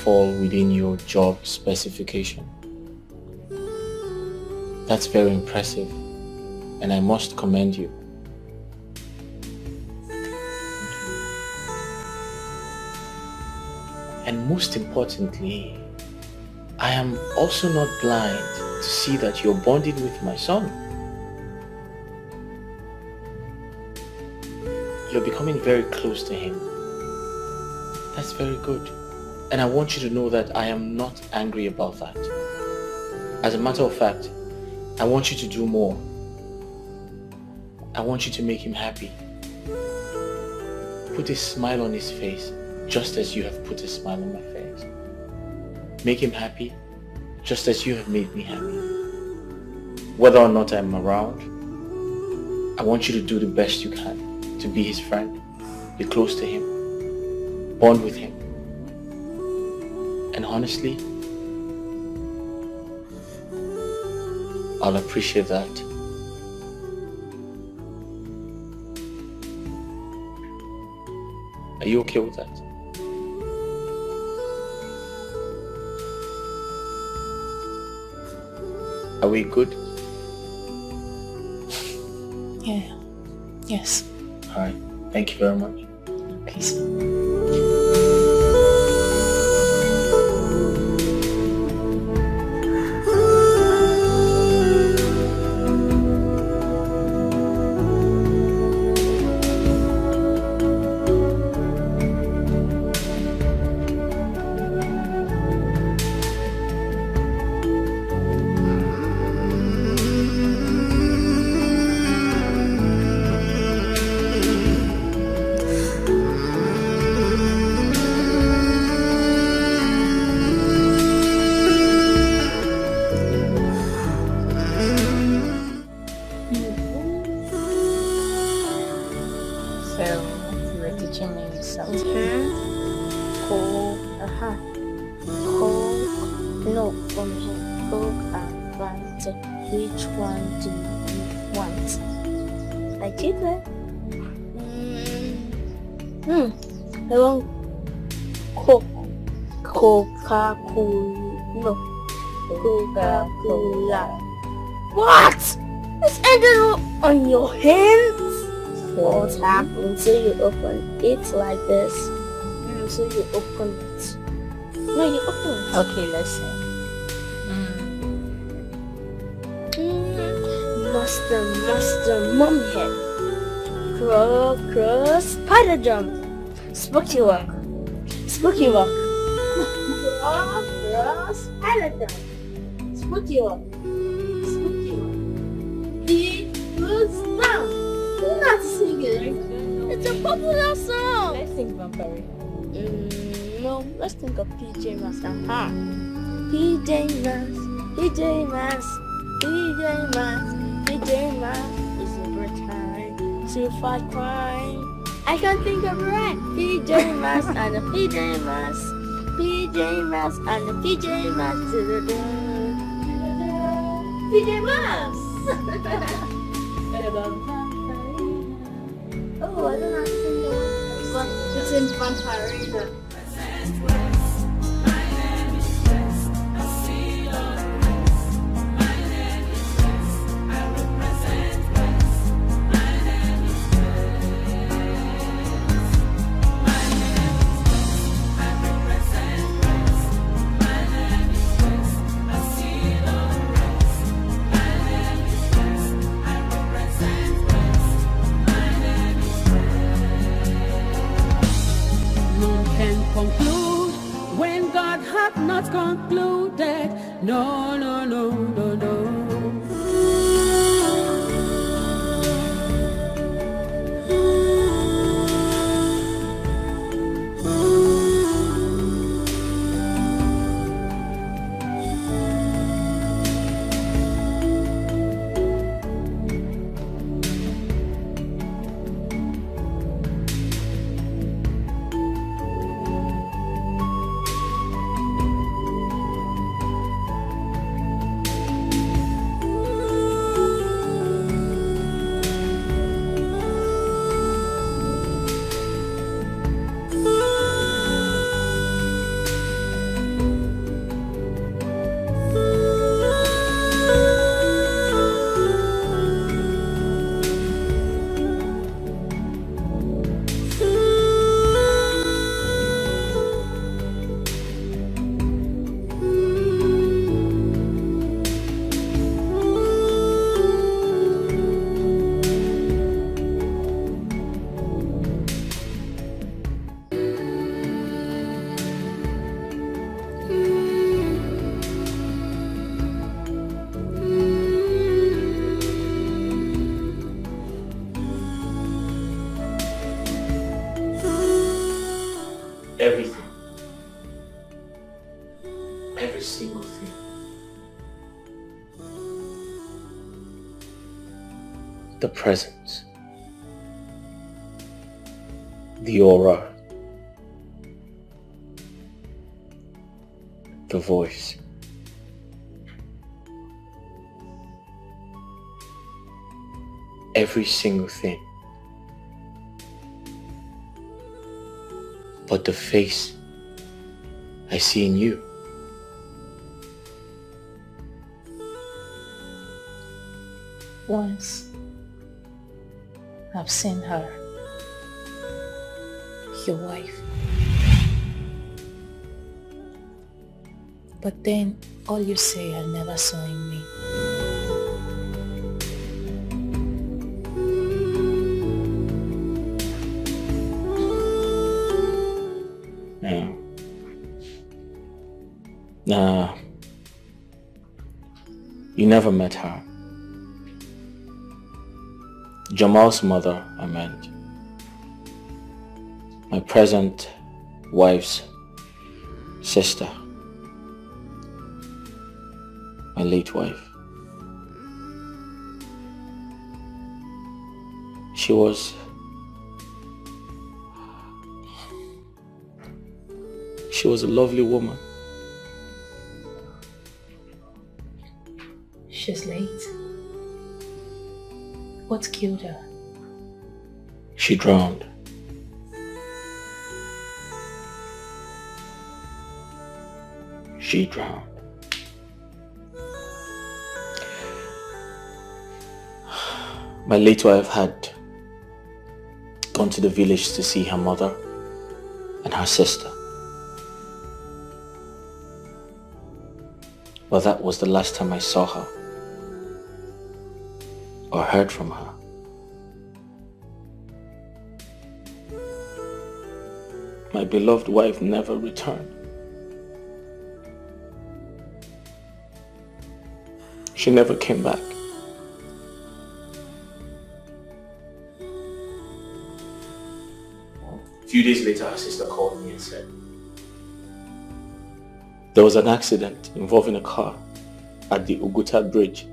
fall within your job specification. That's very impressive, and I must commend you. And most importantly, I am also not blind to see that you're bonded with my son. You're becoming very close to him. That's very good. And I want you to know that I am not angry about that. As a matter of fact, I want you to do more. I want you to make him happy. Put a smile on his face, just as you have put a smile on my face. Make him happy, just as you have made me happy. Whether or not I'm around, I want you to do the best you can to be his friend, be close to him, bond with him. And honestly, I'll appreciate that. Are you okay with that? Are we good? Yeah. Yes. Alright. Thank you very much. Peace. Coke, no, from here, Coke and Fanta. Which one do you want? I keep it. I want Coke. Coca-Cola. No. Coca-Cola. What? It's ended on your hands? What happened? So you open it like this. So you open it. No, you open it. Okay, let's see. Master, mom head. Cross, spider jump. Spooky walk. Spooky walk. Cross, spider jump. Spooky walk. Spooky walk. He goes down. Not singing. It's a popular song. Let's sing Vampire. No, let's think of PJ Masks. PJ Masks. PJ Masks. PJ Masks. PJ Masks. It's a great time to fight crime. I can't think of it right. PJ Masks and the PJ Masks. PJ Masks and the PJ Masks. PJ Masks. Oh, I don't know how to sing the one. It's in Vampire. Conclude when God hath not concluded. No, no, no, no, no. Everything. Every single thing. The presence. The aura. The voice. Every single thing. But the face I see in you. Once I've seen her, your wife. But then all you say I never saw in me. Nah, you never met her. Jamal's mother, I meant. My present wife's sister. My late wife. She was a lovely woman. She's late. What killed her? She drowned. She drowned. My late wife had gone to the village to see her mother and her sister. But that was the last time I saw her or heard from her. My beloved wife never returned. She never came back. A few days later, her sister called me and said, there was an accident involving a car at the Uguta Bridge.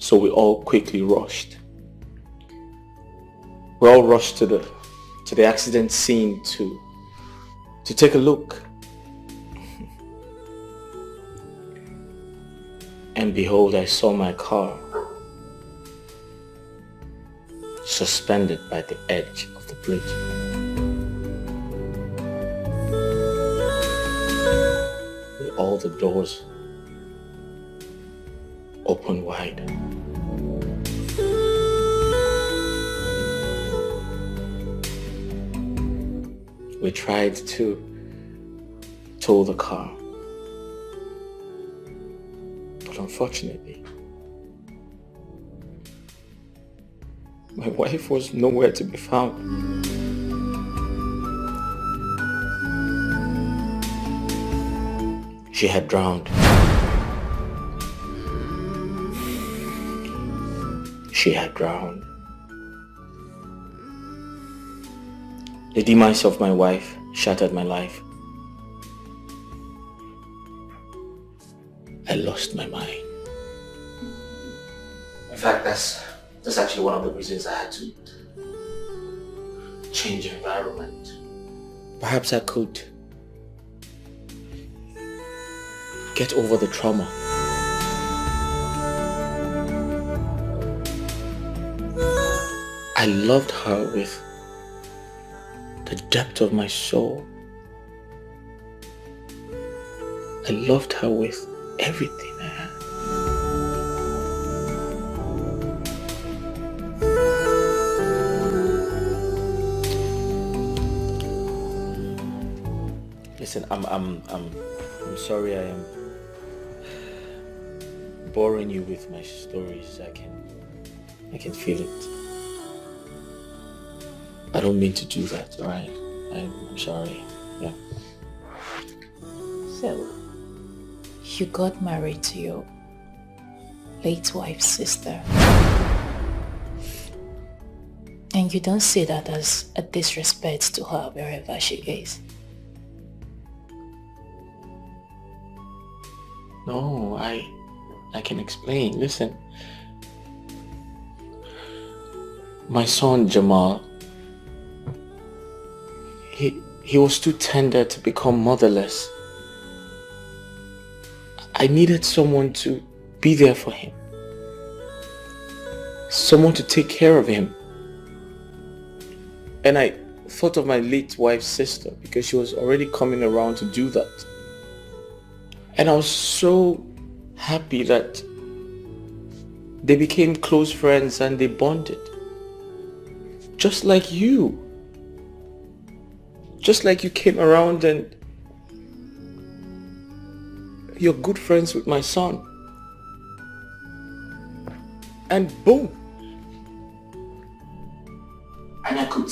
So we all quickly rushed. We all rushed to the accident scene to take a look. And behold, I saw my car suspended by the edge of the bridge. With all the doors open wide. We tried to tow the car, but unfortunately, my wife was nowhere to be found. She had drowned. She had drowned. The demise of my wife shattered my life. I lost my mind. In fact, that's actually one of the reasons I had to change environment. Perhaps I could get over the trauma. I loved her with the depth of my soul. I loved her with everything I had. Listen, I'm sorry I am boring you with my stories. I can feel it. I don't mean to do that, alright? I'm sorry. Yeah. So, you got married to your late wife's sister. And you don't see that as a disrespect to her wherever she is. No, I can explain. Listen. My son Jamal, he was too tender to become motherless. I needed someone to be there for him. Someone to take care of him. And I thought of my late wife's sister because she was already coming around to do that. And I was so happy that they became close friends and they bonded. Just like you. Just like you came around and you're good friends with my son. And boom. And I could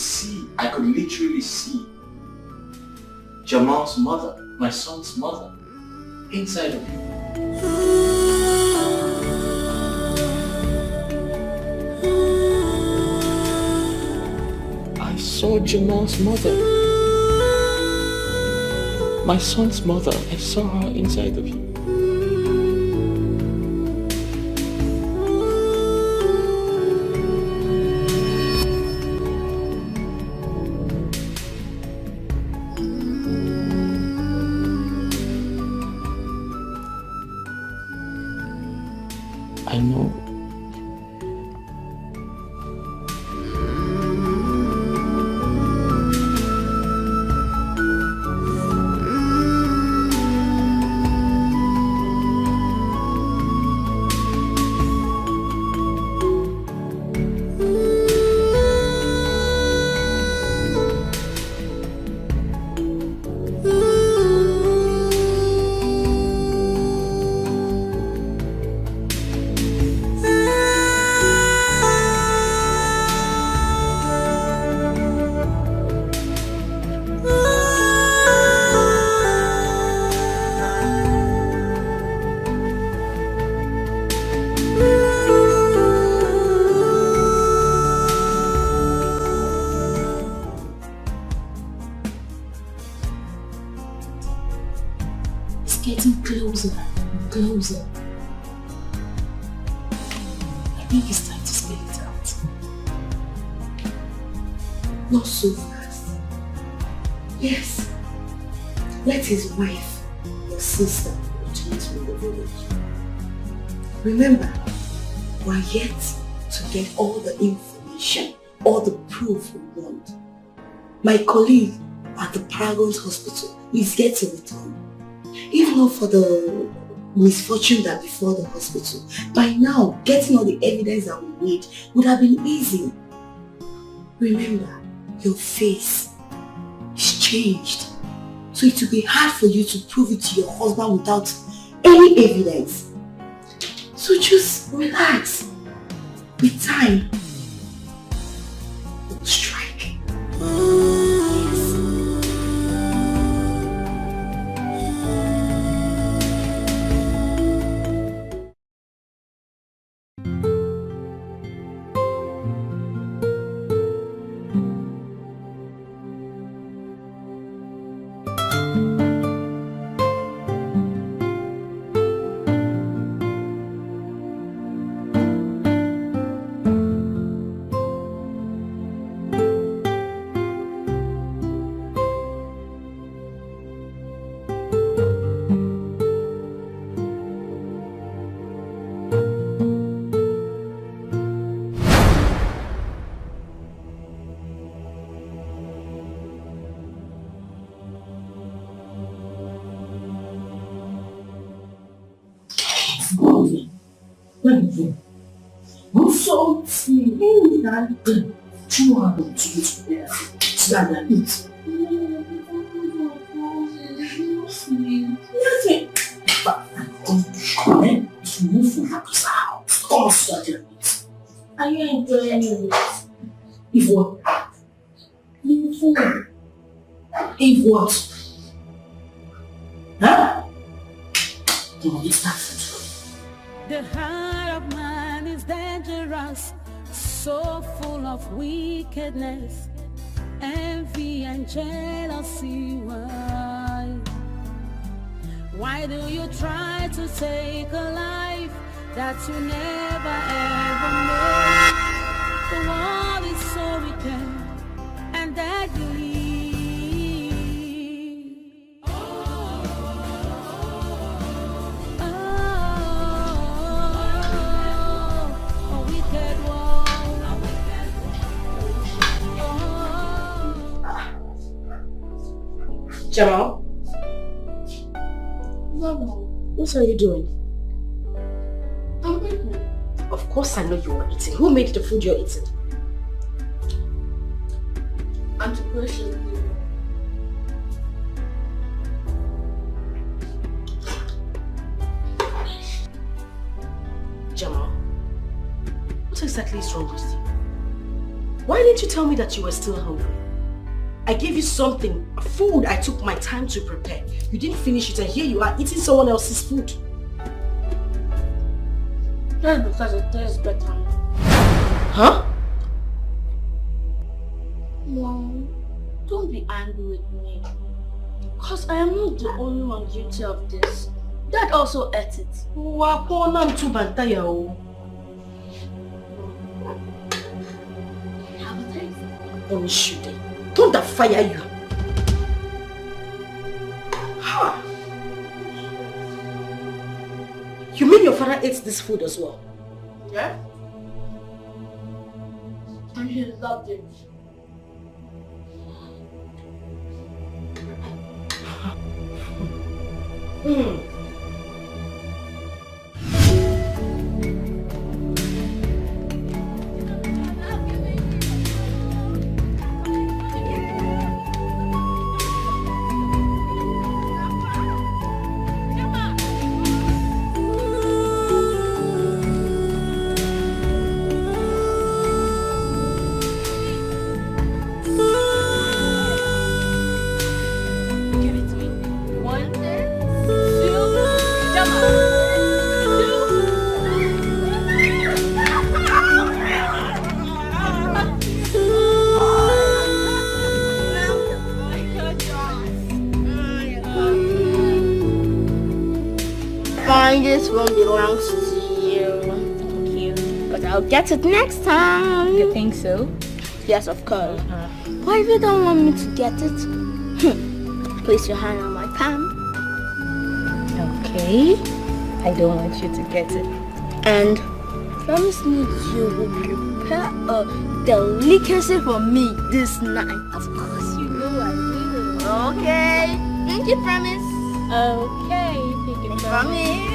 literally see Jamal's mother, my son's mother, inside of you. I saw Jamal's mother. My son's mother, I saw her inside of you. so that you close it. I think it's time to spell it out. Not so fast. Yes. Let his wife, your sister, retreat from the village. Remember, we're yet to get all the information, all the proof we want. My colleague at the Paragon's hospital is yet to return. If not for the misfortune that befell the hospital, by now getting all the evidence that we need would have been easy. Remember, your face is changed. So it will be hard for you to prove it to your husband without any evidence. So just relax. With time, we'll strike. Are you enjoying it? If what? If what? Huh? The heart of man is dangerous, so full of wickedness, envy and jealousy. Why do you try to take a life that you never ever made? The world is so wicked and deadly. Jamal? Mama. What are you doing? I'm eating. Of course I know you are eating. Who made the food you're eating? Auntie Precious. Jamal, what exactly is wrong with you? Why didn't you tell me that you were still hungry? I gave you something, a food I took my time to prepare. You didn't finish it and here you are eating someone else's food. That's because it tastes better. Huh? Mom, don't be angry with me. Because I am not the only one guilty of this. Dad also ate it. Have a taste. Don't shoot it. Don't that fire you? Huh? You mean your father ate this food as well? Yeah? And he loved it. Give it to me. 1, 2, And this one belongs to you. Thank you. But I'll get it next time. You think so? Yes, of course. But if you don't want me to get it, place your hand on my palm. Okay. I don't want you to get it. And promise me you will prepare a delicacy for me this night. Of course, you know I will. Okay. Thank you, promise. Okay, thank you, promise.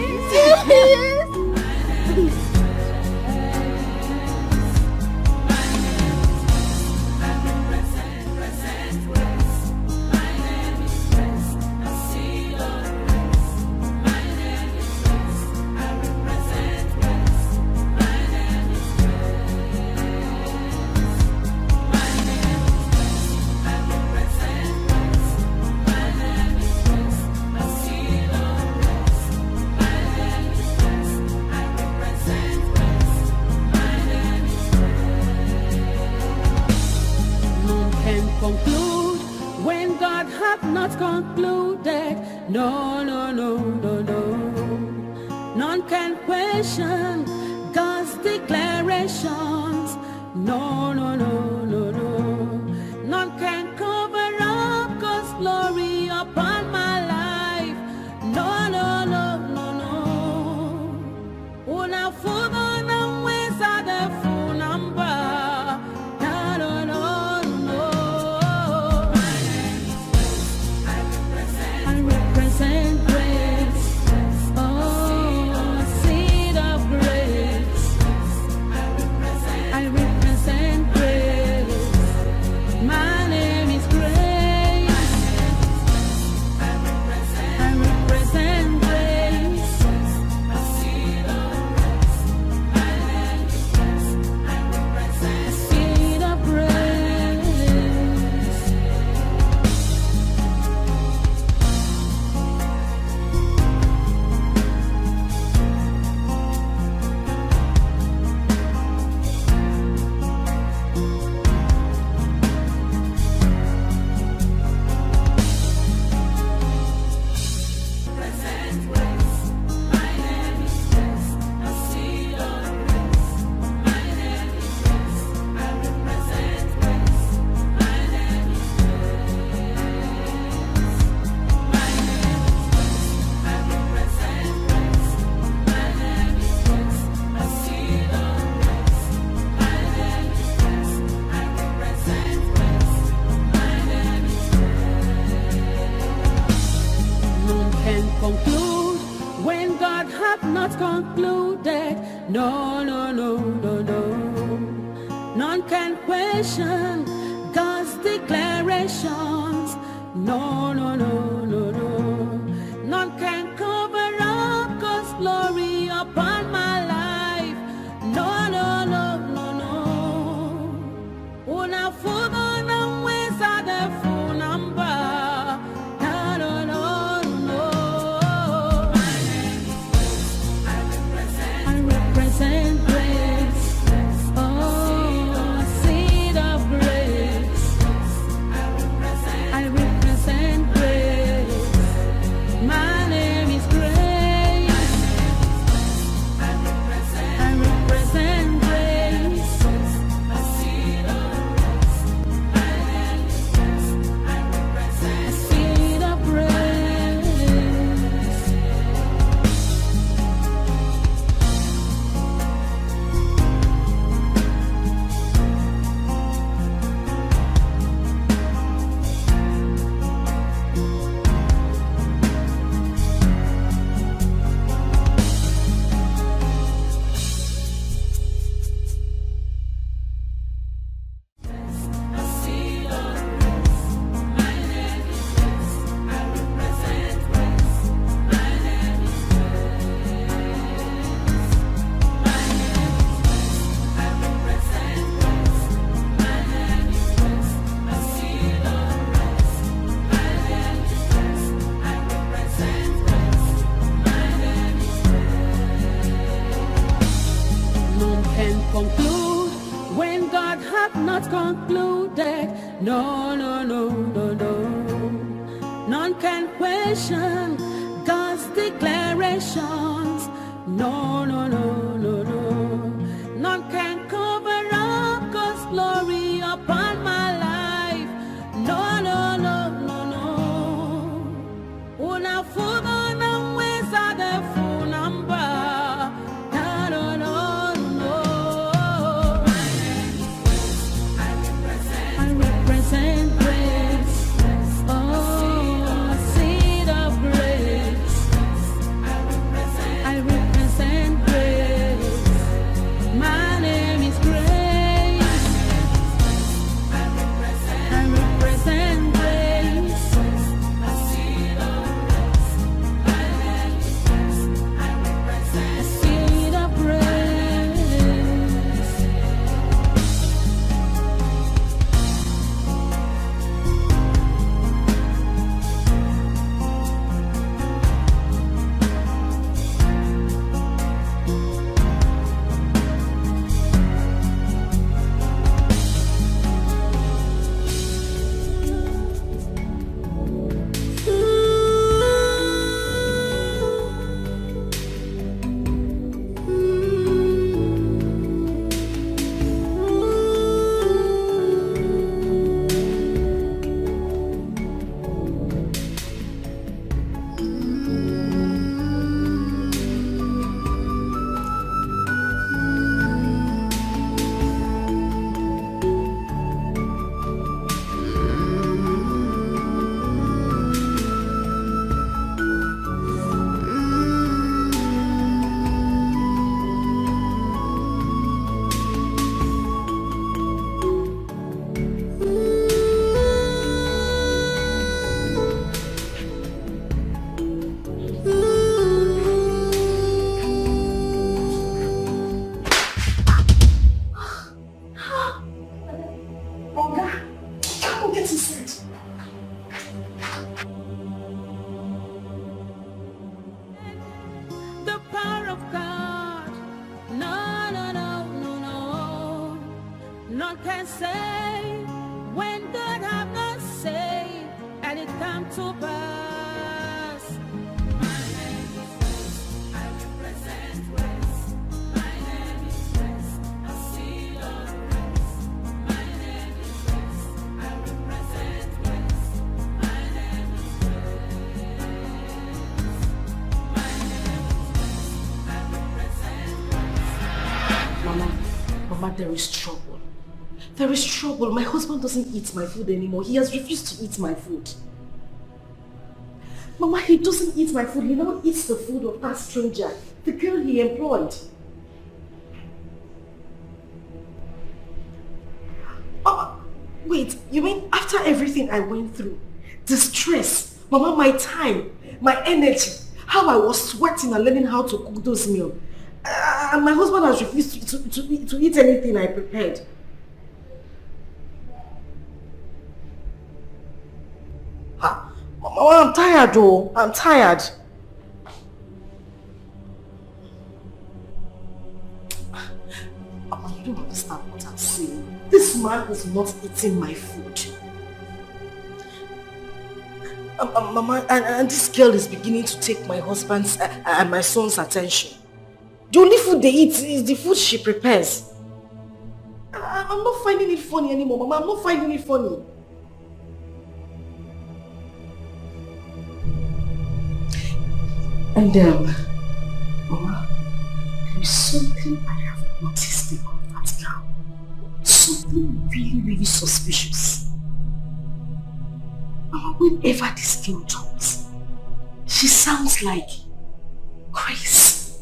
Conclude when God hath not concluded. No, no, no, no, no. None can question God's declarations. No, no, no, no, no. None can cover up God's glory upon my life. No, no, no, no, no. Una fudo na wesa de full number. No, no, no. Concluded. No, no, no, no, no. None can question God's declarations. No, no, no, no, no. None can cover up God's glory upon my life. No, no, no, no, no. Una fudo na wesa de full number. No, no, no. Conclude when God hath not concluded. No, no, no, no, no. None can question God's declaration. generations. No, no, no, no, no. None can cover up God's glory upon my life. No, no, no, no, no. Una fuga na weza de funamba. No, no, no, no. I represent grace. Oh, seed of grace. I represent grace. My name is Grace. I represent grace. A seed of grace. My name is Grace. I represent a seed of grace. The power of God. No, no, no, no, no. None can say when God have not said, and it come to pass. My name is Grace. I represent grace. My name is Grace. A seed of grace. My name is Grace. I represent grace. My name is Grace. My name is Grace. I represent grace. Mama, there is trouble. There is trouble. My husband doesn't eat my food anymore. He has refused to eat my food. Mama, he doesn't eat my food. He now eats the food of that stranger, the girl he employed. Wait, you mean after everything I went through, the stress, Mama, my time, my energy, how I was sweating and learning how to cook those meals, and my husband has refused to eat anything I prepared. Mama, I'm tired though. I'm tired. Mama, you don't understand what I'm saying. This man is not eating my food. Mama, and this girl is beginning to take my husband's and my son's attention. The only food they eat is the food she prepares. I'm not finding it funny anymore, Mama. I'm not finding it funny. And Mama, there is something I have noticed about that girl. Something really, really suspicious. Mama, whenever this girl talks, she sounds like Grace.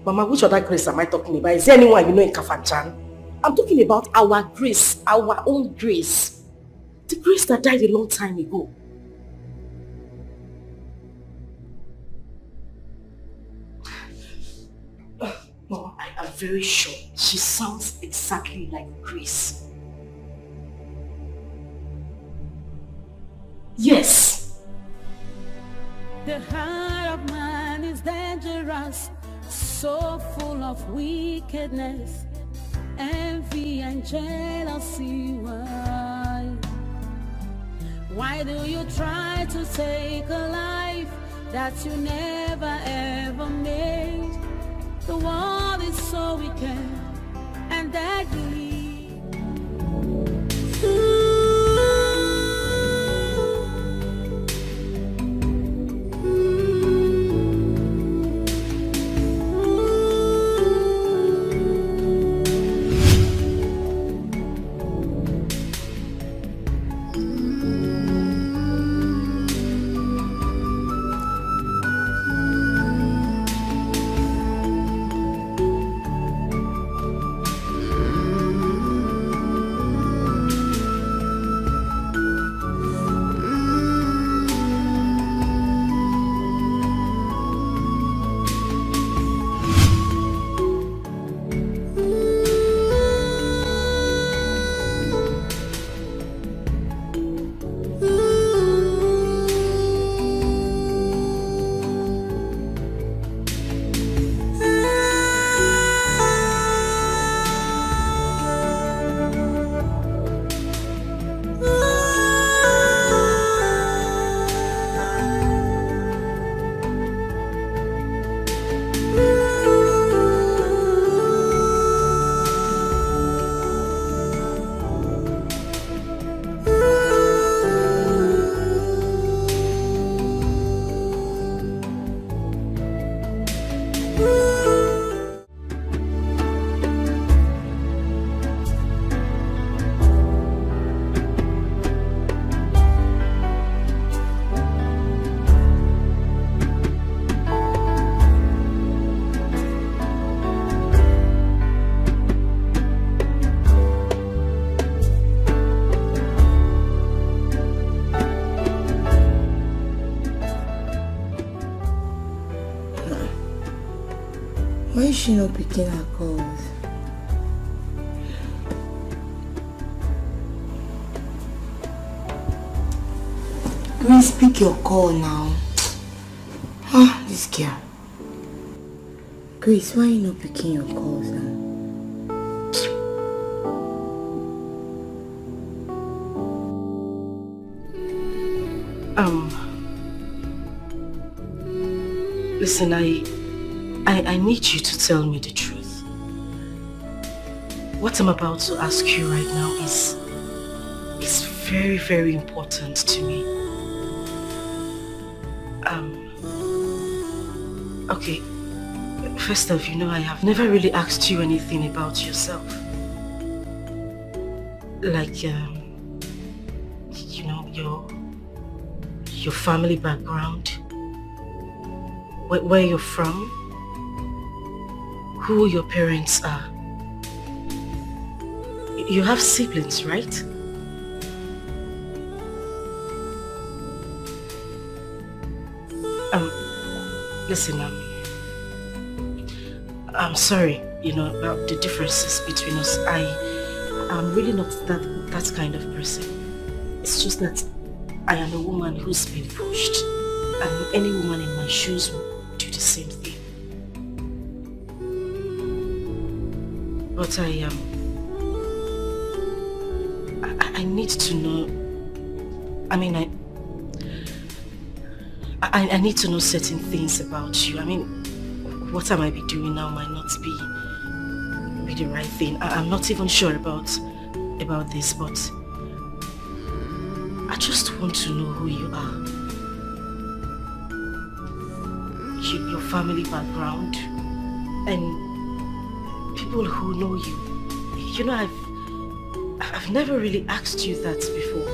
Mama, which other Grace am I talking about? Is there anyone you know in Kafanchan? I'm talking about our Grace, our own Grace. The Grace that died a long time ago. Mama, I am very sure she sounds exactly like Grace. Yes. The heart of man is dangerous, so full of wickedness, envy and jealousy. Why? Why do you try to take a life that you never ever made? The world is so wicked and deadly. Why is she not picking her calls? Grace, pick your call now. Ah, this girl. Grace, why are you not picking your calls now? Listen, I need you to tell me the truth. What I'm about to ask you right now is very, very important to me. Okay, first off, I have never really asked you anything about yourself. Like, your family background, where you're from, who your parents are. You have siblings, right? Listen, I'm sorry, about the differences between us. I'm really not that kind of person. It's just that I am a woman who's been pushed, and any woman in my shoes will do the same thing. But I need to know. I need to know certain things about you. What I might be doing now might not be the right thing. I'm not even sure about this, but I just want to know who you are. Your family background, and people who know you. I've never really asked you that before.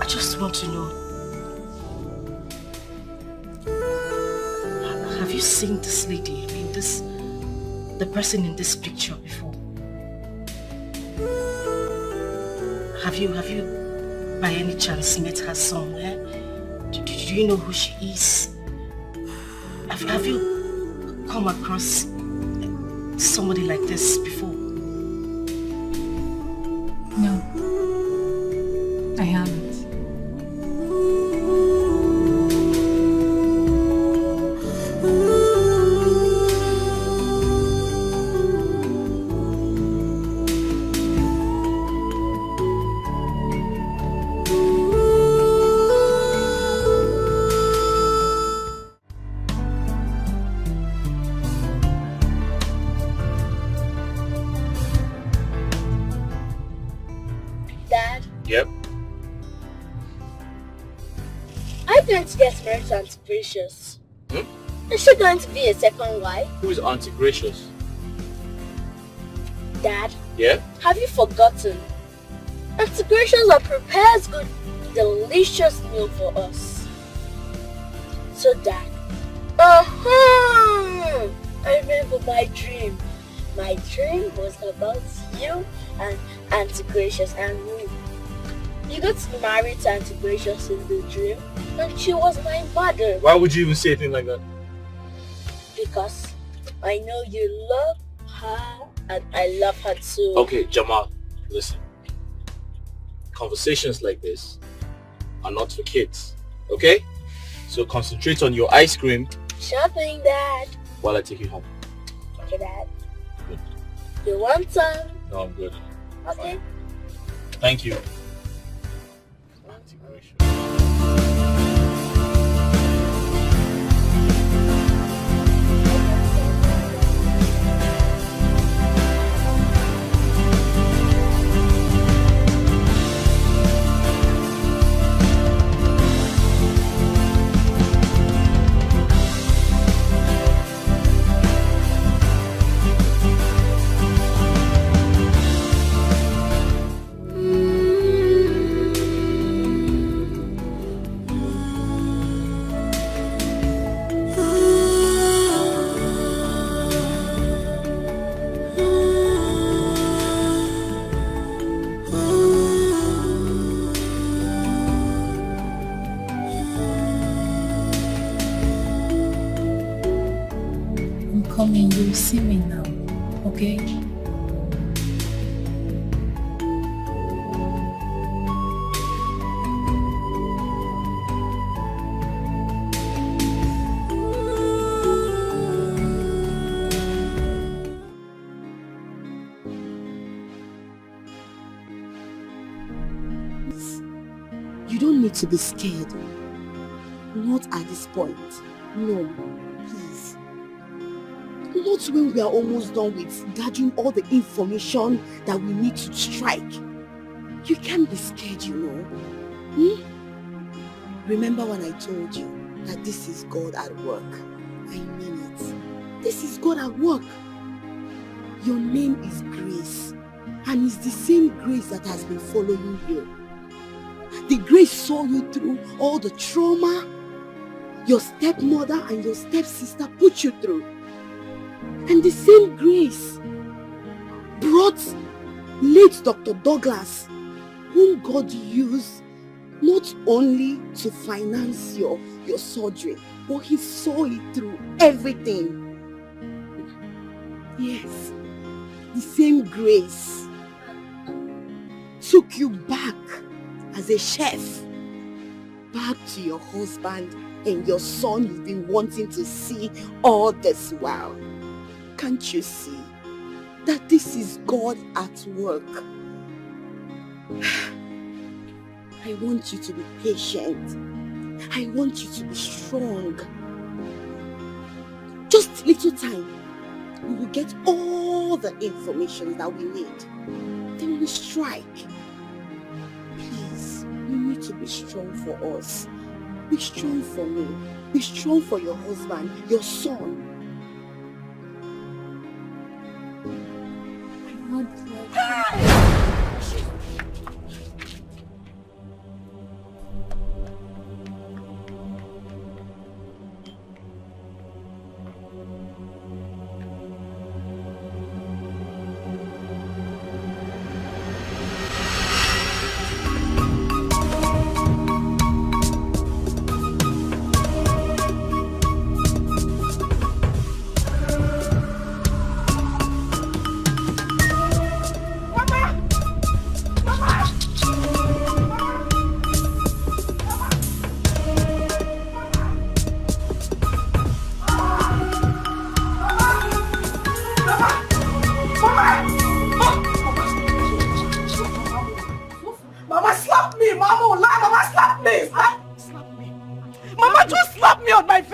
I just want to know, have you seen this lady, the person in this picture before? Have you by any chance met her somewhere? Do you know who she is? Have you come across somebody like this before? No, I haven't. Yep. I'm going to get married to Auntie Gracious. Is she going to be a second wife? Who is Auntie Gracious? Dad, Yeah? have you forgotten? Auntie Gracious prepares good, delicious meal for us. So Dad, I remember my dream. My dream was about you and Auntie Gracious and me. You got married to Auntie Gracious in the dream, and she was my mother. Why would you even say anything like that? Because I know you love her, and I love her too. Okay, Jamal, listen. Conversations like this are not for kids, okay? So concentrate on your ice cream Shopping, Dad. while I take you home. Okay, Dad. Good. You want some? No, I'm good. Okay. Thank you. Coming, you'll see me now, okay? You don't need to be scared. Not at this point. No, please. Not when we are almost done with gathering all the information that we need to strike. You can't be scared, you know. Remember when I told you that this is God at work? I mean it. This is God at work. Your name is Grace, and it's the same Grace that has been following you. The Grace saw you through all the trauma your stepmother and your stepsister put you through. And the same Grace brought late Dr. Douglas, whom God used not only to finance your surgery, but he saw it through everything. Yes, the same Grace took you back as a chef, back to your husband and your son you've been wanting to see all this while. Can't you see that this is God at work? I want you to be patient. I want you to be strong. Just little time, we will get all the information that we need. Then we strike. Please, you need to be strong for us. Be strong for me. Be strong for your husband, your son.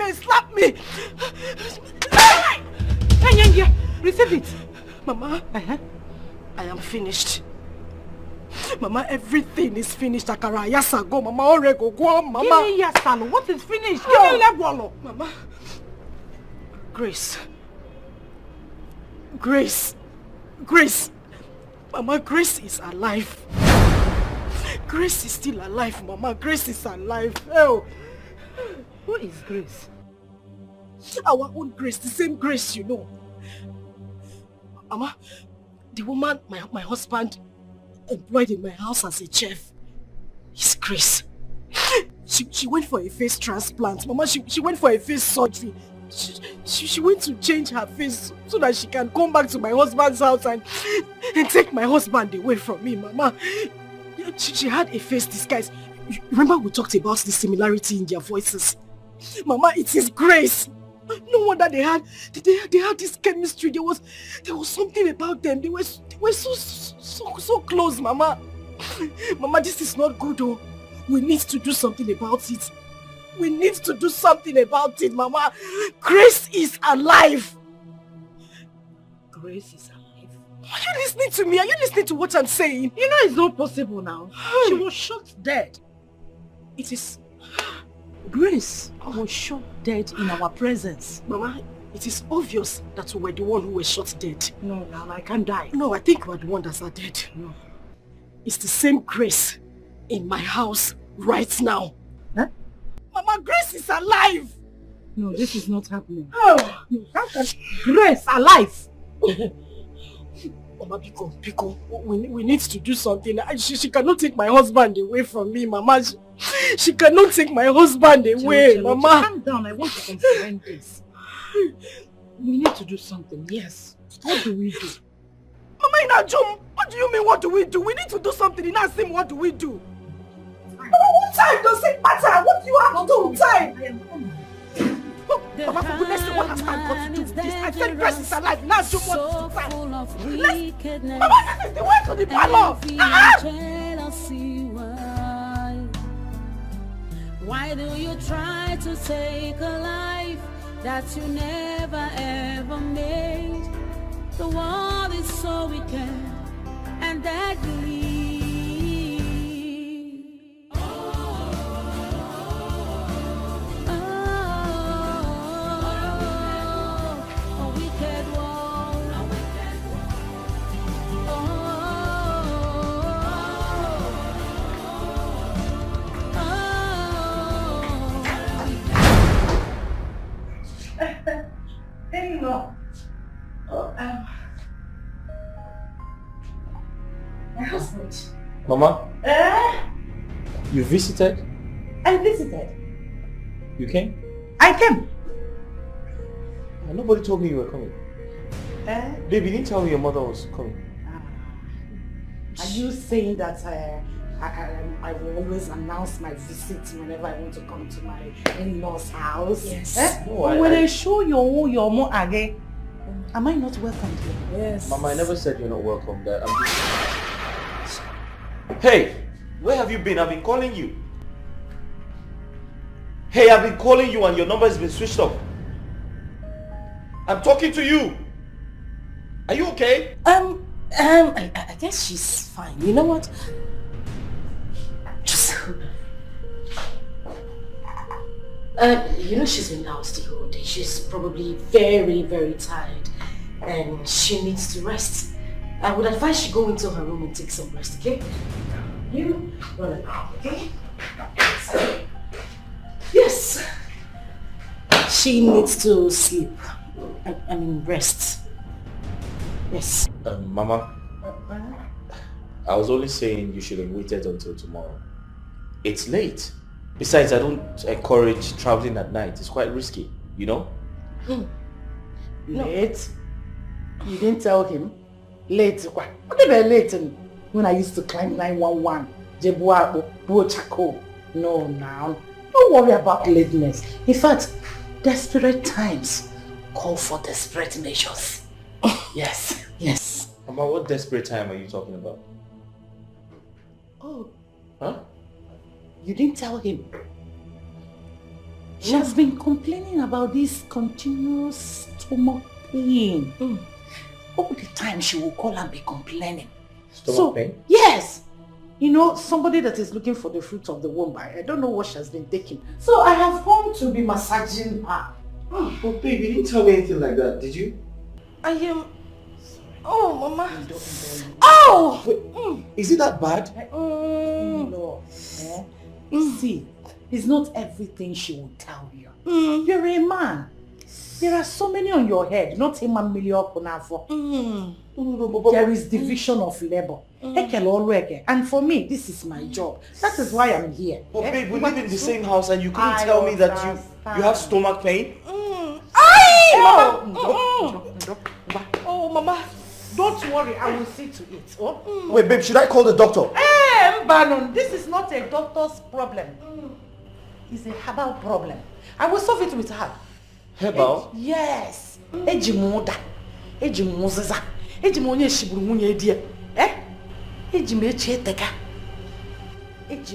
face, slap me. Hey, receive it. Mama, I am finished. Mama, everything is finished. Akara, yasa go, Mama, orego go, Mama. Give me yasalo. What is finished? Give me lebwalo. Mama. Grace. Grace. Grace. Mama, Grace is alive. Grace is still alive, Mama. Grace is alive. Oh. Who is Grace? Our own Grace, the same Grace, you know. Mama, the woman my husband employed in my house as a chef is Grace. She went for a face transplant. Mama, she went for a face surgery. She went to change her face so that she can come back to my husband's house and take my husband away from me, Mama. She had a face disguise. Remember we talked about the similarity in their voices? Mama, it is Grace. No wonder they had this chemistry. There was something about them. They were so close, Mama. Mama, this is not good, oh. We need to do something about it. We need to do something about it, Mama. Grace is alive. Grace is alive. Are you listening to me? Are you listening to what I'm saying? You know it's not possible now. She was shot dead. It is... Grace was shot dead in our presence. Mama, it is obvious that we were the one who was shot dead. No, now I can't die. No, I think we're the one that's dead. No. It's the same Grace in my house right now. Huh? Mama, Grace is alive! No, this is not happening. Oh! No, how can Grace alive? Mama, Pico, we need to do something. She cannot take my husband away from me, Mama. She cannot take my husband away, Mama. Calm down, I want to comprehend this. We need to do something, yes. What do we do? Mama, Inajum, what do you mean, what do we do? We need to do something. In Asim, what do we do? Mama, what time does it matter? What do you have to do? Time! I am coming. Mama, for goodness sake, what has time got to do with this? I said Grace is alive. Now Jum wants to time. Mama, this is the way to the parlor. Why do you try to take a life that you never ever made? The world is so wicked and deadly. My husband. Mama? You visited? I visited. You came? I came. Nobody told me you were coming. Baby, you didn't tell me your mother was coming. Are you saying that I will always announce my visit whenever I want to come to my in-laws' house? Yes. No, when they show your mom again, am I not welcome here? Yes. Mama, I never said you're not welcome. That I'm just... Hey, where have you been? I've been calling you. Hey, I've been calling you and your number has been switched off. I'm talking to you. Are you okay? I guess she's fine. You know what? Just... you know she's been out the whole day. She's probably very, very tired. And she needs to rest. I would advise she go into her room and take some rest, okay? You run around, okay? Yes. She needs to sleep. I mean rest. Yes. Mama, I was only saying you should have waited until tomorrow. It's late. Besides, I don't encourage traveling at night. It's quite risky, you know? Late? You didn't tell him? Late? What about late when I used to climb 911? Jebuabo, Bochako. No, now. Don't worry about lateness. In fact, desperate times call for desperate measures. Yes, yes. Mama, what desperate time are you talking about? Oh. Huh? You didn't tell him? She has been complaining about this continuous stomach pain. All the time she will call and be complaining. Stomach pain? Yes. You know, somebody that is looking for the fruit of the womb. I don't know what she has been taking. So I have come to be massaging her. But babe, you didn't tell me anything like that, did you? I am... Oh, Mama. Oh! Wait, is it that bad? No. See, it's not everything she will tell you. You're a man. There are so many on your head, not a man million. There is division of labor. And for me, this is my job. That is why I'm here. But babe, we live in the same house and you couldn't tell me that you have stomach pain? Oh, Mama. Don't worry, I will see to it. Wait, babe, should I call the doctor? Banon, this is not a doctor's problem. It's a herbal problem. I will solve it with her. Herbal? Yes. Ejimoda. Ejimozaza. Ejimonye shiburu munye edie. Ejimecheteka.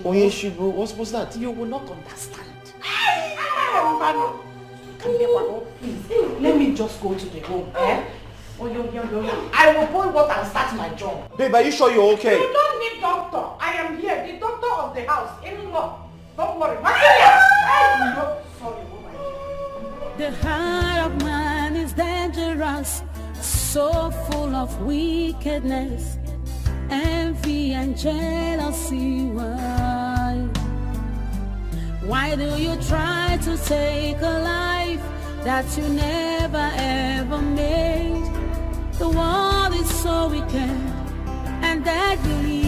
Onye shiburu, what's that? You will not understand. Banon. Come here, Banon, please. Let me just go to the room. I will go work and start my job. Babe, are you sure you're okay? You don't need doctor. I am here, the doctor of the house. Don't worry. Sorry. The heart of man is dangerous, so full of wickedness, envy and jealousy. Why do you try to take a life that you never ever made? The world is so wicked and deadly.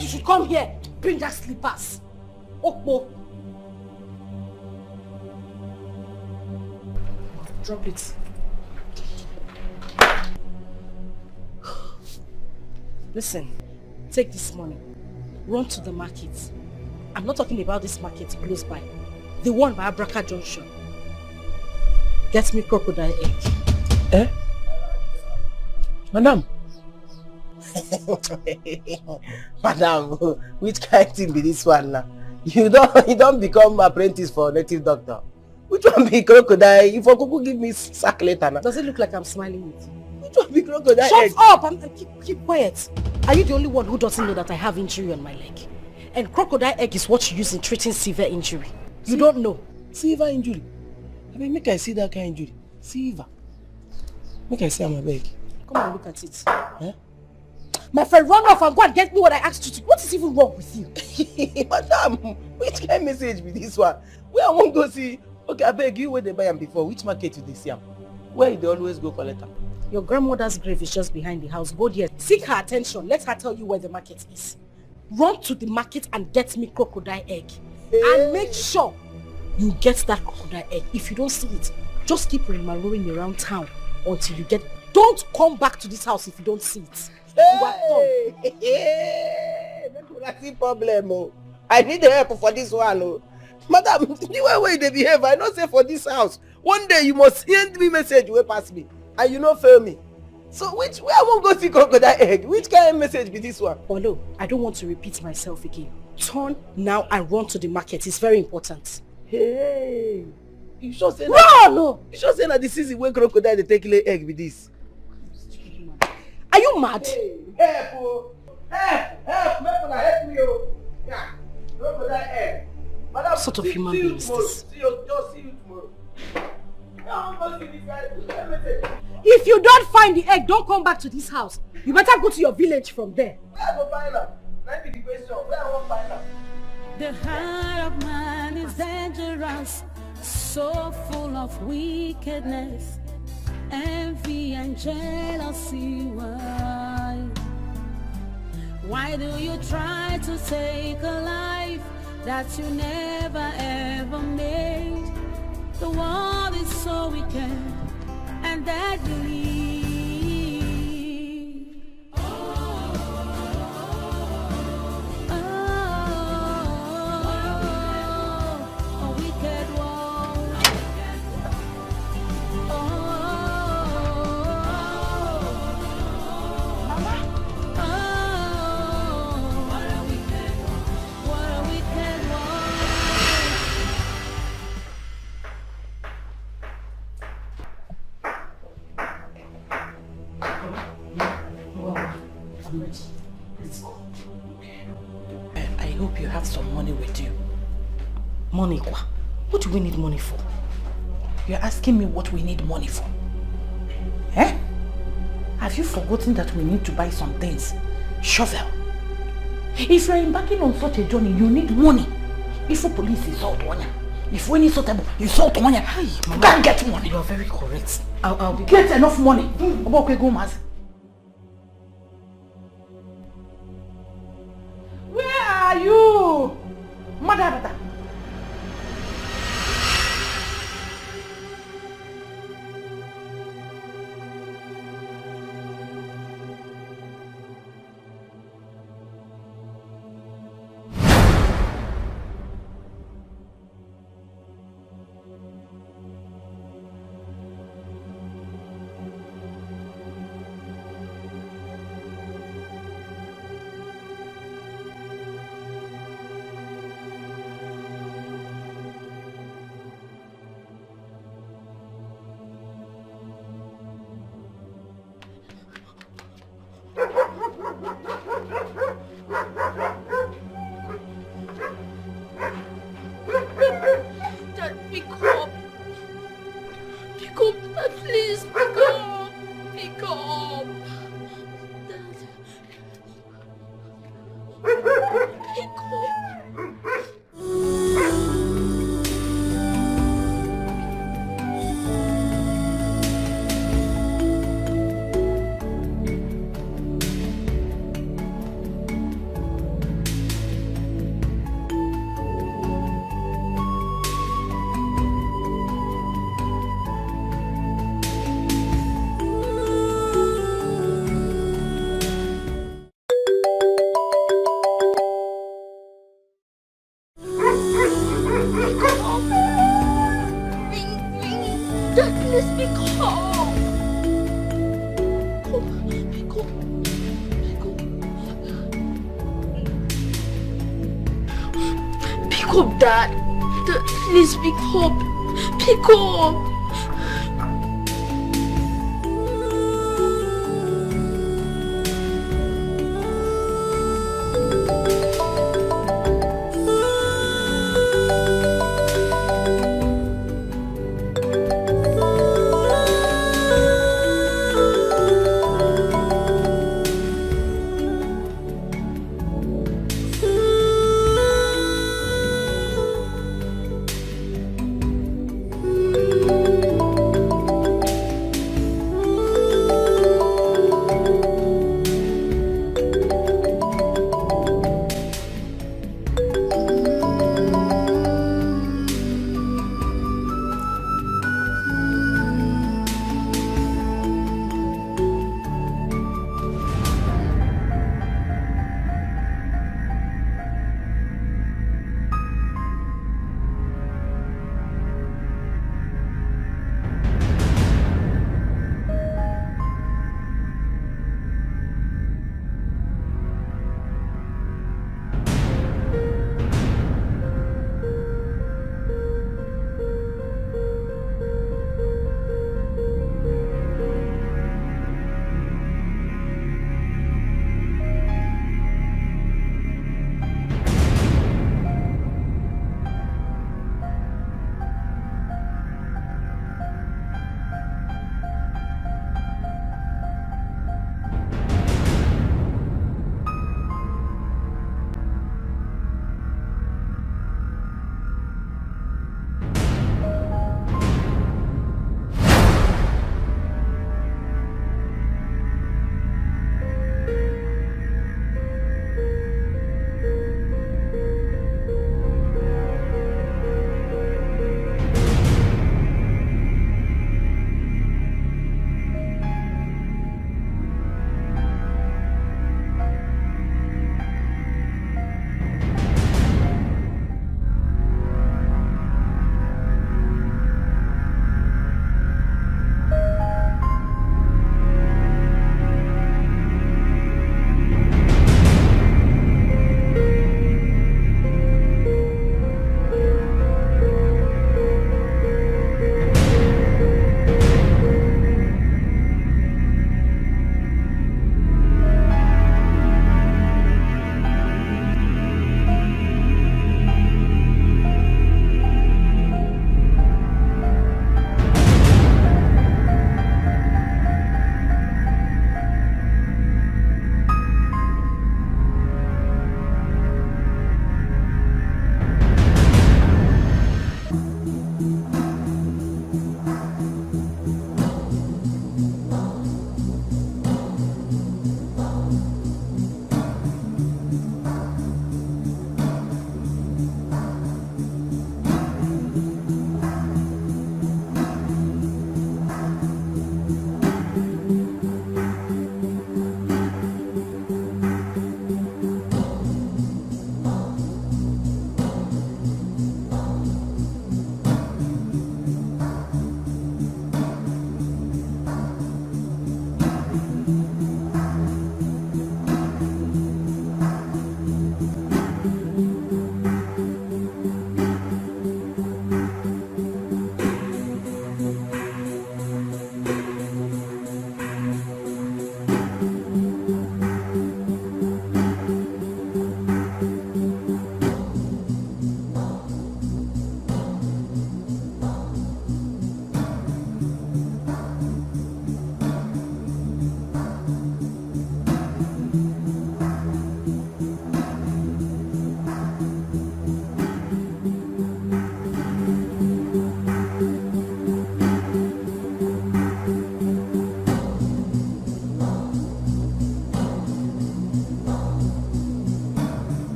said you should come here. Bring that slippers. Okpo. Drop it. Listen, take this money. Run to the market. I'm not talking about this market close by. The one by Abraka Junction. Get me crocodile egg. Eh? Madam? Madam, which kind of thing be this one now? You don't become apprentice for native doctor. Which one be crocodile? If I could give me sack later now. Does it look like I'm smiling with you? Which one be crocodile? Shut up! Keep quiet. Are you the only one who doesn't know that I have injury on my leg? And crocodile egg is what you use in treating severe injury. You don't know. Severe injury? I mean, make I see that kind of injury. Severe. Make I see on my leg. Come and look at it. Eh? My friend, run off and go and get me what I asked you to. What is even wrong with you? Madam, which kind of message be this one? Where I won't go see? Okay, I beg you where they buy them before. Which market did they see them? Where they always go collect them? Your grandmother's grave is just behind the house. Go there. Seek her attention. Let her tell you where the market is. Run to the market and get me crocodile egg. Hey. And make sure you get that crocodile egg. If you don't see it, just keep rolling around town until you get... Don't come back to this house if you don't see it. Hey! That's the problem. Oh. I need the help for this one. Oh. Madam, the way they behave, I don't say for this house. One day you must send me message way past me. And you not fail me. So where I won't go see crocodile egg? Which kind of message be this one? Oh no, I don't want to repeat myself again. Turn now and run to the market. It's very important. Hey! You sure say no! You sure say that this is the way crocodile they take lay egg with this? Are you mad? Hey, help! Oh. Help! Help me! Oh. Yeah. Crocodile egg. Madam, what sort of human being is this? See you tomorrow. If you don't find the egg, don't come back to this house. You better go to your village from there. Where I go find her? That be the question. Where I won't find her? The heart of man is dangerous, so full of wickedness, envy and jealousy. Why do you try to take a life that you never ever made? The world is so wicked and deadly. Let's go. Okay. I hope you have some money with you. Money, quoi? What do we need money for? You're asking me what we need money for. Eh? Have you forgotten that we need to buy some things? Shovel. If you're embarking on such a journey, you need money. If the police is out on you, if we need something, you salt on you. Hey, you can't get money. You're very correct. I'll be get enough money. Where are you? Mother. up, Dad. Please pick up. Pick up.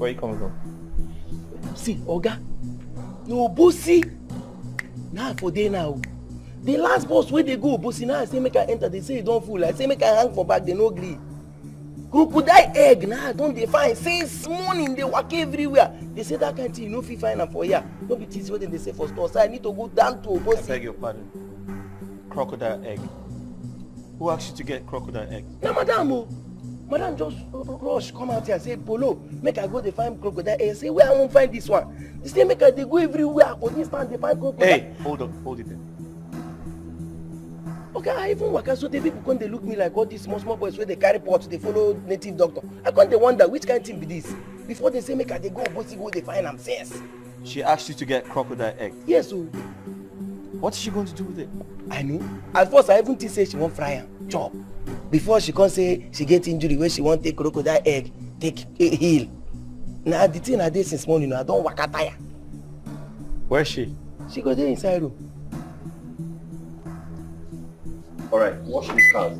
Where are you coming from? See, Oga, no bossy. Now for day now. The last boss where they go, bossy now I say make I enter, they say don't fool. I say make I hang for back, they no gree. Crocodile egg now don't they find since morning they walk everywhere. They say that kind of thing you no fit find am for here. Don't be teased what they say for store. So I need to go down to bossy. I beg your pardon. Crocodile egg. Who asked you to get crocodile egg? Na madam o. Madam just rush come out here say Polo make I go dey find crocodile egg. Say where I won't find this one. They say make I dey go everywhere for this time they find crocodile. Hey, hold it there. Okay, I even waka so the people come dey look me like all these small boys where they carry pots they follow native doctor. I come dey wonder which kind of thing be this. Before they say make I dey go bossy go dey find am sense. She asked you to get crocodile egg. Yes o. What is she going to do with it? I know. At first I even think say she wan fry am chop. Before she come say she get injury where she wan take crocodile egg take heal. Na the thing I dey since morning I don waka tire. Where is she? She go dey inside room. Alright, wash these cars.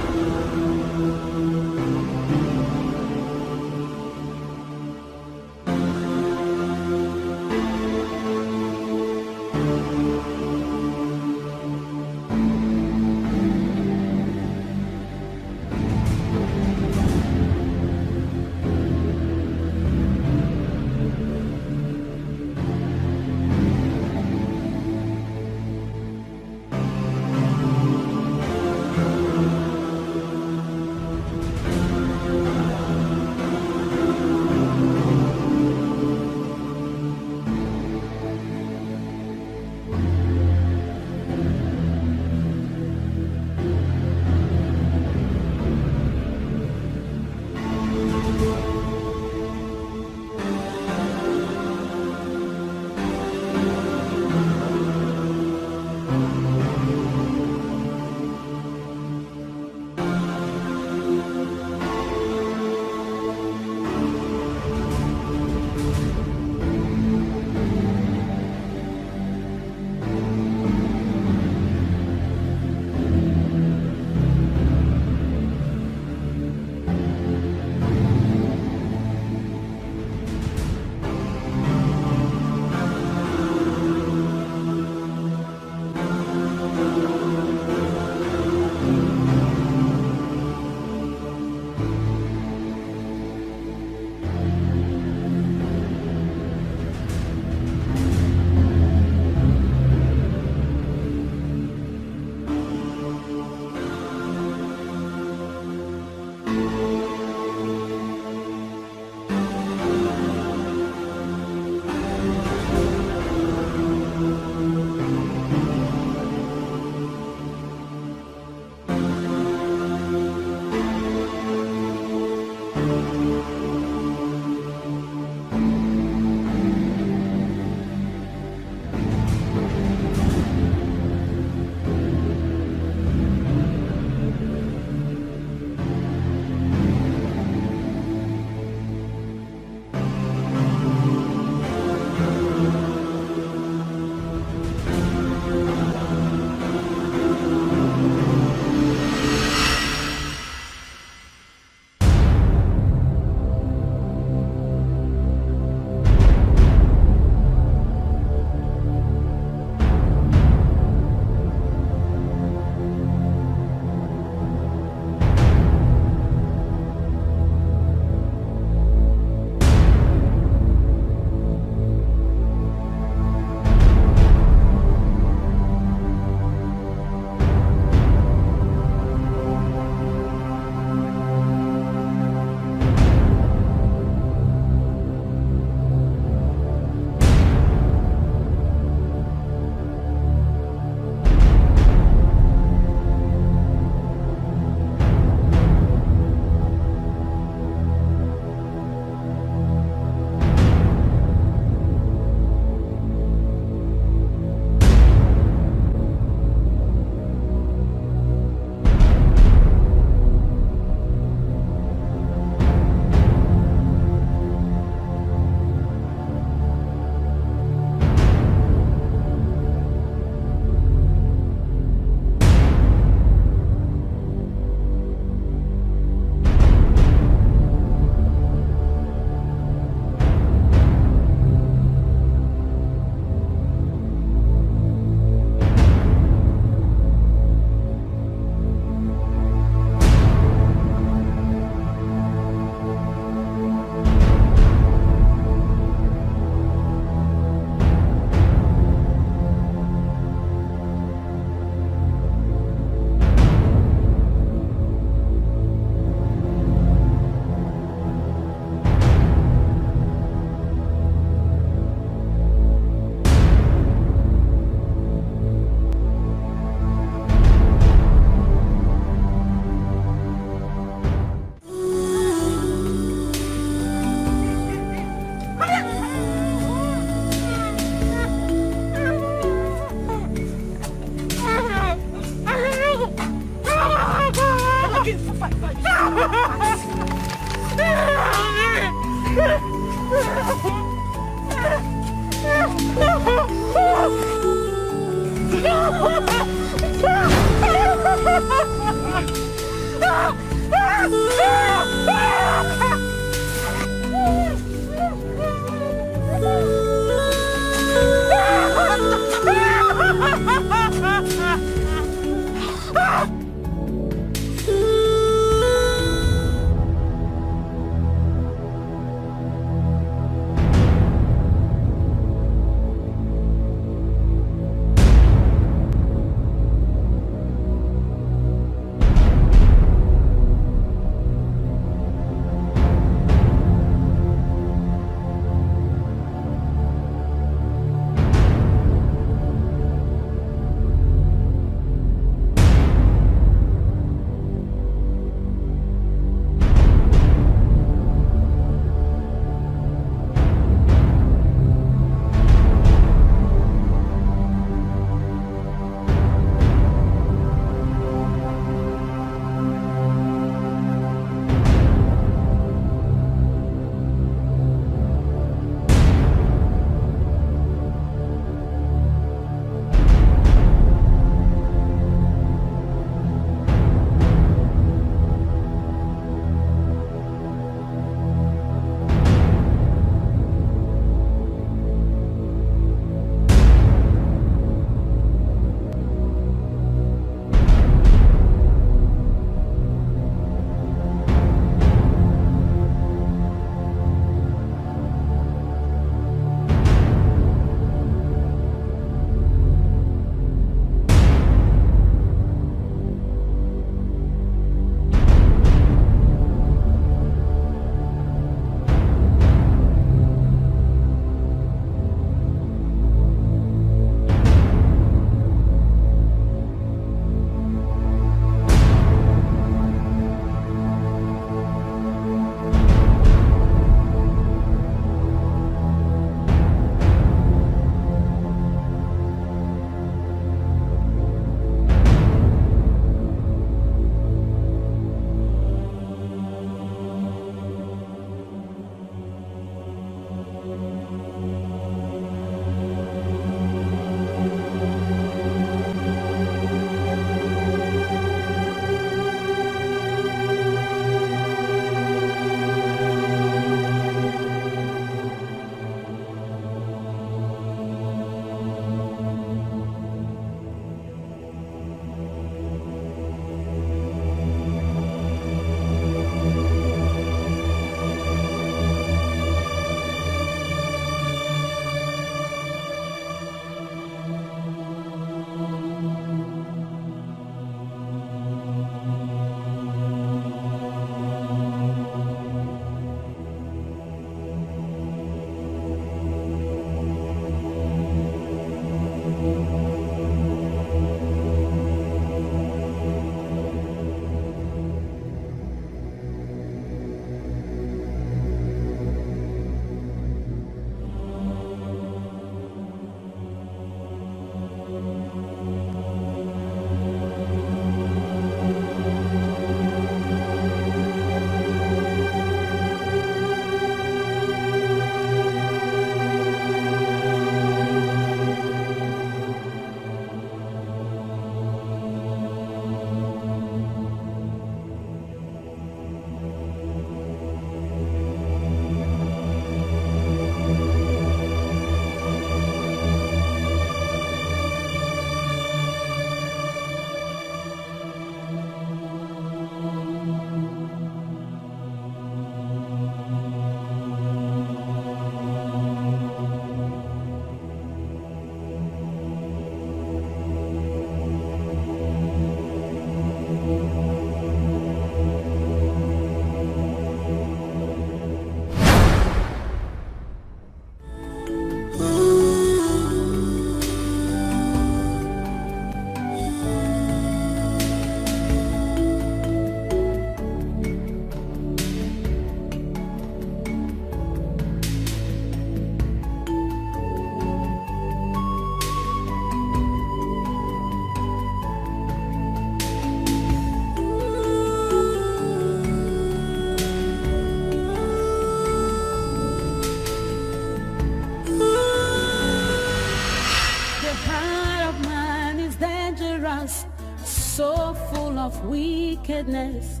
so full of wickedness.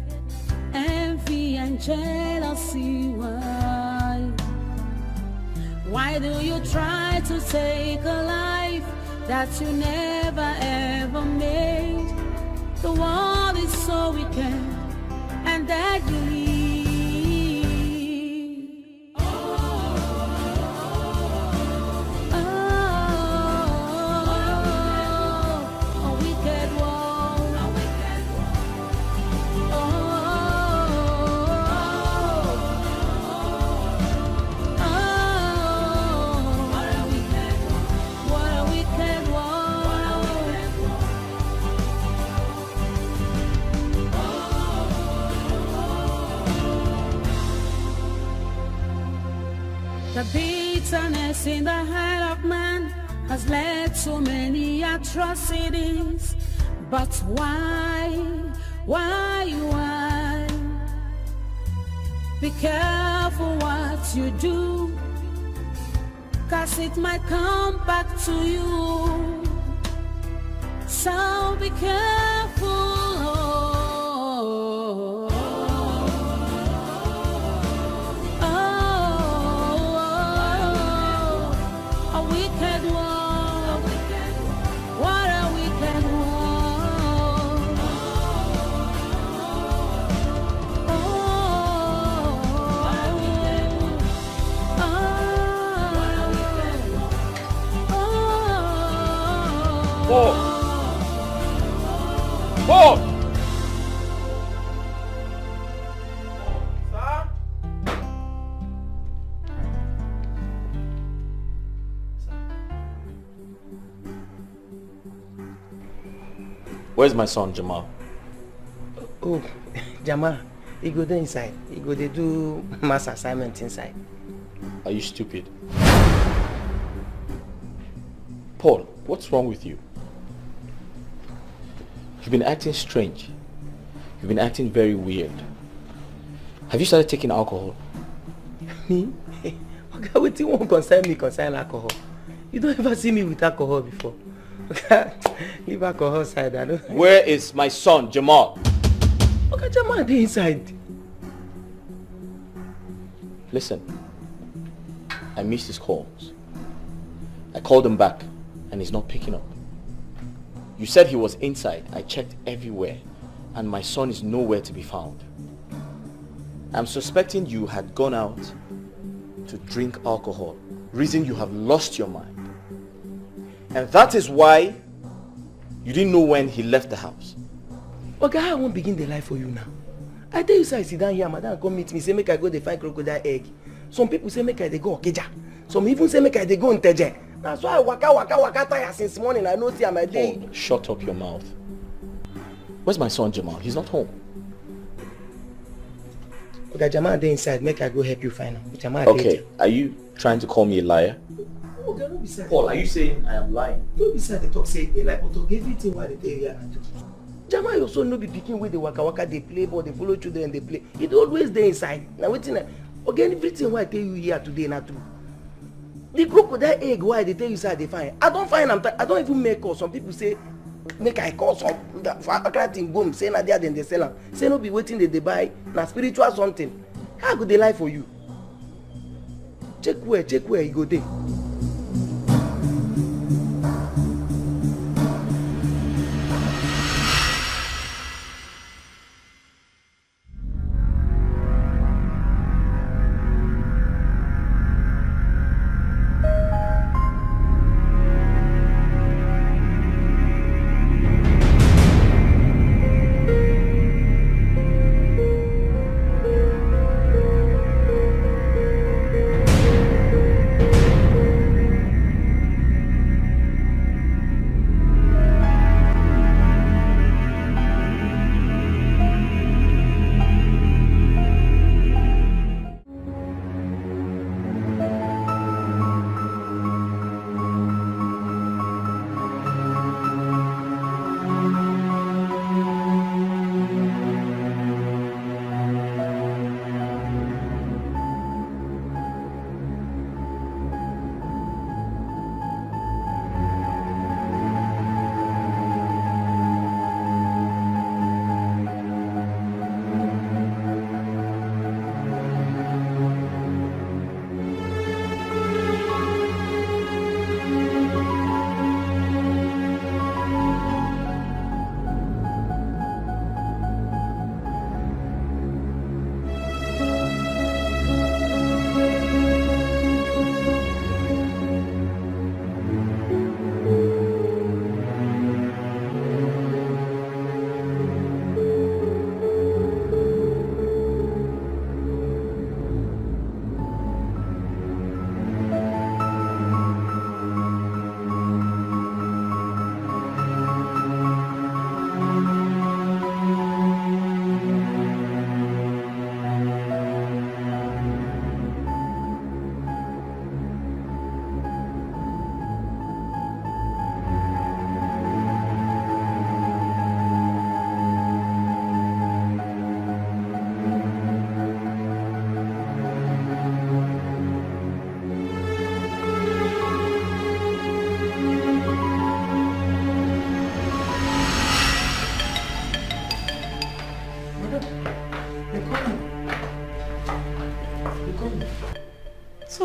envy and jealousy. Why do you try to take a life that you never ever made? The world is so wicked and deadly. The bitterness in the heart of man has led to many atrocities. But why? Be careful what you do, 'cause it might come back to you. So be careful. Paul! Where's my son, Jamal? Oh, Jamal, he go there inside. He go there do mass assignment inside. Are you stupid? Paul, what's wrong with you? You've been acting strange. You've been acting very weird. Have you started taking alcohol? Me? Okay, what you won't concern me concern alcohol. You don't ever see me with alcohol before. Okay, leave alcohol aside. I don't. Where is my son, Jamal? Okay, Jamal, they inside. Listen, I missed his calls. I called him back and he's not picking up. You said he was inside. I checked everywhere and my son is nowhere to be found. I'm suspecting you had gone out to drink alcohol, reason you have lost your mind. And that is why you didn't know when he left the house. Okay, I won't begin the life for you now. I tell you, sir, I sit down here, madam come meet me, say make I go dey find crocodile egg. Some people say make I dey go Okeja. Some even say make I dey go Nteje. That's why I waka tire since morning. I know see my day. Oh, shut up your mouth. Where's my son Jamal? He's not home. Okay, Jamal dey inside. Make I go help you find him. Jamal okay, are you trying to call me a liar? Okay, don't be sad. Paul, are you saying I am lying? Don't be sad. They talk say they like to give everything what they tell you. Jamal also no be pikin wey dey waka dey play ball, dey follow children, dey play. He always dey inside. Now wetin okay, everything what I tell you here today na true. The crocodile egg why they tell you say they find. I don't find am. I don't even make call. Some people say make I call some for Accra thing boom. Say na there then they sell am. Say no be waiting they buy na spiritual something. How go they lie for you? Check where you go there.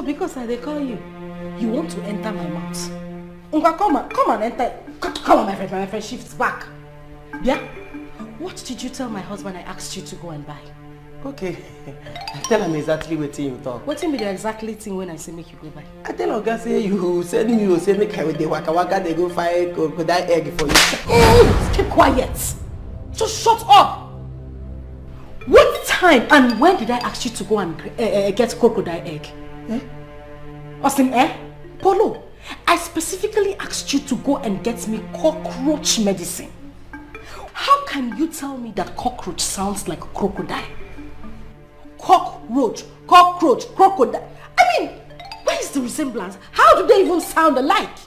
because I they call you, you want to enter my mouth. Unga, come and enter. Come on, my friend shifts back. Yeah? What did you tell my husband I asked you to go and buy? Okay. I tell him exactly what you talk. What be the exactly thing when I say make you go buy? I tell Oga say you send me, you say make I with the waka they go find crocodile egg for you. Keep quiet. Just shut up. What time and when did I ask you to go and get crocodile egg? Austin, Polo, I specifically asked you to go and get me cockroach medicine. How can you tell me that cockroach sounds like a crocodile? Cockroach, crocodile. I mean, where is the resemblance? How do they even sound alike?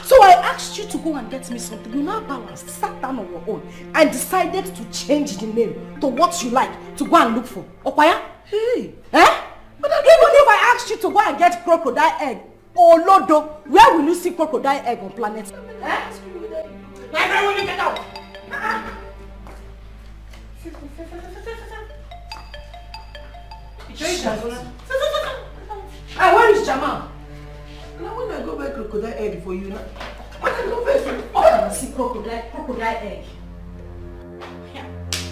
So I asked you to go and get me something. You now balanced, sat down on your own and decided to change the name to what you like to go and look for. Okwaya? Hey. But even if I asked you to go and get crocodile egg, or Lodo, where will you see crocodile egg on planet? My friend, will you get out? Where is Jamal? Now when I go buy crocodile egg for you now, I can go first. Oh, I see crocodile egg.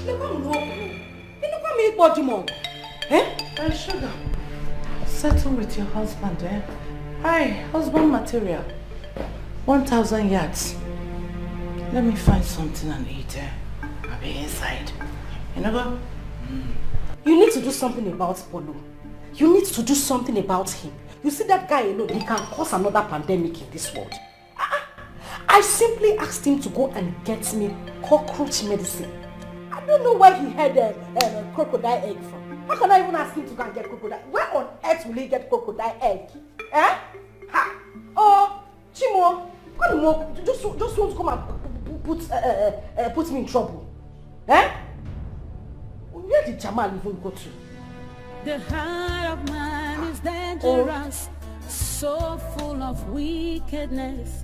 Look at me. Look at me, body mom. Sugar, settle with your husband, Hi, husband material. 1,000 yards. Let me find something and eat, I'll be inside. You know what? You need to do something about Polo. You need to do something about him. You see that guy alone, he can cause another pandemic in this world. I simply asked him to go and get me cockroach medicine. I don't know where he had a crocodile egg from. How can I even ask him to go and get crocodile? Where on earth will he get crocodile egg? Oh, Chimo, just want to come and put me in trouble. Where did Jamal even go to? The heart of man is dangerous, so full of wickedness,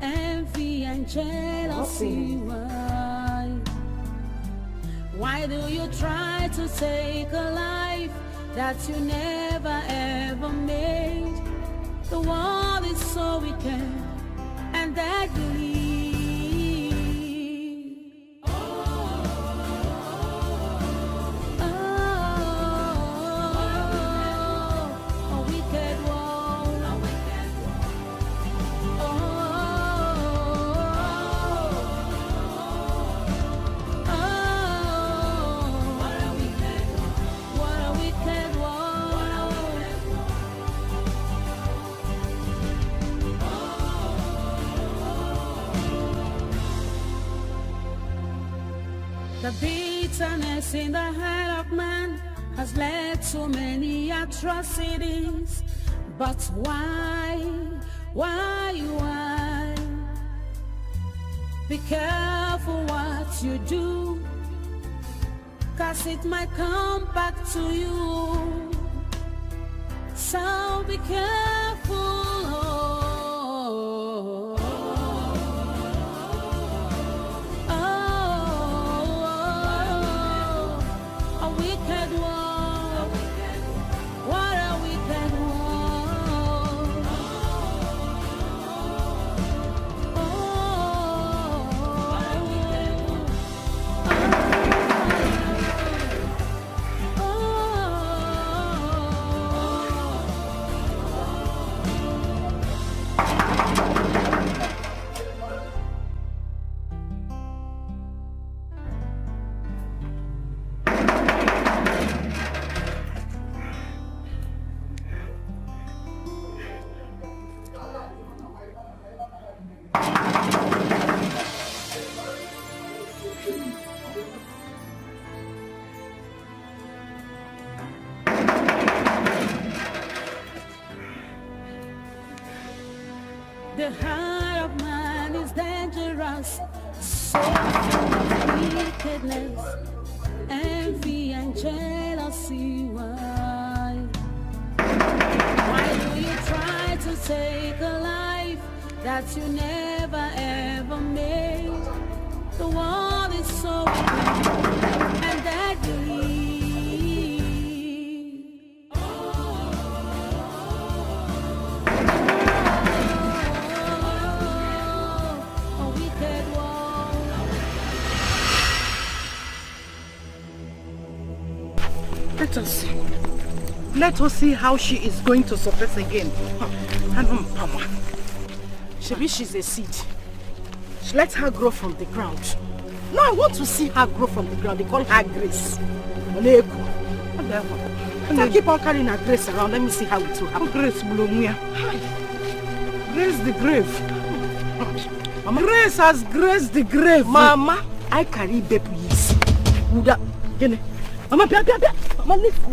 envy and jealousy. Why do you try to take a life that you never ever made? The world is so wicked and deadly. The bitterness in the heart of man has led to many atrocities. But why? Be careful what you do, 'cause it might come back to you. So be careful. The heart of man is dangerous, so full of wickedness, envy and jealousy. Why do you try to take a life that you never ever made? The world is so wicked and deadly. Let us see. Let us see how she is going to surface again. Maybe she's a seed. Let her grow from the ground. No, I want to see her grow from the ground. They call her Grace. I keep on carrying her Grace around. Let me see how it will happen. Grace Blomia. Grace the grave. Mama. Grace has graced the grave. Mama, I carry baby. Mama, Mama, let's go.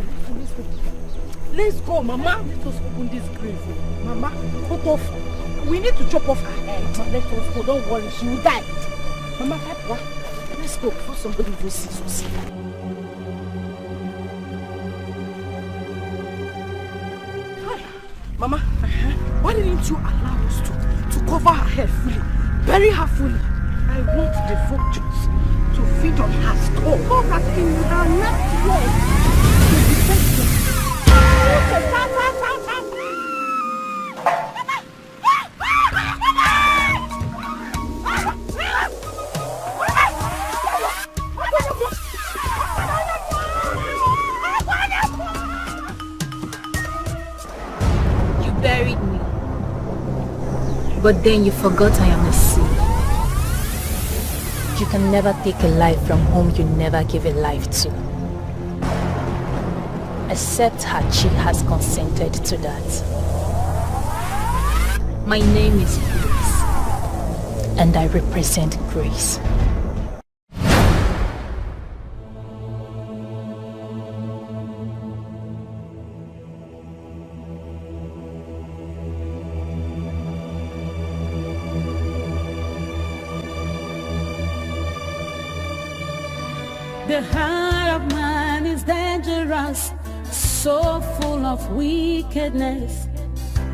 Let's go, Mama. Let us open this grave. Mama, cut off. We need to chop off her head. Let us go. Don't worry, she will die. Mama, help. Let's go before somebody will see us. Mama, why didn't you allow us to cover her head fully? Bury her fully. I want the vultures to feed on her skull. So that in her next life, to be tested. You buried me. But then you forgot I am a seed. You can never take a life from whom you never gave a life to. Except Hachi has consented to that. My name is Grace, and I represent Grace. The heart of man is dangerous, so full of wickedness,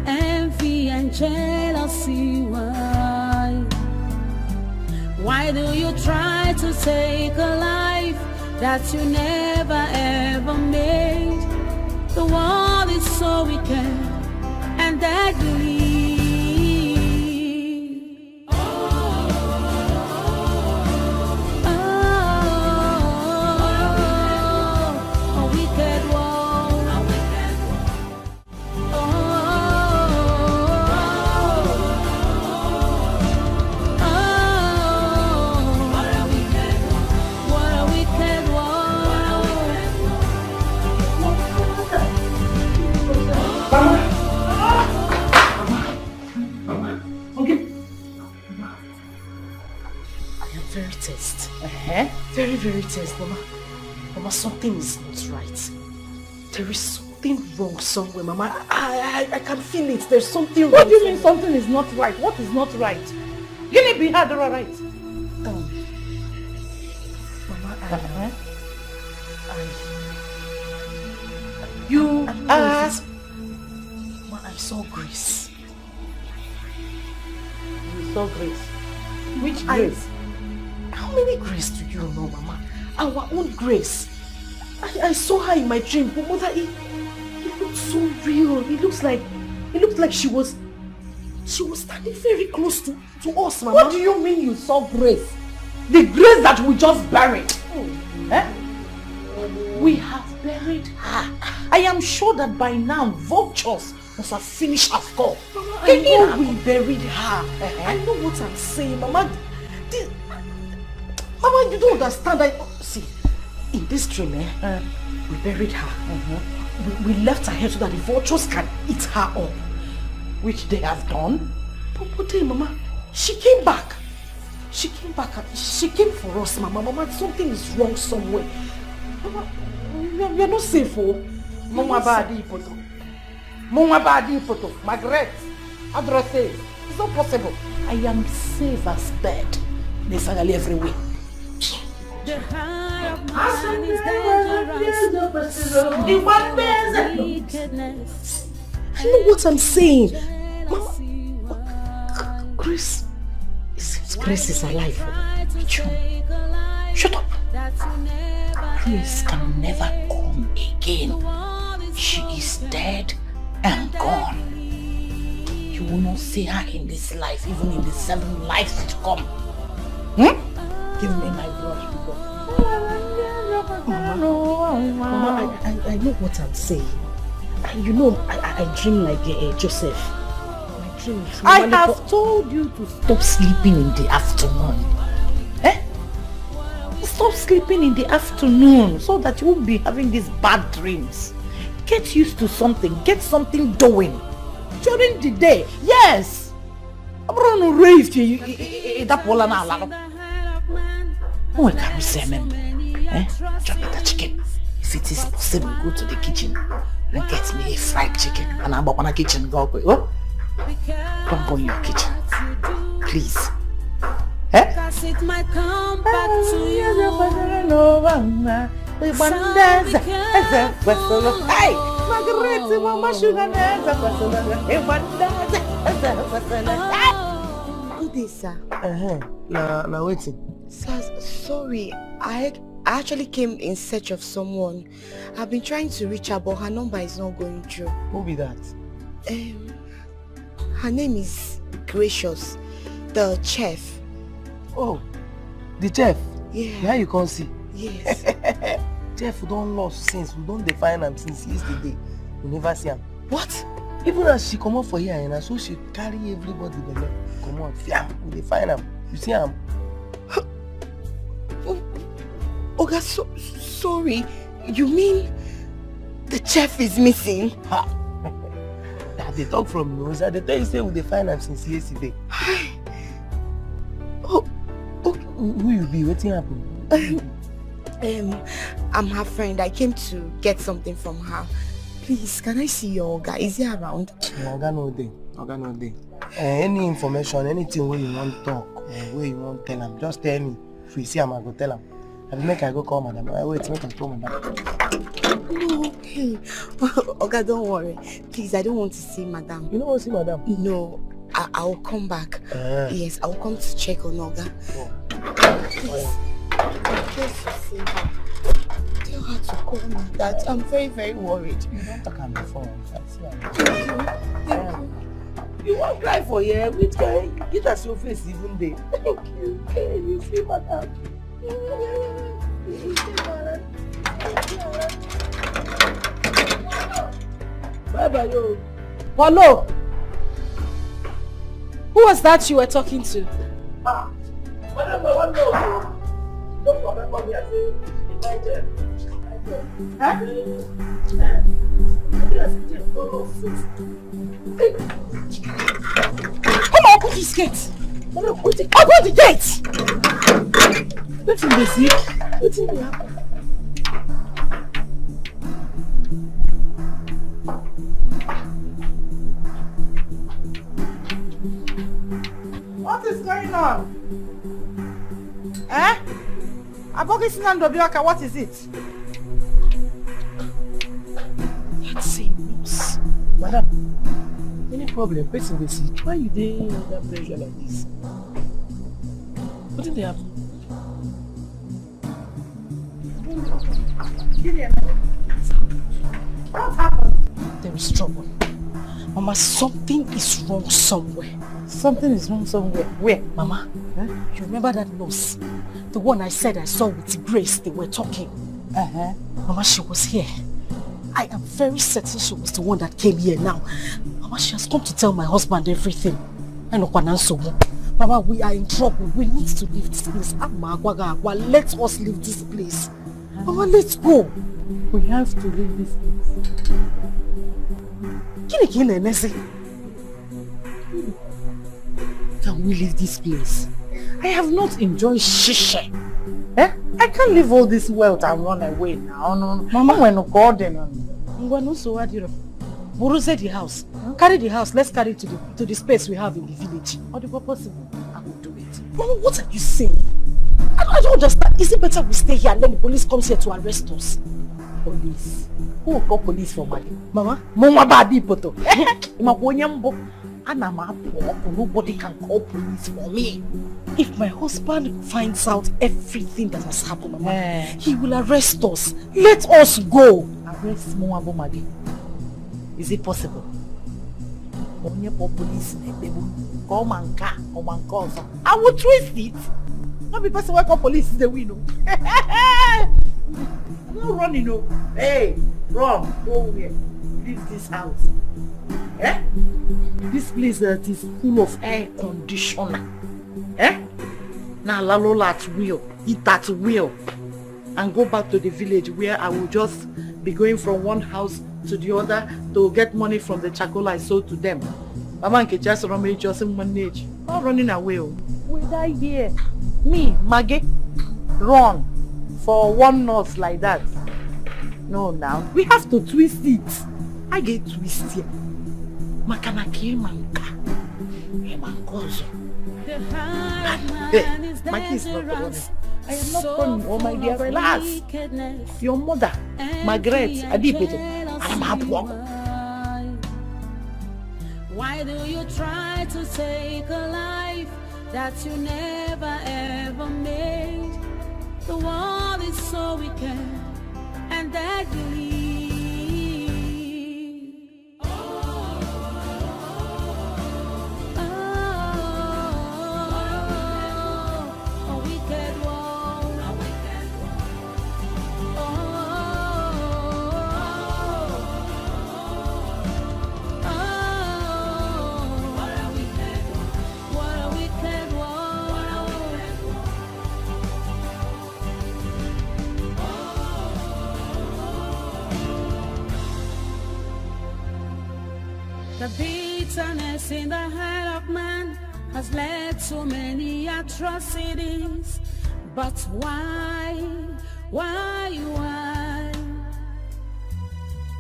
envy and jealousy. Why do you try to take a life that you never ever made? The world is so wicked and deadly. Very, very tense, Mama. Mama, something is not right. There is something wrong somewhere, Mama. I can feel it. There's something wrong. What do you mean something is not right? What is not right? You need to be hard or right? Mama, I saw Grace. You saw Grace? Which Grace? How many Grace do you know, Mama? Our own Grace. I saw her in my dream, but Mother, it looked so real. It looks like she was standing very close to us, Mama. What do you mean you saw Grace? The Grace that we just buried. We have buried her. I am sure that by now vultures must have finished her skull. Mama, I know we buried her. I know what I'm saying, Mama. Mama, you don't understand. See, in this dream, we buried her. We left her here so that the vultures can eat her up, which they have done. But then, Mama, she came back. She came back. She came for us, Mama. Mama, something is wrong somewhere. Mama, we are not safe, oh. Mama badi poto. Mama badi poto. Margaret, addresses. It's not possible. I am safe as bed. They finally everywhere. The heart of man is dangerous, so wickedness. I know what I'm saying. Mama, Grace, it seems Grace is alive. Shut up. Grace can never come again. She is dead and gone. You will not see her in this life, even in the 7 lives to come. Give me my brush, people. Mama, I know what I'm saying. You know, I dream like Joseph. My dreams. I have told you to stop sleeping in the afternoon. Stop sleeping in the afternoon so that you won't be having these bad dreams. Get used to something. Get something doing. During the day. Yes. I'm going to raise you. Oh, I can't say, chop the chicken. If it is possible, go to the kitchen and get me a fried chicken. And I'm on the kitchen. Go. Oh? Don't go in your kitchen. Please. Cause it might come back to you. Hey, Margaret, Mama Sugar. Good day, sir. Now waiting. Sir, sorry. I actually came in search of someone. I've been trying to reach her, but her number is not going through. Who be that? Her name is Gracious, the chef. Oh, the chef? Yeah. Where you can't see? Yes. Chef, we don't lost since. We don't define him since yesterday. We never see him. What? Even as she come out for here, and so she carry everybody the come on, we define him. You see him? Oga, sorry. You mean the chef is missing? Ha! They talk from nose. They tell you say we define him since yesterday. Who you be? What's happened? I'm her friend. I came to get something from her. Please, can I see your Oga? Is he around? Oga no day. Any information, anything where you want to talk, or where you want to tell him, just tell me. If we see him, I go tell him. I make I go call madam. Wait, make I call madam. No, okay. Oga, don't worry. Please, I don't want to see madam. You don't want to see madam? No. I'll come back. Yes, I'll come to check on Oga. Please. Just to see her. Tell her to call me that. I'm very, very worried. You don't talk on the phone. You won't cry for you. Which guy? Get us your face even there. Thank you. Can you see madam? Bye-bye, yo. Hello? Who was that you were talking to? Come on, put this gate. Open the gate. What's in the zip? What's in the apple? What is going on? What is it? Let's see, boss. Madam, any problem? Person will see. Why you doing under pressure like this? What did they happen? What happened? There is trouble. Mama, something is wrong somewhere. Something is wrong somewhere. Where? Mama, you remember that nurse? The one I said I saw with Grace, they were talking. Mama, she was here. I am very certain she was the one that came here now. Mama, she has come to tell my husband everything. I know Mama, we are in trouble. We need to leave this place. Let us leave this place. Mama, let's go. We have to leave this place. Can we leave this place? I have not enjoyed shisha. I can't leave all this wealth and run away now. No. Mama, we're not garden. So what do you know? Borose the house. Carry the house. Let's carry it to the space we have in the village. Or the possible. I will do it. Mama, what are you saying? I don't understand. Is it better we stay here and then the police comes here to arrest us? Police? Who will call police for money? Mama? Mama baby poto. Nobody can call police for me. If my husband finds out everything that has happened, Mama, he will arrest us. Let us go. Arrest Moabo Magi. Is it possible? Police come and car or I will twist it. Not because I call police is the window. not running, no. Hey, run, go here. Leave this house. Eh? This place that is full of air conditioner. Eh? Now lalo at will, eat at will, and go back to the village where I will just be going from one house to the other to get money from the charcoal I sold to them. Mama Nkechi just manage. Not running away. We die here. Me, Maggie, run for one nurse like that. No, now we have to twist it. I get twisted. Makana manka. Hey, my kids not running. I am not running. Oh my dear, relax. Your mother, Margaret, Adipete, I am happy. Why do you try to take a life that you never ever made? The world is so wicked and deadly. The bitterness in the heart of man has led to many atrocities. But why?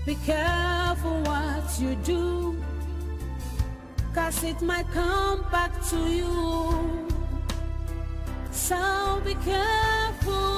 Be careful what you do, 'cause it might come back to you. So be careful.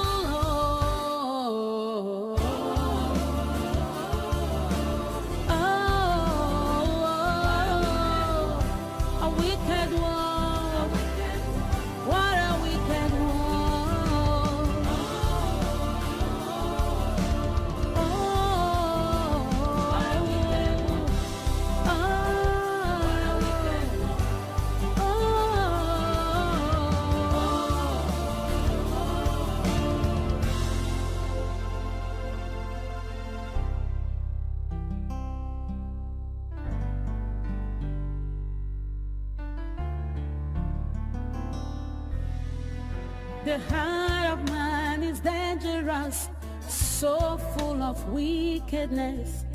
The heart of man is dangerous, so full of wickedness,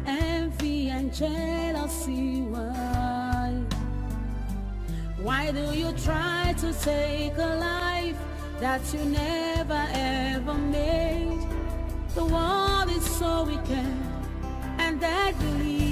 envy and jealousy. Why do you try to take a life that you never ever made? The world is so wicked and deadly.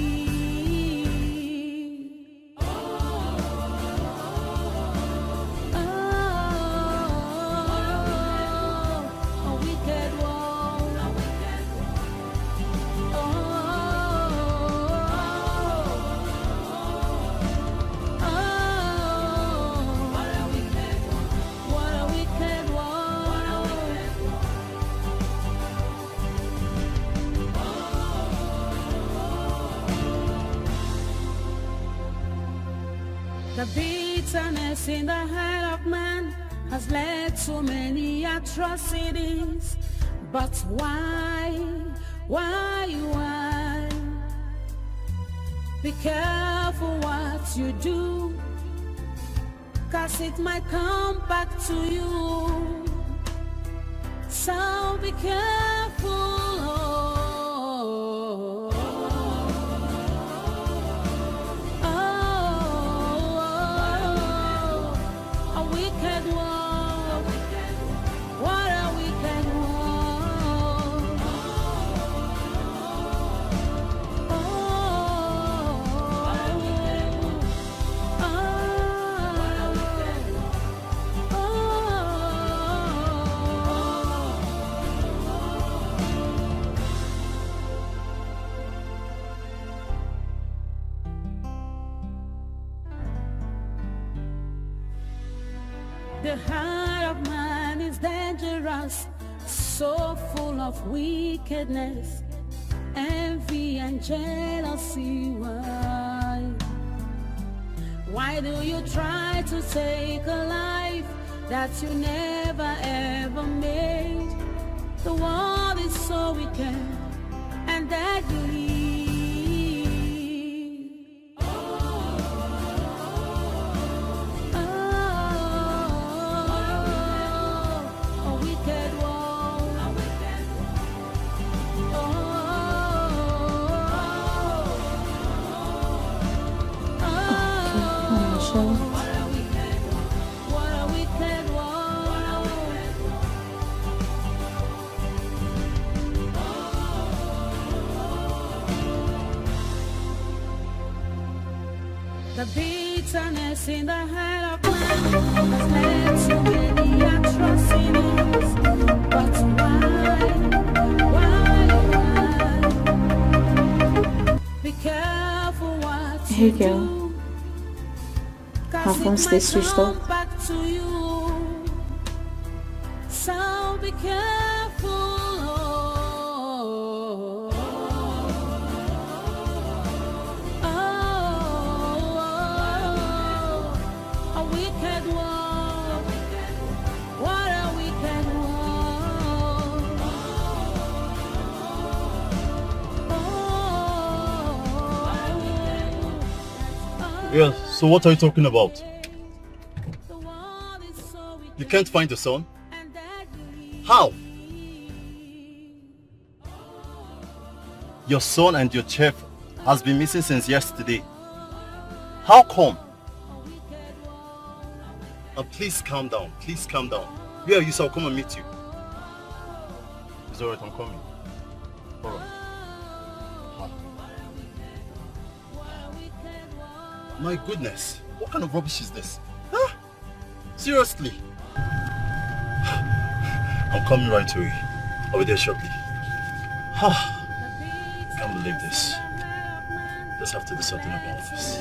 The bitterness in the heart of man has led to many atrocities. But why? Be careful what you do, 'cause it might come back to you. So be careful. The heart of man is dangerous, so full of wickedness, envy and jealousy. Why do you try to take a life that you never ever made? The world is so wicked and deadly. The bitterness in the heart of man has led to many atrocities. But why? Be careful what Hey you girl, do. my phone stays switched off. Back to you. So be careful. A wicked world. What a wicked world. Yeah, so what are you talking about? You can't find your son? How? Your son and your chef has been missing since yesterday. How come? Please calm down. Please calm down. Where are you, so I'll come and meet you. It's alright, I'm coming. Alright. My goodness, what kind of rubbish is this? Huh? Seriously? I'm coming right away. I'll be there shortly. Can't believe this. Just have to do something about this.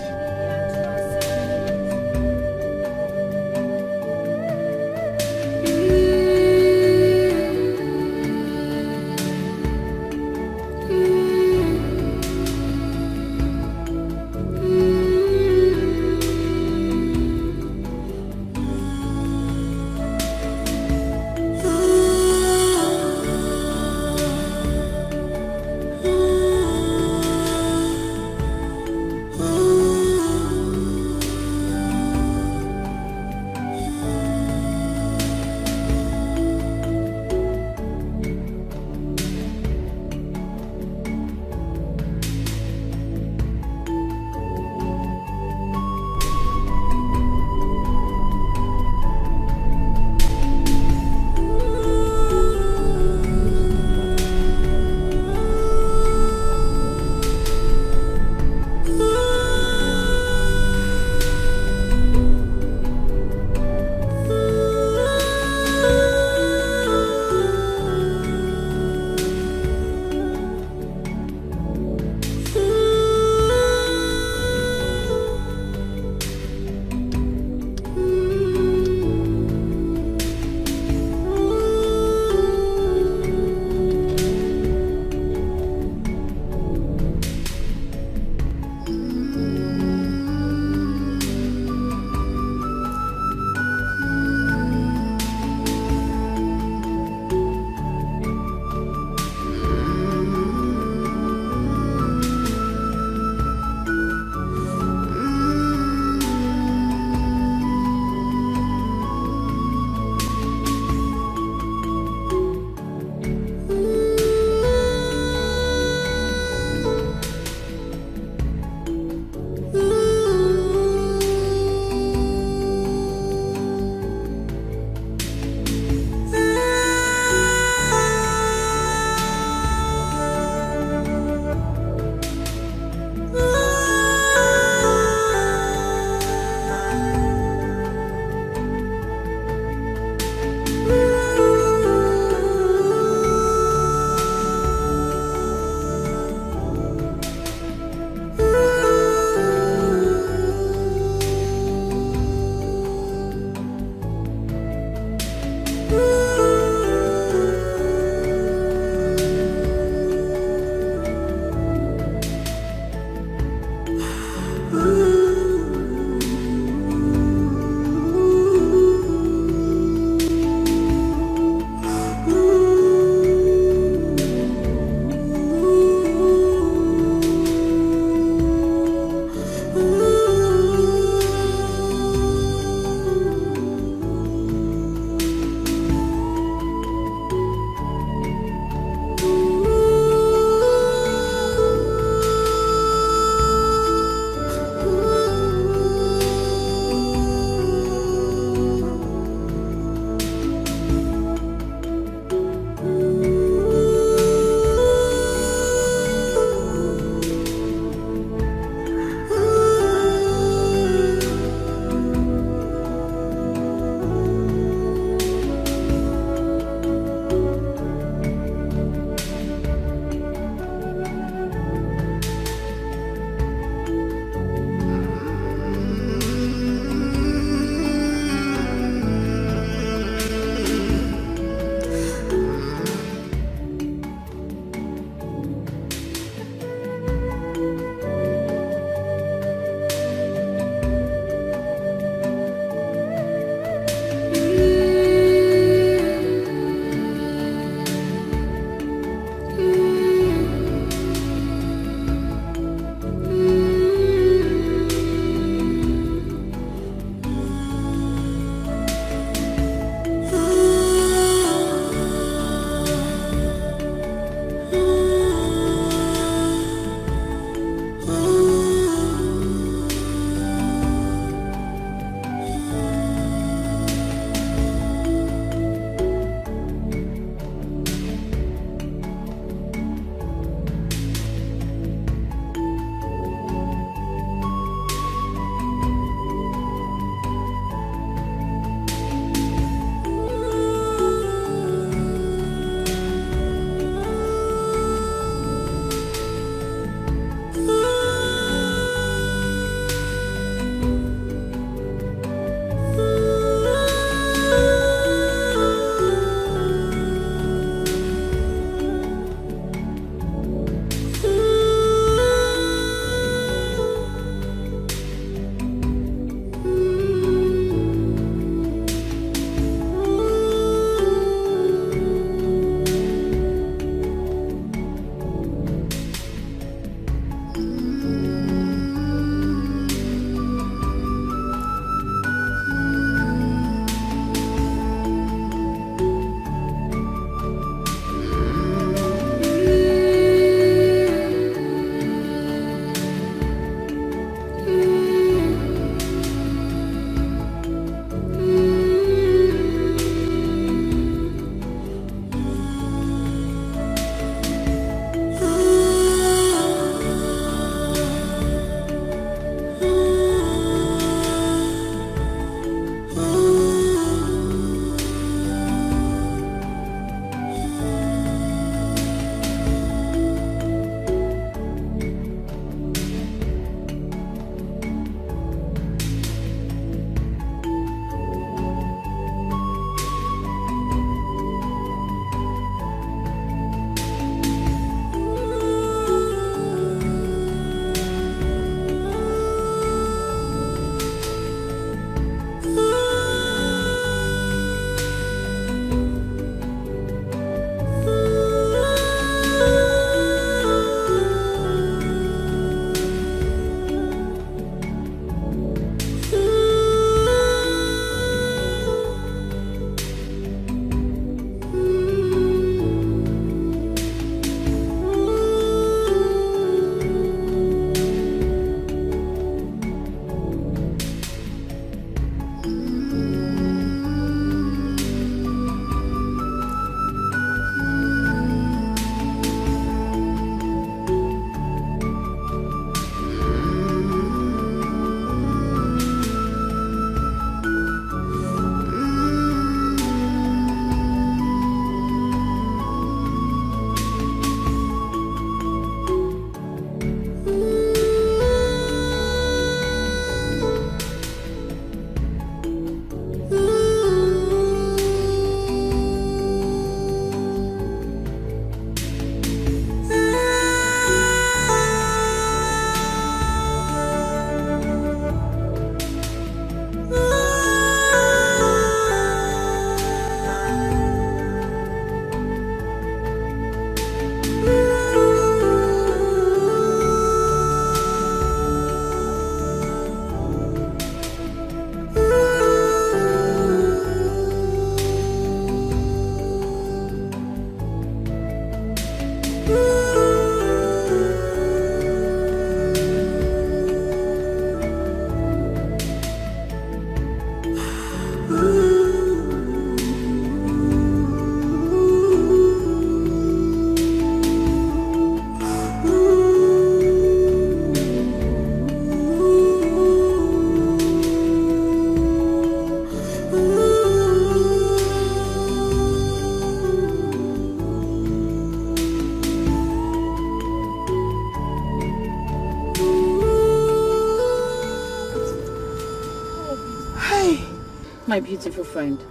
my beautiful friend?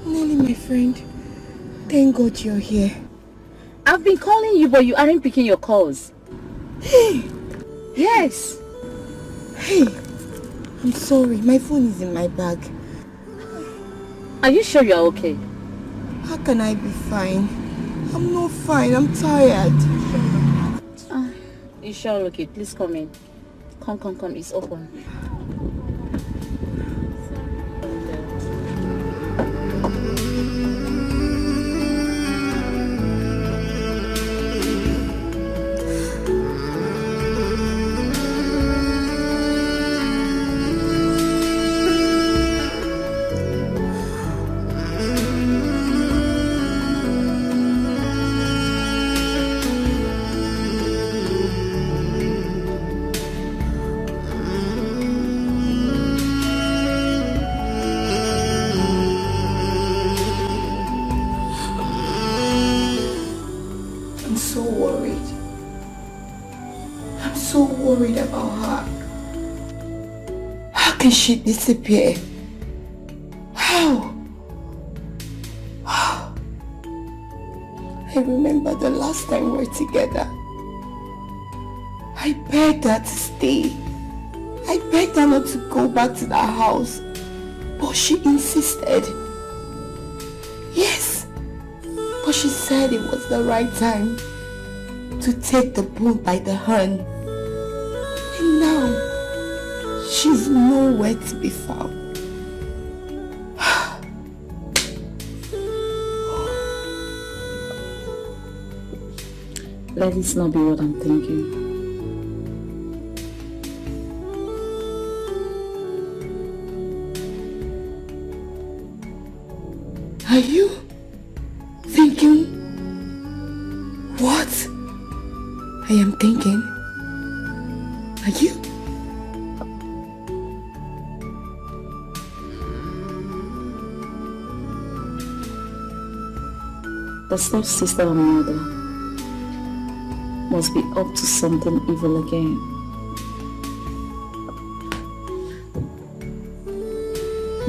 Nelly, my friend. Thank God you're here. I've been calling you, but you aren't picking your calls. Hey! Yes. Hey! I'm sorry. My phone is in my bag. Are you sure you're okay? How can I be fine? I'm not fine. I'm tired. You sure okay? Please come in. Come. It's open. Worried about her. How can she disappear? How? I remember the last time we were together. I begged her to stay. I begged her not to go back to that house. But she insisted. Yes. But she said it was the right time to take the bull by the horn. And now, she's nowhere to be found. Let this not be what I'm thinking. Are you thinking what I am thinking? Are you? The step-sister and mother must be up to something evil again.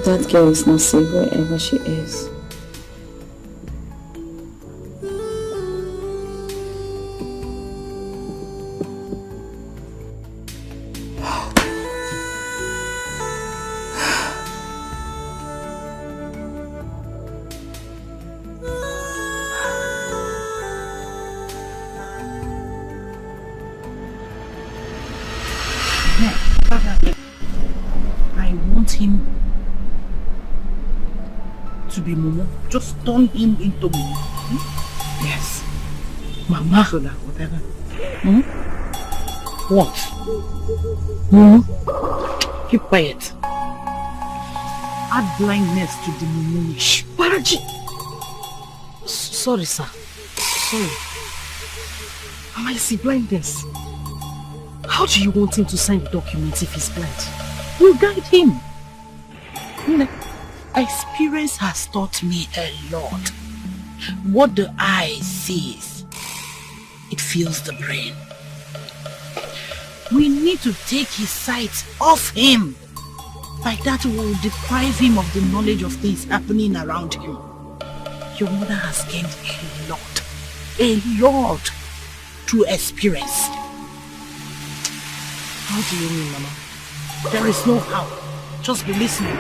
That girl is not safe wherever she is. I want him to be Momo. Just turn him into Momo. Yes. Mama. So that whatever. What? Keep quiet. Add blindness to the Momo-ish. Paraji! Sorry, sir. Sorry. I see blindness. How do you want him to sign the documents if he's blind? You guide him. Experience has taught me a lot. What the eye sees, it fills the brain. We need to take his sight off him. By that we will deprive him of the knowledge of things happening around him. Your mother has gained a lot through experience. How do you mean, Mama? There is no how. Just be listening.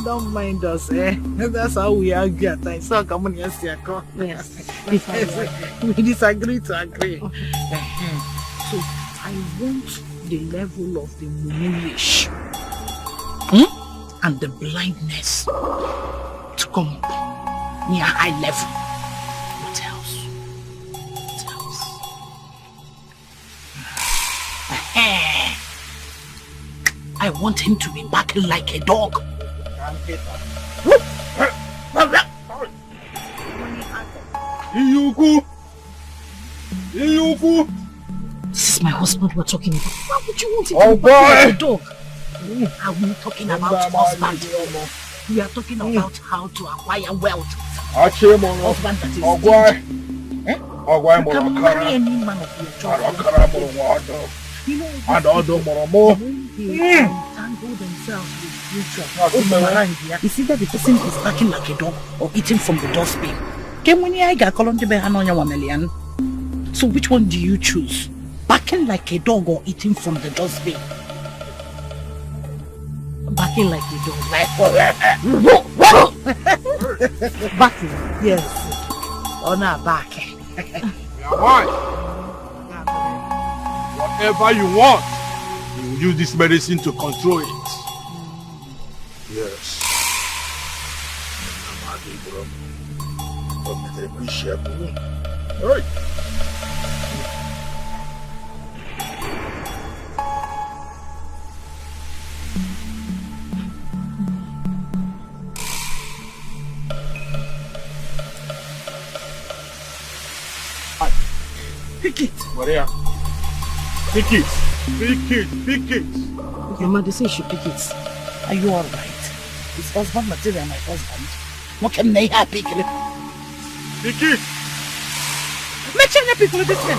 Don't mind us, eh? That's how we argue at times. So come on, yes. We disagree to agree. So I want the level of the mumish and the blindness to come up near high level. What else? I want him to be barking like a dog. This is my husband we're talking about. Why would you want him to be barking like a dog? Are we talking about husband? We are talking about how to acquire wealth. Husband that is you can marry any man of your choice. You know, handle themselves with future. It's either the person is barking like a dog or eating from the dustbin. So which one do you choose? Barking like a dog or eating from the dustbin? Barking like a dog. Barking, yes. Or not barking. Whatever you want, you will use this medicine to control it. Yes. Alright. Pick it. Maria. Pick it. Pick it. Pick it. Your mother says she pick it. Are you alright? It's husband material, my husband. What can they have pick it? Pick it. Make sure you pick this one.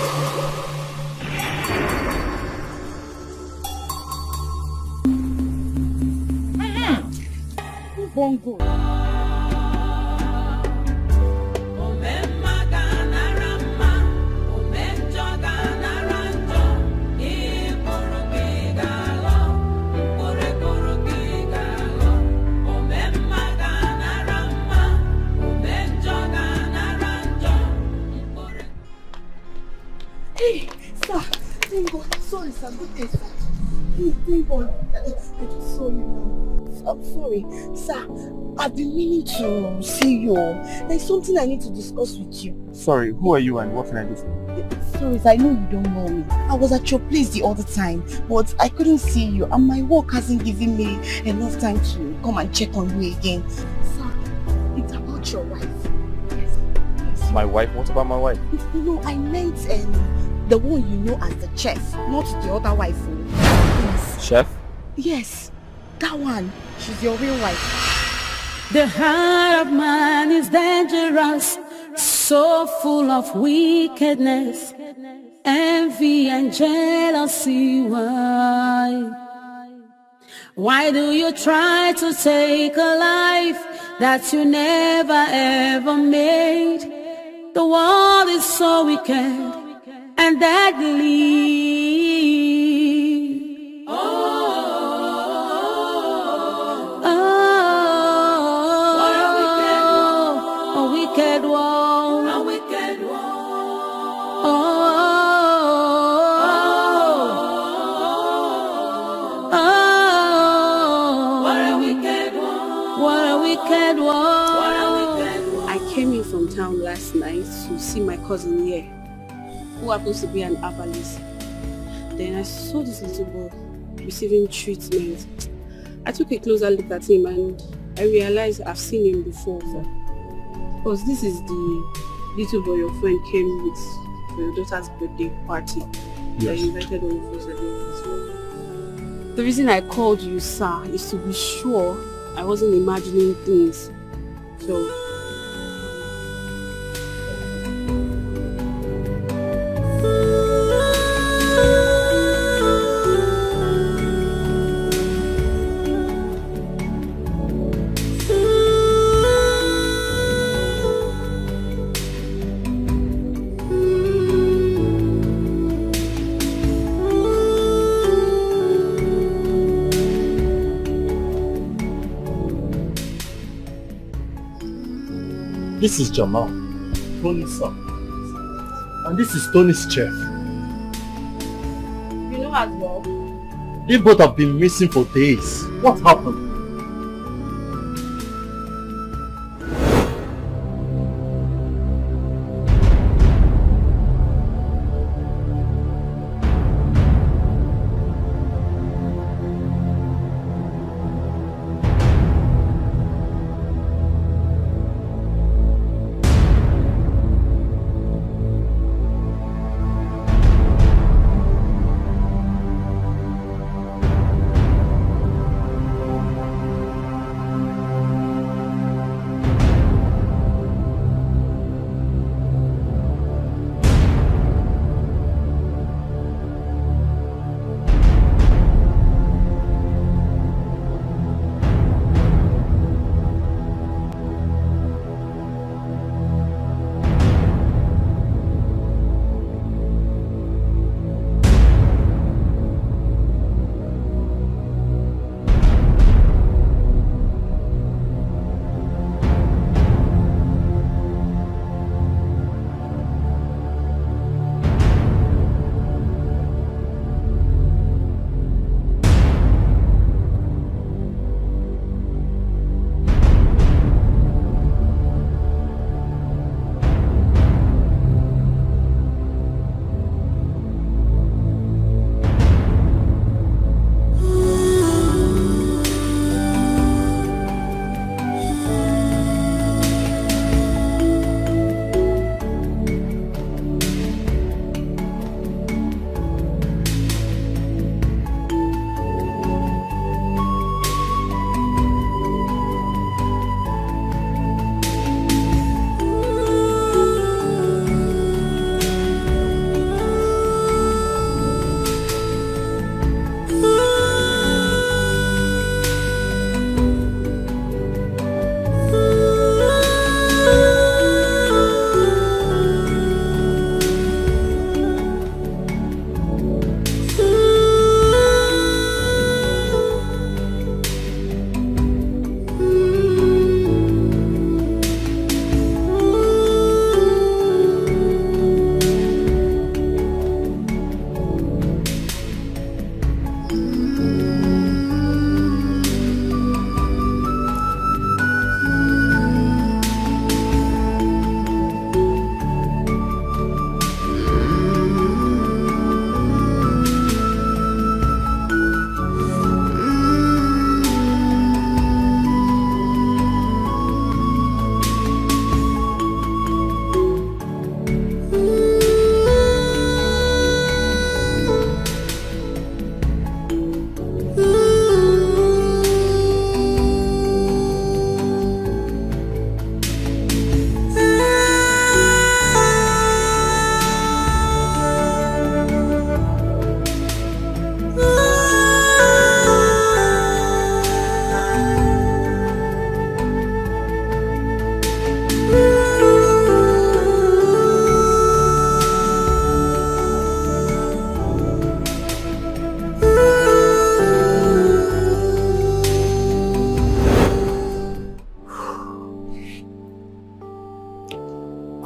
Bongo. Hey, sir, thank God. Sorry, sir. Good day, sir. Thank God. I just saw you now. I'm sorry. Sir, I've been meaning to see you. There's something I need to discuss with you. Sorry, who are you and what can I do for you? Sorry, sir, I know you don't know me. I was at your place the other time, but I couldn't see you and my work hasn't given me enough time to come and check on you again. Sir, it's about your wife. Yes. My wife? What about my wife? No, I meant the one you know as the chef, not the other wife. Yes. Chef? Yes, that one. She's your real wife. The heart of man is dangerous, so full of wickedness, envy and jealousy. Why do you try to take a life that you never ever made? The world is so wicked and deadly. Town last night to see my cousin here, who happens to be an herbalist. Then I saw this little boy receiving treatment. I took a closer look at him and I realized I've seen him before. Because this is the little boy your friend came with for your daughter's birthday party. Yes. That you invited all of us at the office. The reason I called you, sir, is to be sure I wasn't imagining things. So This is Jamal, Tony's son. And this is Tony's chef. You know as well? They both have been missing for days. What happened?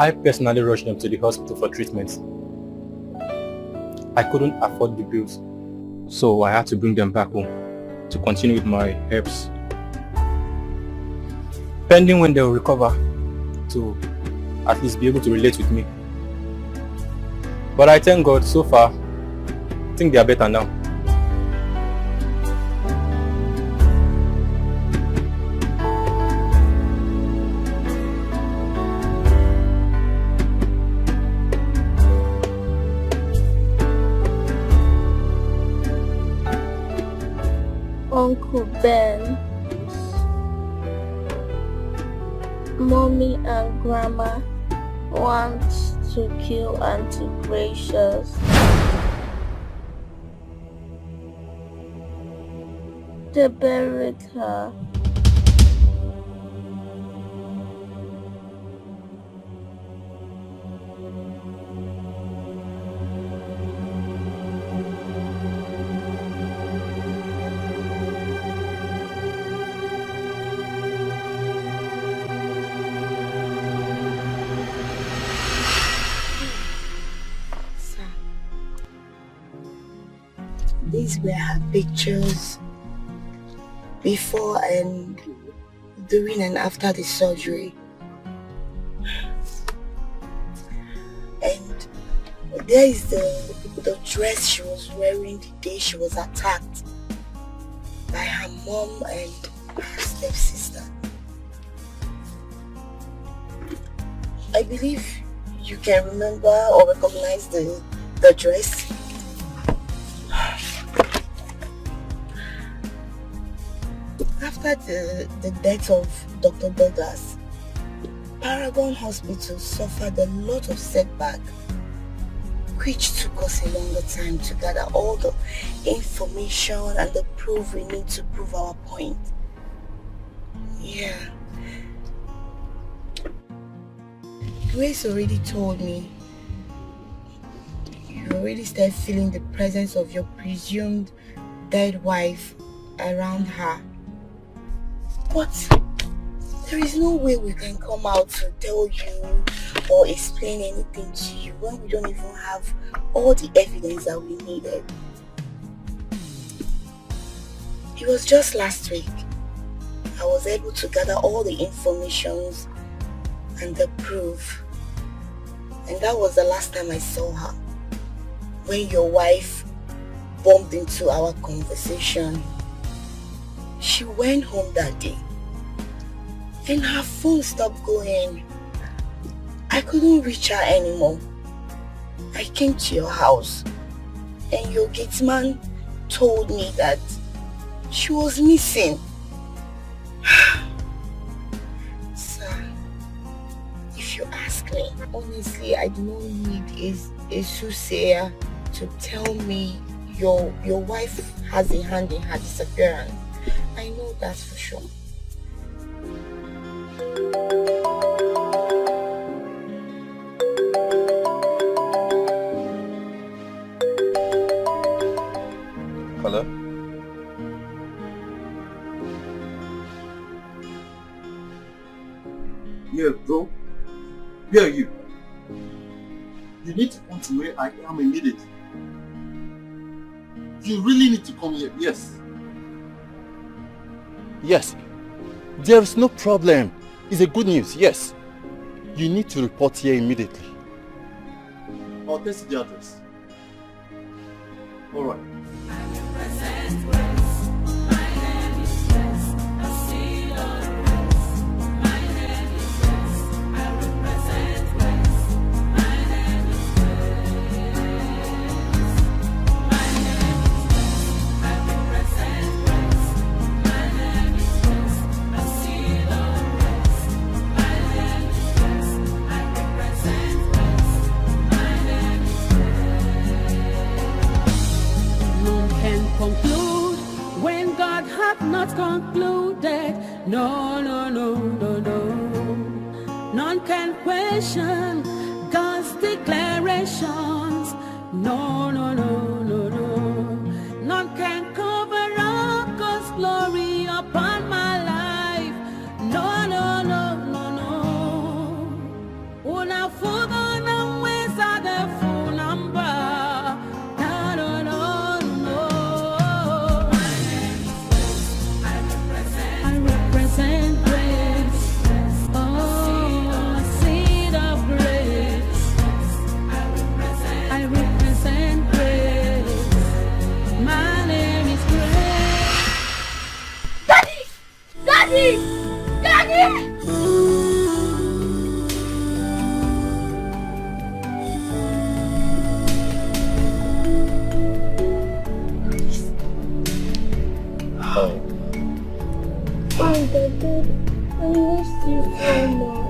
I personally rushed them to the hospital for treatment. I couldn't afford the bills, so I had to bring them back home to continue with my herbs. Pending when they will recover to at least be able to relate with me. But I thank God, so far, I think they are better now. Uncle Ben, Mommy and Grandma want to kill Auntie Gracious. They buried her. These were her pictures before and during and after the surgery. And there is the dress she was wearing the day she was attacked by her mom and her stepsister. I believe you can remember or recognize the dress. After the death of Dr. Douglas, Paragon Hospital suffered a lot of setback, which took us a longer time to gather all the information and the proof we need to prove our point. Yeah. Grace already told me you already started feeling the presence of your presumed dead wife around her. But there is no way we can come out to tell you or explain anything to you when we don't even have all the evidence that we needed. It was just last week I was able to gather all the information and the proof, and that was the last time I saw her, when your wife bumped into our conversation. She went home that day and her phone stopped going. I couldn't reach her anymore. I came to your house and your gate man told me that she was missing. Sir, if you ask me, honestly, I do not need a soothsayer to tell me your wife has a hand in her disappearance. I know that's for sure. Hello? Yeah, bro. Where are you? You need to come to where I am immediately. You really need to come here, yes. Yes. There is no problem. It's a good news, yes. You need to report here immediately. I'll text the address. Alright. Not concluded. No, no, no, no, no. None can question God's declarations. No, no, no, no, no. None can cover up God's glory upon my life. No, no, no, no, no. Oh, now Oh, Dad, I miss you so much.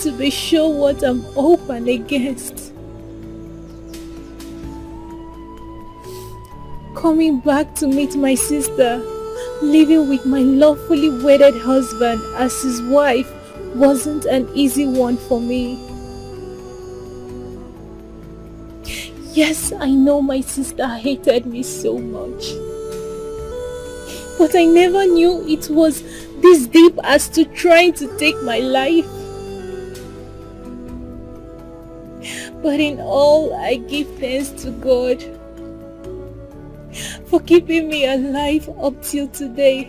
To be sure what I'm open against. Coming back to meet my sister, living with my lawfully wedded husband as his wife wasn't an easy one for me. Yes, I know my sister hated me so much, but I never knew it was this deep as to trying to take my life. But in all, I give thanks to God for keeping me alive up till today.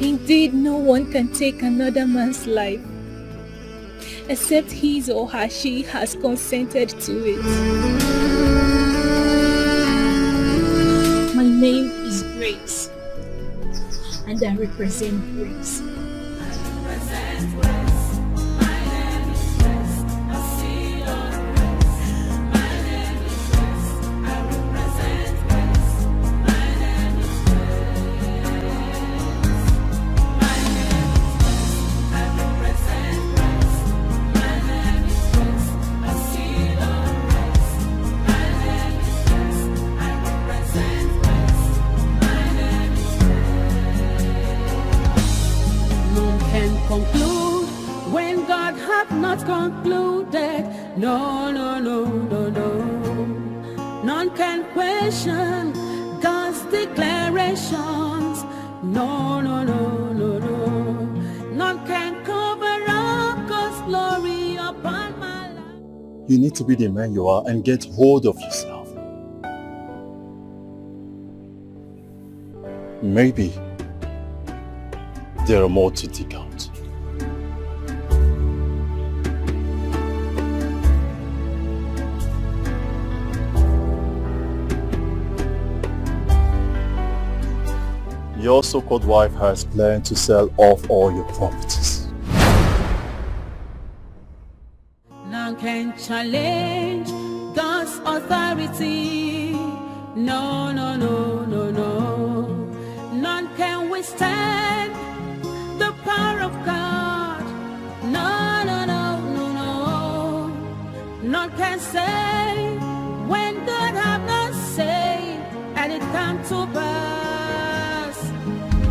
Indeed, no one can take another man's life except his or her she has consented to it. My name is Grace, and I represent Grace. Concluded, no, no, no, no, no. None can question God's declarations. No, no, no, no, no. None can cover up God's glory upon my life. You need to be the man you are and get hold of yourself. Maybe there are more to dig out. Your so-called wife has planned to sell off all your properties. None can challenge God's authority. No, no, no, no, no. to pass.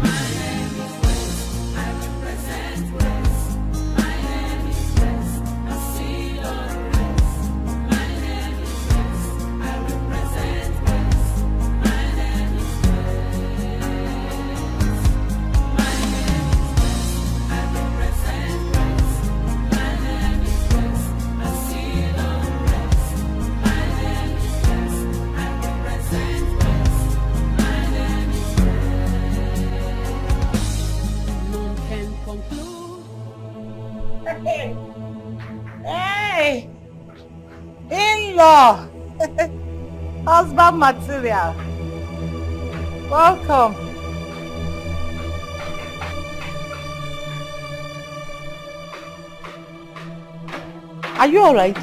My name is West, I represent West. My name is West, I see your rest. My name is West, I represent West. My name is West. My name is West, I represent West. My name is West, I see your rest. My name is West, I represent West. My name is None can conclude. Hey! In-law! Husband material. Welcome. Are you alright?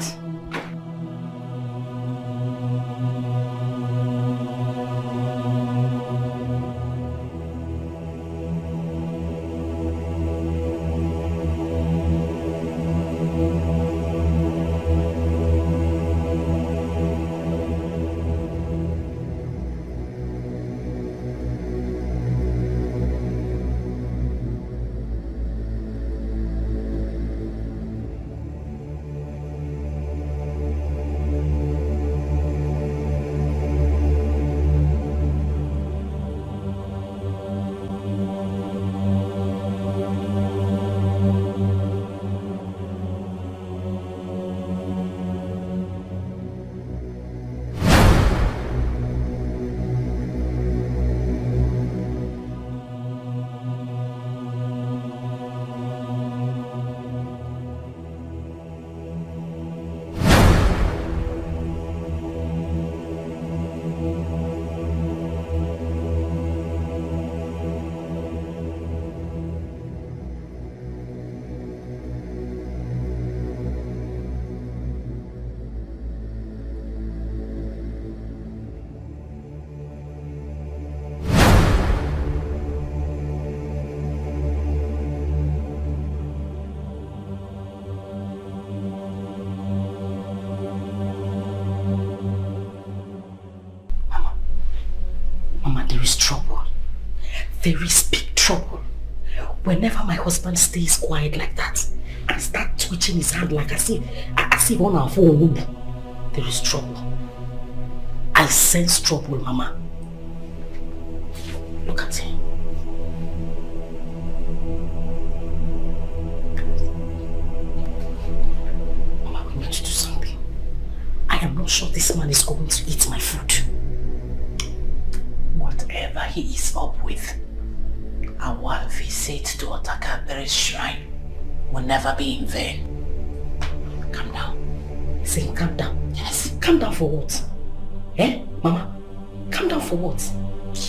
Mama, there is trouble. There is big trouble. Whenever my husband stays quiet like that and start twitching his hand like as if on our phone, there is trouble. I sense trouble, Mama. Look at him. Mama, we need to do something. I am not sure this man is going to eat my food. Whatever he is up with, our visit to Otakabere's shrine will never be in vain. Calm down. Say, calm down. Yes. Calm down for what? Eh, Mama? Calm down for what?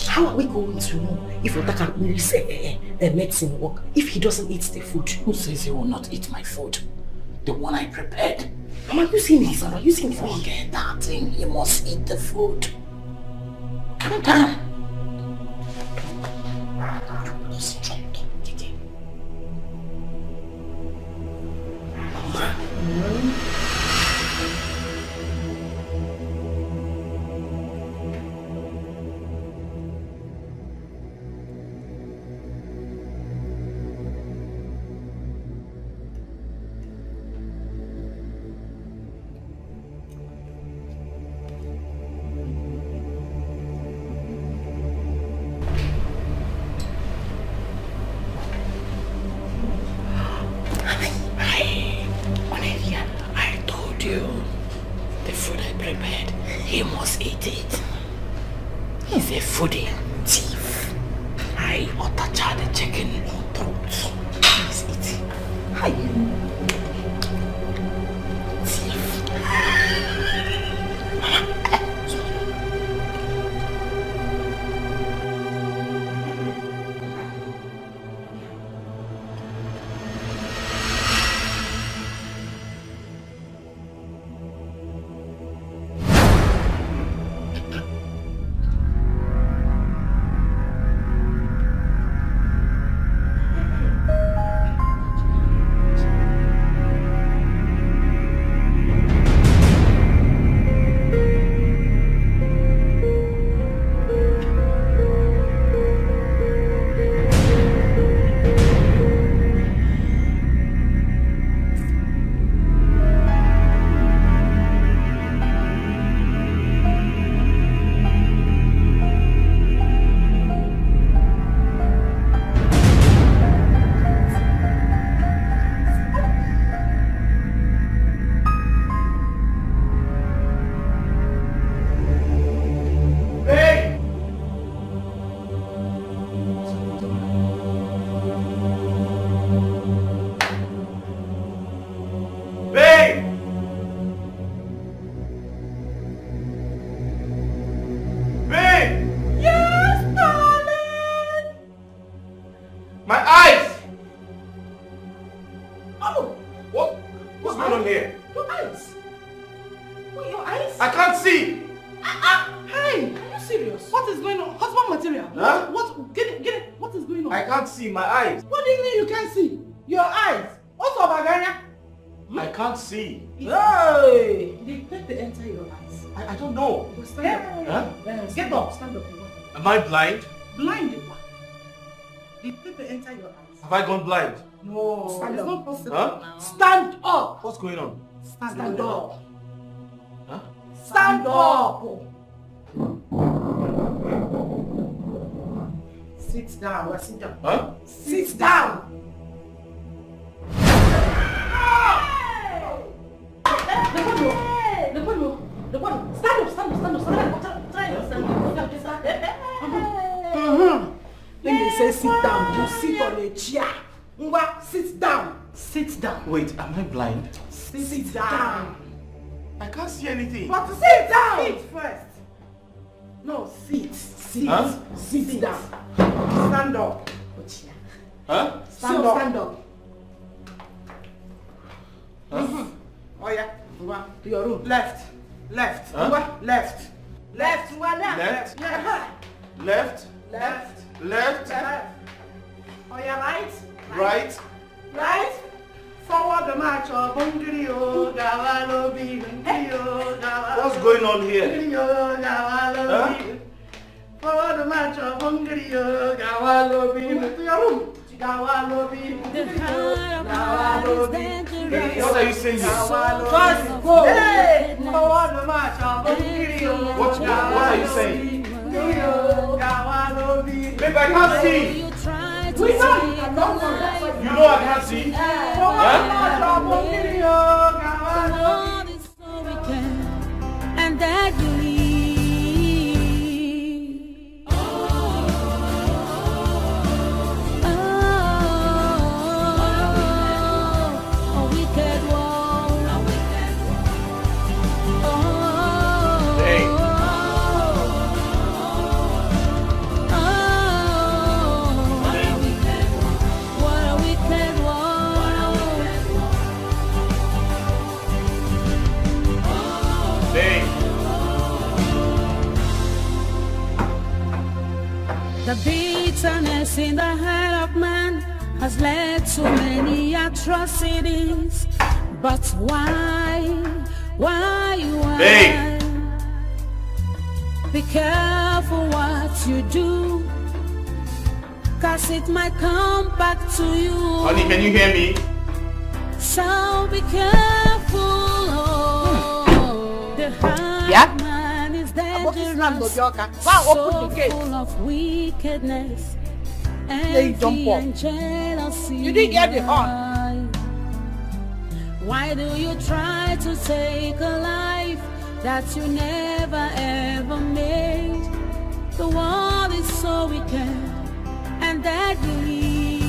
How are we going to know if Otakabere's medicine work if he doesn't eat the food? Who says he will not eat my food? The one I prepared. Mama, you see me, Sarah. You see me. Forget that thing. He must eat the food. Calm down. material? Huh? What? Get it. What is going on? I can't see, my eyes. What do you mean you can't see? Your eyes. What's up, Aganya? I can't see. Hey! Did pepper enter your eyes? I don't know. Stand up. Huh? Get up. Stand up. Am I blind? Blind? Did pepper enter your eyes? Have I gone blind? No. Stand it's up. not possible. Huh? Stand up. What's going on? Stand up. Huh? Stand up. Sit down. Sit down. Huh? Sit down. When they say sit down, you sit on a chair. Ngwa, sit down. Sit down. Wait, am I blind? Sit down. I can't see anything. But sit down. Sit first. No, sit. Sit. Huh? Sit down. Stand up. Huh? Stand up. Stand up. Huh? Oh yeah. Ngwa, to your room. Left. Left. Huh? Ngwa, left. Left. Ngwa, left. Left. Yeah. Left. Left. Left. Left. Oh yeah, right. Right. Right. Forward the march of Bungirio, Gavalo Bingirio, Gavalo. What's going on here? Huh? Forward the march of Bungirio, Gavalo Bingirio. To your room. Gavalo Bingirio, Gavalo Bingirio. What are you saying? First, go. Hey! Forward the march of Bungirio. What are you saying? Gavalo Bingirio. Babe, I can't see. We know you cannot forget. You know I can't see. And that you leave. A wicked one. Hey. What a wicked one. Hey. The bitterness in the heart of man has led to many atrocities. But why? Hey. Be careful what you do, 'cause it might come back to you. Honey, can you hear me? So be careful. The heart man is dangerous, so full of wickedness, envy and jealousy. You didn't get the horn. Why do you try to take a life that you never ever made? The world is so wicked and deadly.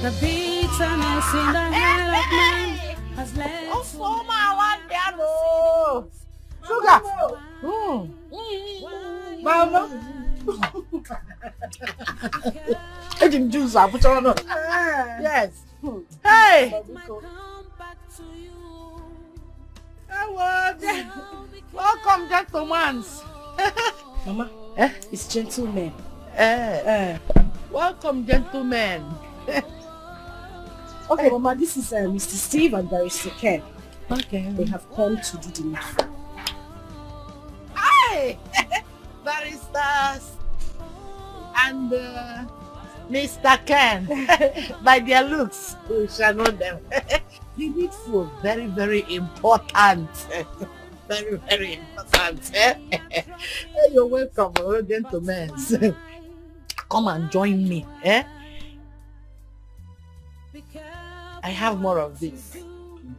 The bitterness in the heart of man has led to Sugar. Mama. I didn't do that. Put on. Yes. Hey. Welcome, gentlemen. Mama, it's gentlemen. Welcome, gentlemen. Okay, Mama, this is Mr. Steve and Barrister Ken. Okay. They have come to do the needful. Hi! Baristas and Mr. Ken. By their looks, we shall know them. The needful, very, very important. Very, very important. You're welcome, gentlemen. Come and join me. I have more of this.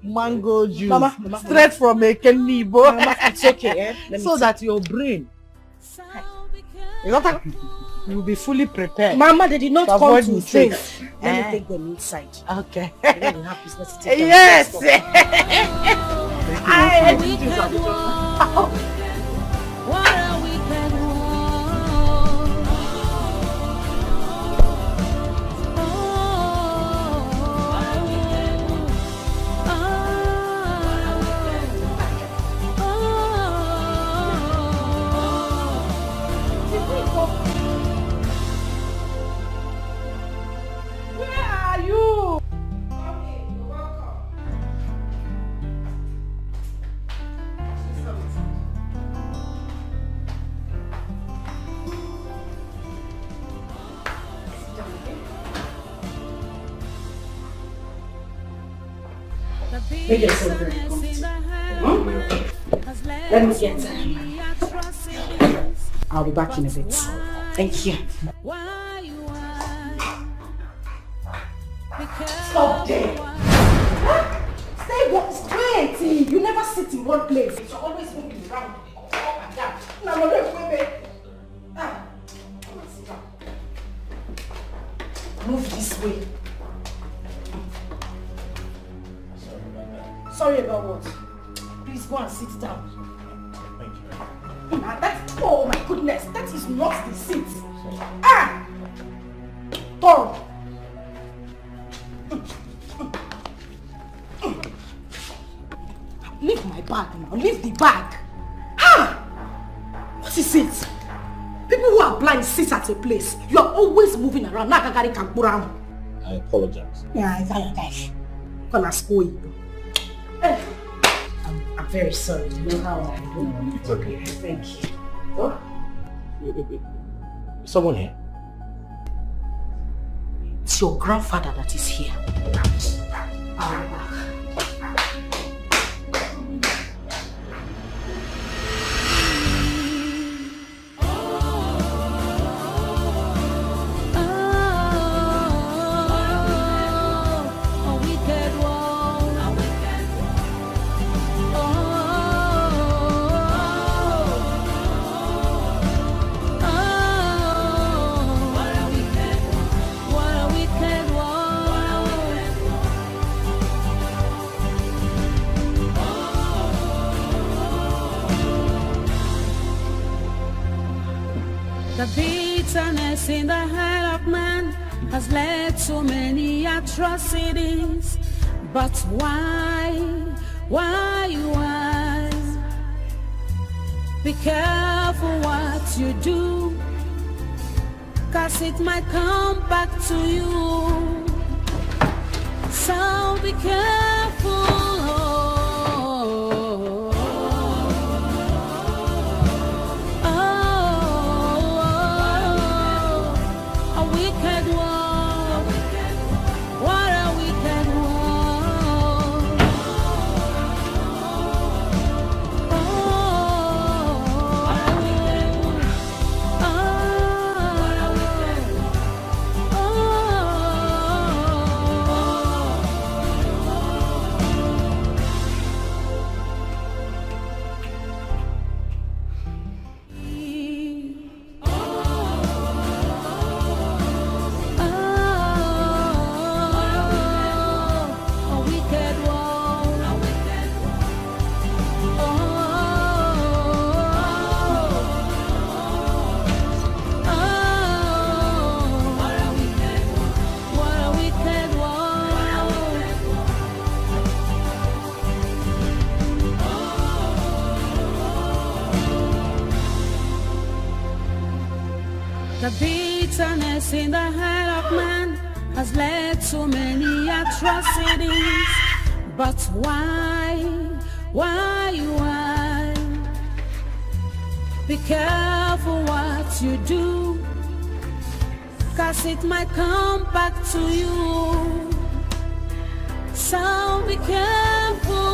Mango juice. Mama, straight from a Kenibo. Mama, it's okay. So that your brain You got that? You will be fully prepared. Mama, they did not come avoid to mistakes. drink. Let me take them inside. Okay. They don't have business to take them Yes. inside. I What a wicked Where are you? Make yourself very comfortable. Let me get I'll be back in a bit. Thank you. Stop there. Stay wait. You never sit in one place. You're always moving around, up and down. Now, wait. Come on, sit down. Move this way. Sorry about what? Please go and sit down. Thank you. Oh my goodness, that is not the seat. Tom. Leave my bag now. Leave the bag. What is it? People who are blind sit at a place. You are always moving around. I apologize. Gonna school you. I'm very sorry. You know how I do. It's okay. Thank you. Oh? Someone here? It's your grandfather that is here. I'll be back. The bitterness in the heart of man has led to many atrocities. But why? Be careful what you do, 'cause it might come back to you. So be careful. The bitterness in the heart of man has led to many atrocities. But why? Be careful what you do, 'cause it might come back to you. So be careful.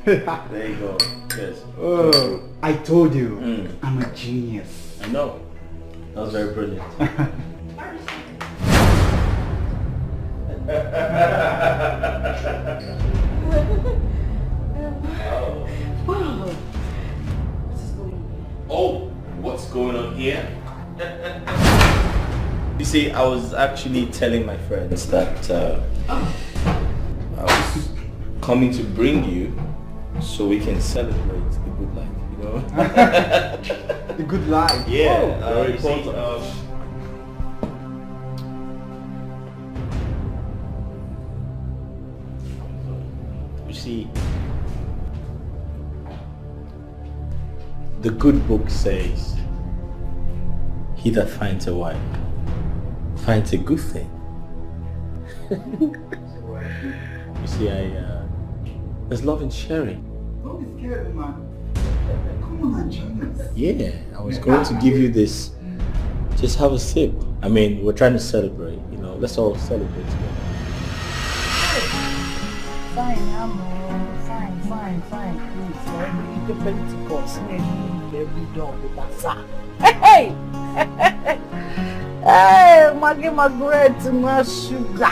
There you go. Yes. Oh, I told you, I'm a genius. I know. That was very brilliant. Oh, what's going on here? You see, I was actually telling my friends that I was coming to bring you so we can celebrate the good life, you know? The good life? Yeah, very you see, important. You see, the good book says, he that finds a wife finds a good thing. You see, there's love in sharing. Don't be scared, man. Come on and join us. Yeah, I was going to give you this. Just have a sip. I mean, we're trying to celebrate, you know, let's all celebrate together. Fine, fine. Please, the Pentecost, every dog with that sack. Hey! Hey, Maggie Margaret, my sugar.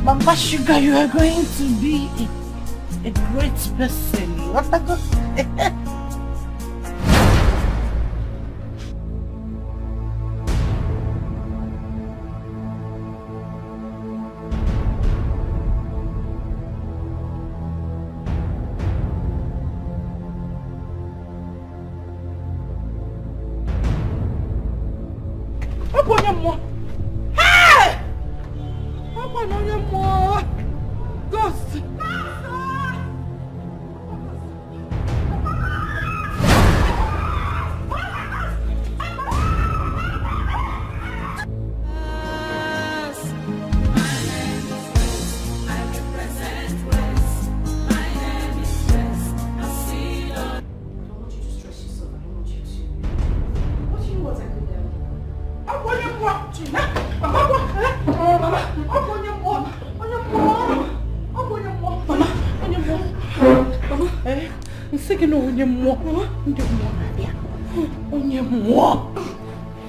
Mama Sugar, you are going to be a great person. What a good... Ghost!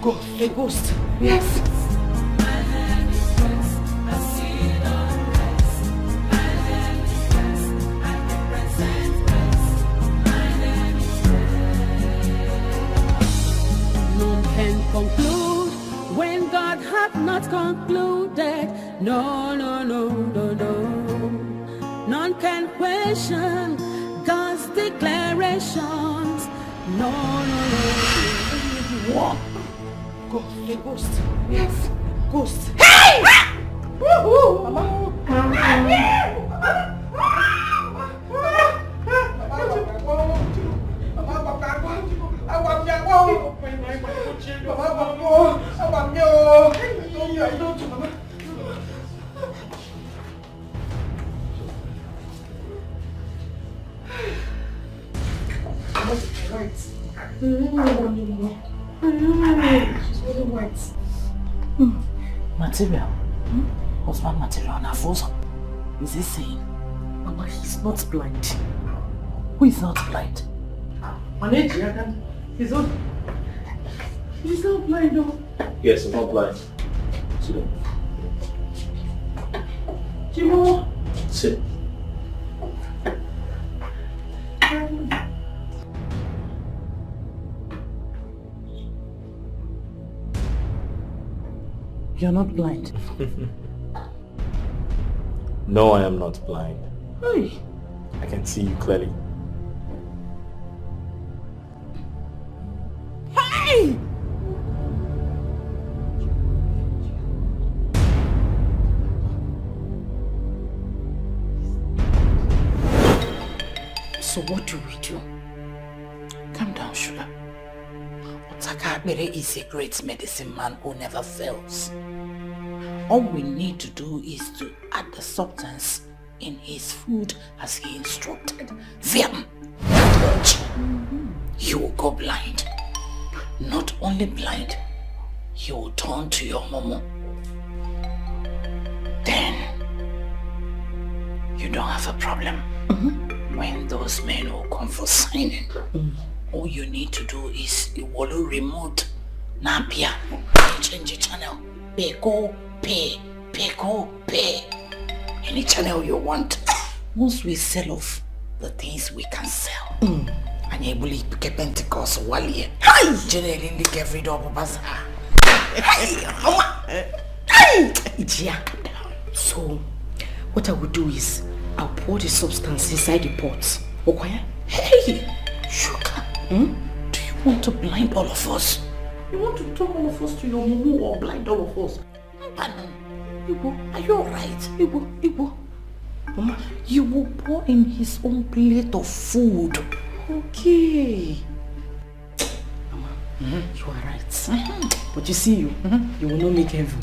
Ghost. A ghost. Yes. None can conclude when God hath not concluded. No. None can question God's declarations. No. What? Ghost. A ghost. Yes. Ghost. Hey! Woohoo! Mama. She's really white. Material. Husband material na frozen. Is he saying? Mama, he's not blind. Who is not blind? He's not blind though. Yes, I'm not blind. Sit down. Jimo. Sit. You're not blind. No, I am not blind. Hey. I can see you clearly. Hey! So what do we do? Calm down, Sugar. Otakabere is a great medicine man who never fails. All we need to do is to add the substance in his food as he instructed. Then, he will go blind. Not only blind, he will turn to your momo. Then, you don't have a problem. When those men will come for signing, all you need to do is you will remote Napia, change the channel, pay, go, pay, pay. Any channel you want. Once we sell off the things we can sell, and you will get Pentecost one year. Generally, get rid of bazaar. So, what I will do is, I'll pour the substance inside the pot. Okay? Hey! Sugar! Do you want to blind all of us? You want to turn all of us to your mumu or blind all of us? Igbo, are you alright? Igbo. Mama, you will pour in his own plate of food. Okay. Mama, you are right. But you see you will not make heaven.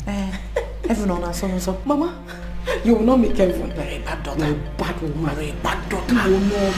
Heaven on us also. Mama, you will not make heaven. Very bad daughter. You're a bad woman. Very bad daughter. You will not.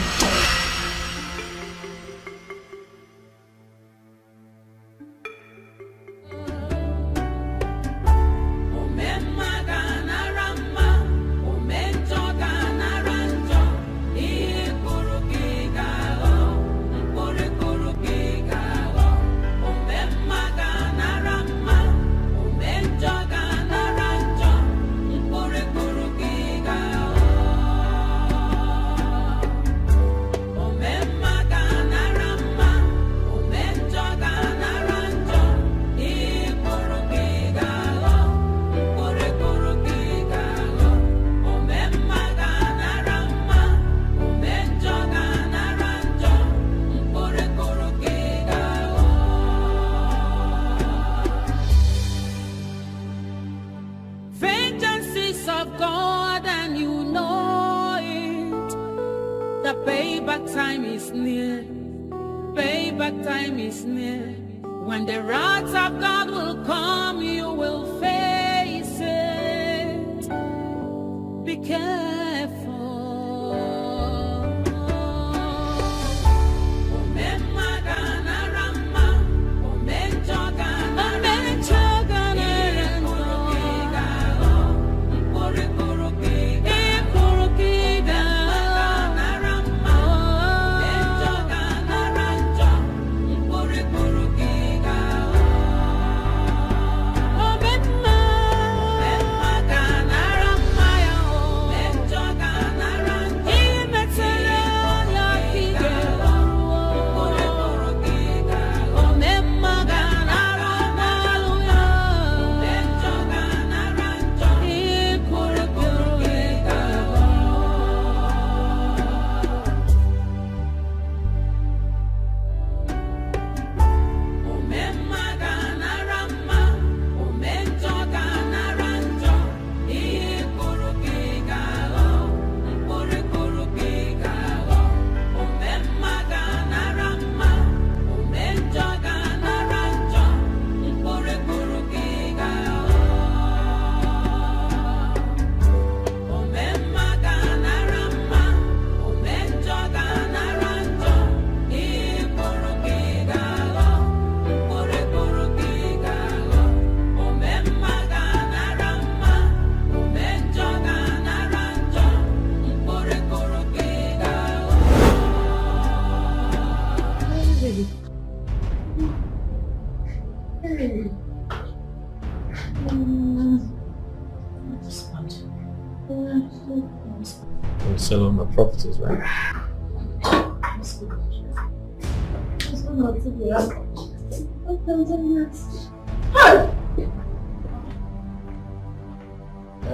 Sell all my properties, right?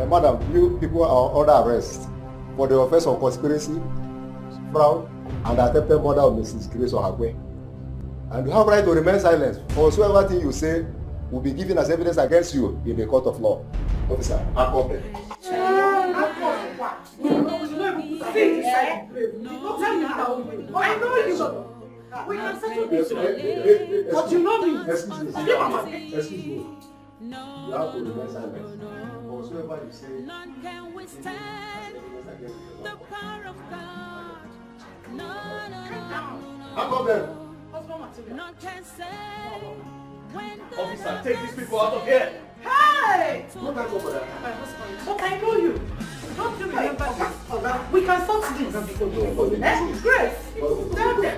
Madam, you people are under arrest for the offense of conspiracy, fraud, and attempted murder of Mrs. Grace Ohagwe. And you have right to remain silent, for whatsoever thing you say will be given as evidence against you in the court of law. Officer, act up. I know you. We can settle this. But you know me. Excuse me. You have to remain silent. Whatsoever you say, none can withstand the power of God. No. None can say when God. Officer, take these people out of here. Hey! But I know you. Don't you remember this? We can sort this. Grace, tell them.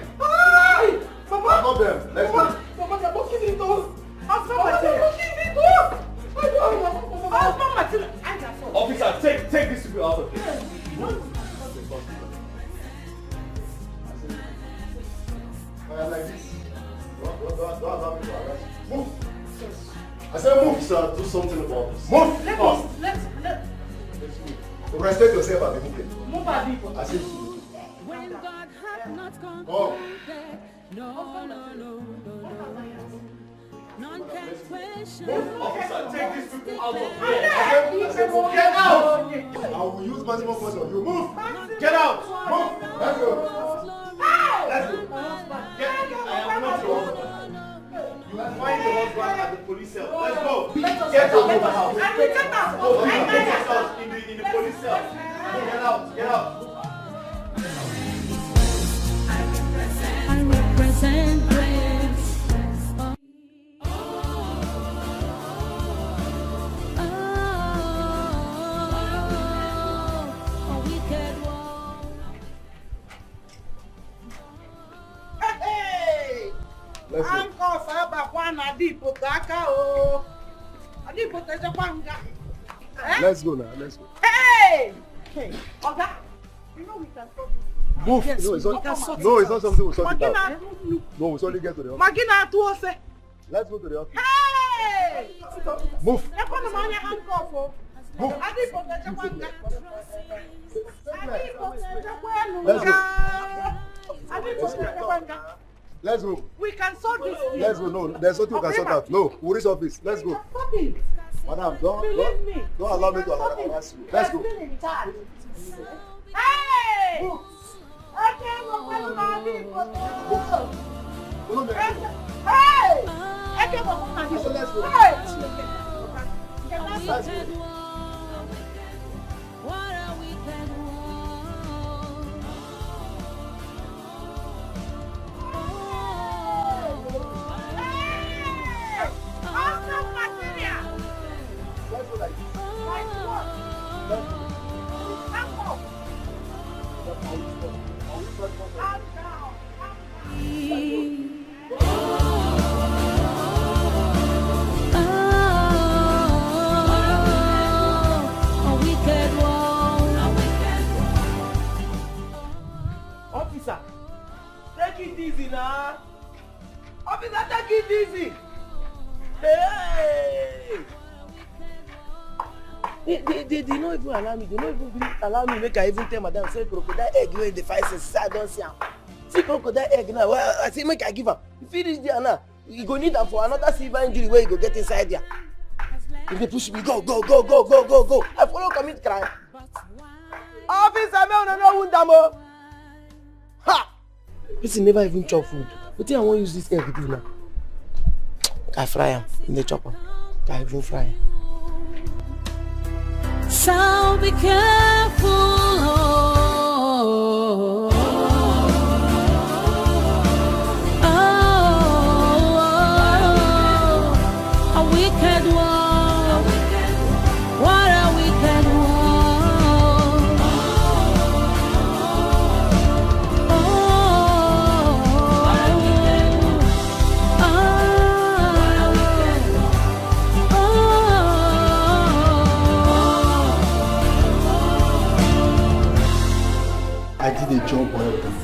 Mama, Not them. Let's go. Mama, they're looking in those. Husband Matilda. Husband Matilda. Officer, take these people out of here. Like this. Don't allow me to arrest. Move. I said move, sir. Do something about this. Move. Let's respect yourself and be moving. move our people. I said When God hath not come, go. no. None can question. Officer, take these people out of here. Get out! I will use maximum force on you. Move! Get out! Move! Let's go! Let's go! I am not your husband. You will find the husband at the police cell. Let's go! Get out of the house! Go to the house in the police cell. Get out! Get out! I represent grace. A wicked one. Hey! Let's go. Uncle Saba Kwana Dipo Taka o. Adipo Tajapanga. Let's go now. Let's go. Hey! Hey, Oga, you know we can stop this. Move. Yes, No, it's we not. can sort No, it it's not something we'll sort it Magina, out. No, we'll only get to the office. Magina Tuose. Let's go to the office. Hey! Move. Ekwano manya handcuff. Move. Adipo Tajapanga. Adipo Let's go. Adipo Tajapanga. Let's go. We can sort this. Let's go. No, there's nothing we can sort out. No, we'll reach office. Let's go. Stop it. Madam, Believe me. don't allow me to harass you. Let's go. You're still in charge. Hey! Okay, we're going to Hey! Okay, we're going to Let's go. Hey! Let's go. What a wicked Hey! Awesome material! Let's go like this. Like what? Let's go. Come on. Calm down. a wicked one. Officer, take it easy now. Officer, take it easy. Hey! They don't even allow me. They don't even allow me make I even tell madam say crocodile egg wey dey fight since I don't see am. See crocodile egg now. Well, I say make I give am. If he reach there now, you go need am for another silver injury where you go get inside there. If they push me, go. I follow commit crime. Officer, me no wound am o. Ha! Person never even chop food. Wetin I wan use this egg do now? I fry am in the chopper. I even fry am. So be careful. A wicked one. What a wicked one. I did a job well done.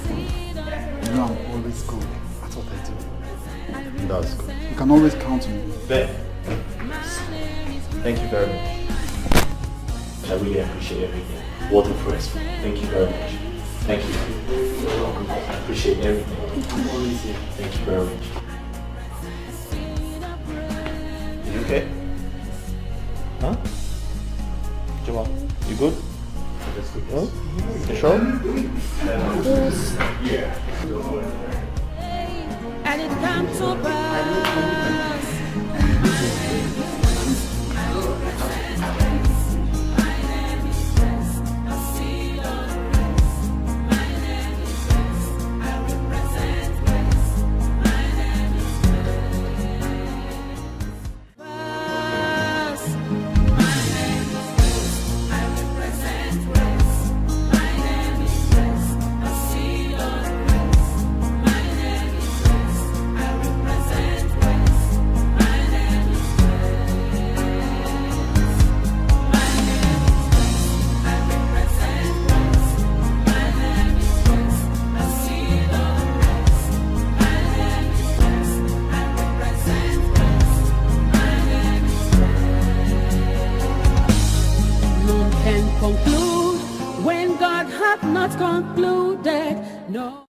You know I'm always good at what I do. That's good. You can always count on me. Ben, thank you very much. I really appreciate everything. What a first. Thank you very much. Thank you. You're welcome. I appreciate everything. I'm always here. Thank you very much. You okay? Huh? Jamal, you good? That's good. Huh? You sure? Yeah. And it comes to pass. My name is Grace. I represent Grace. My No.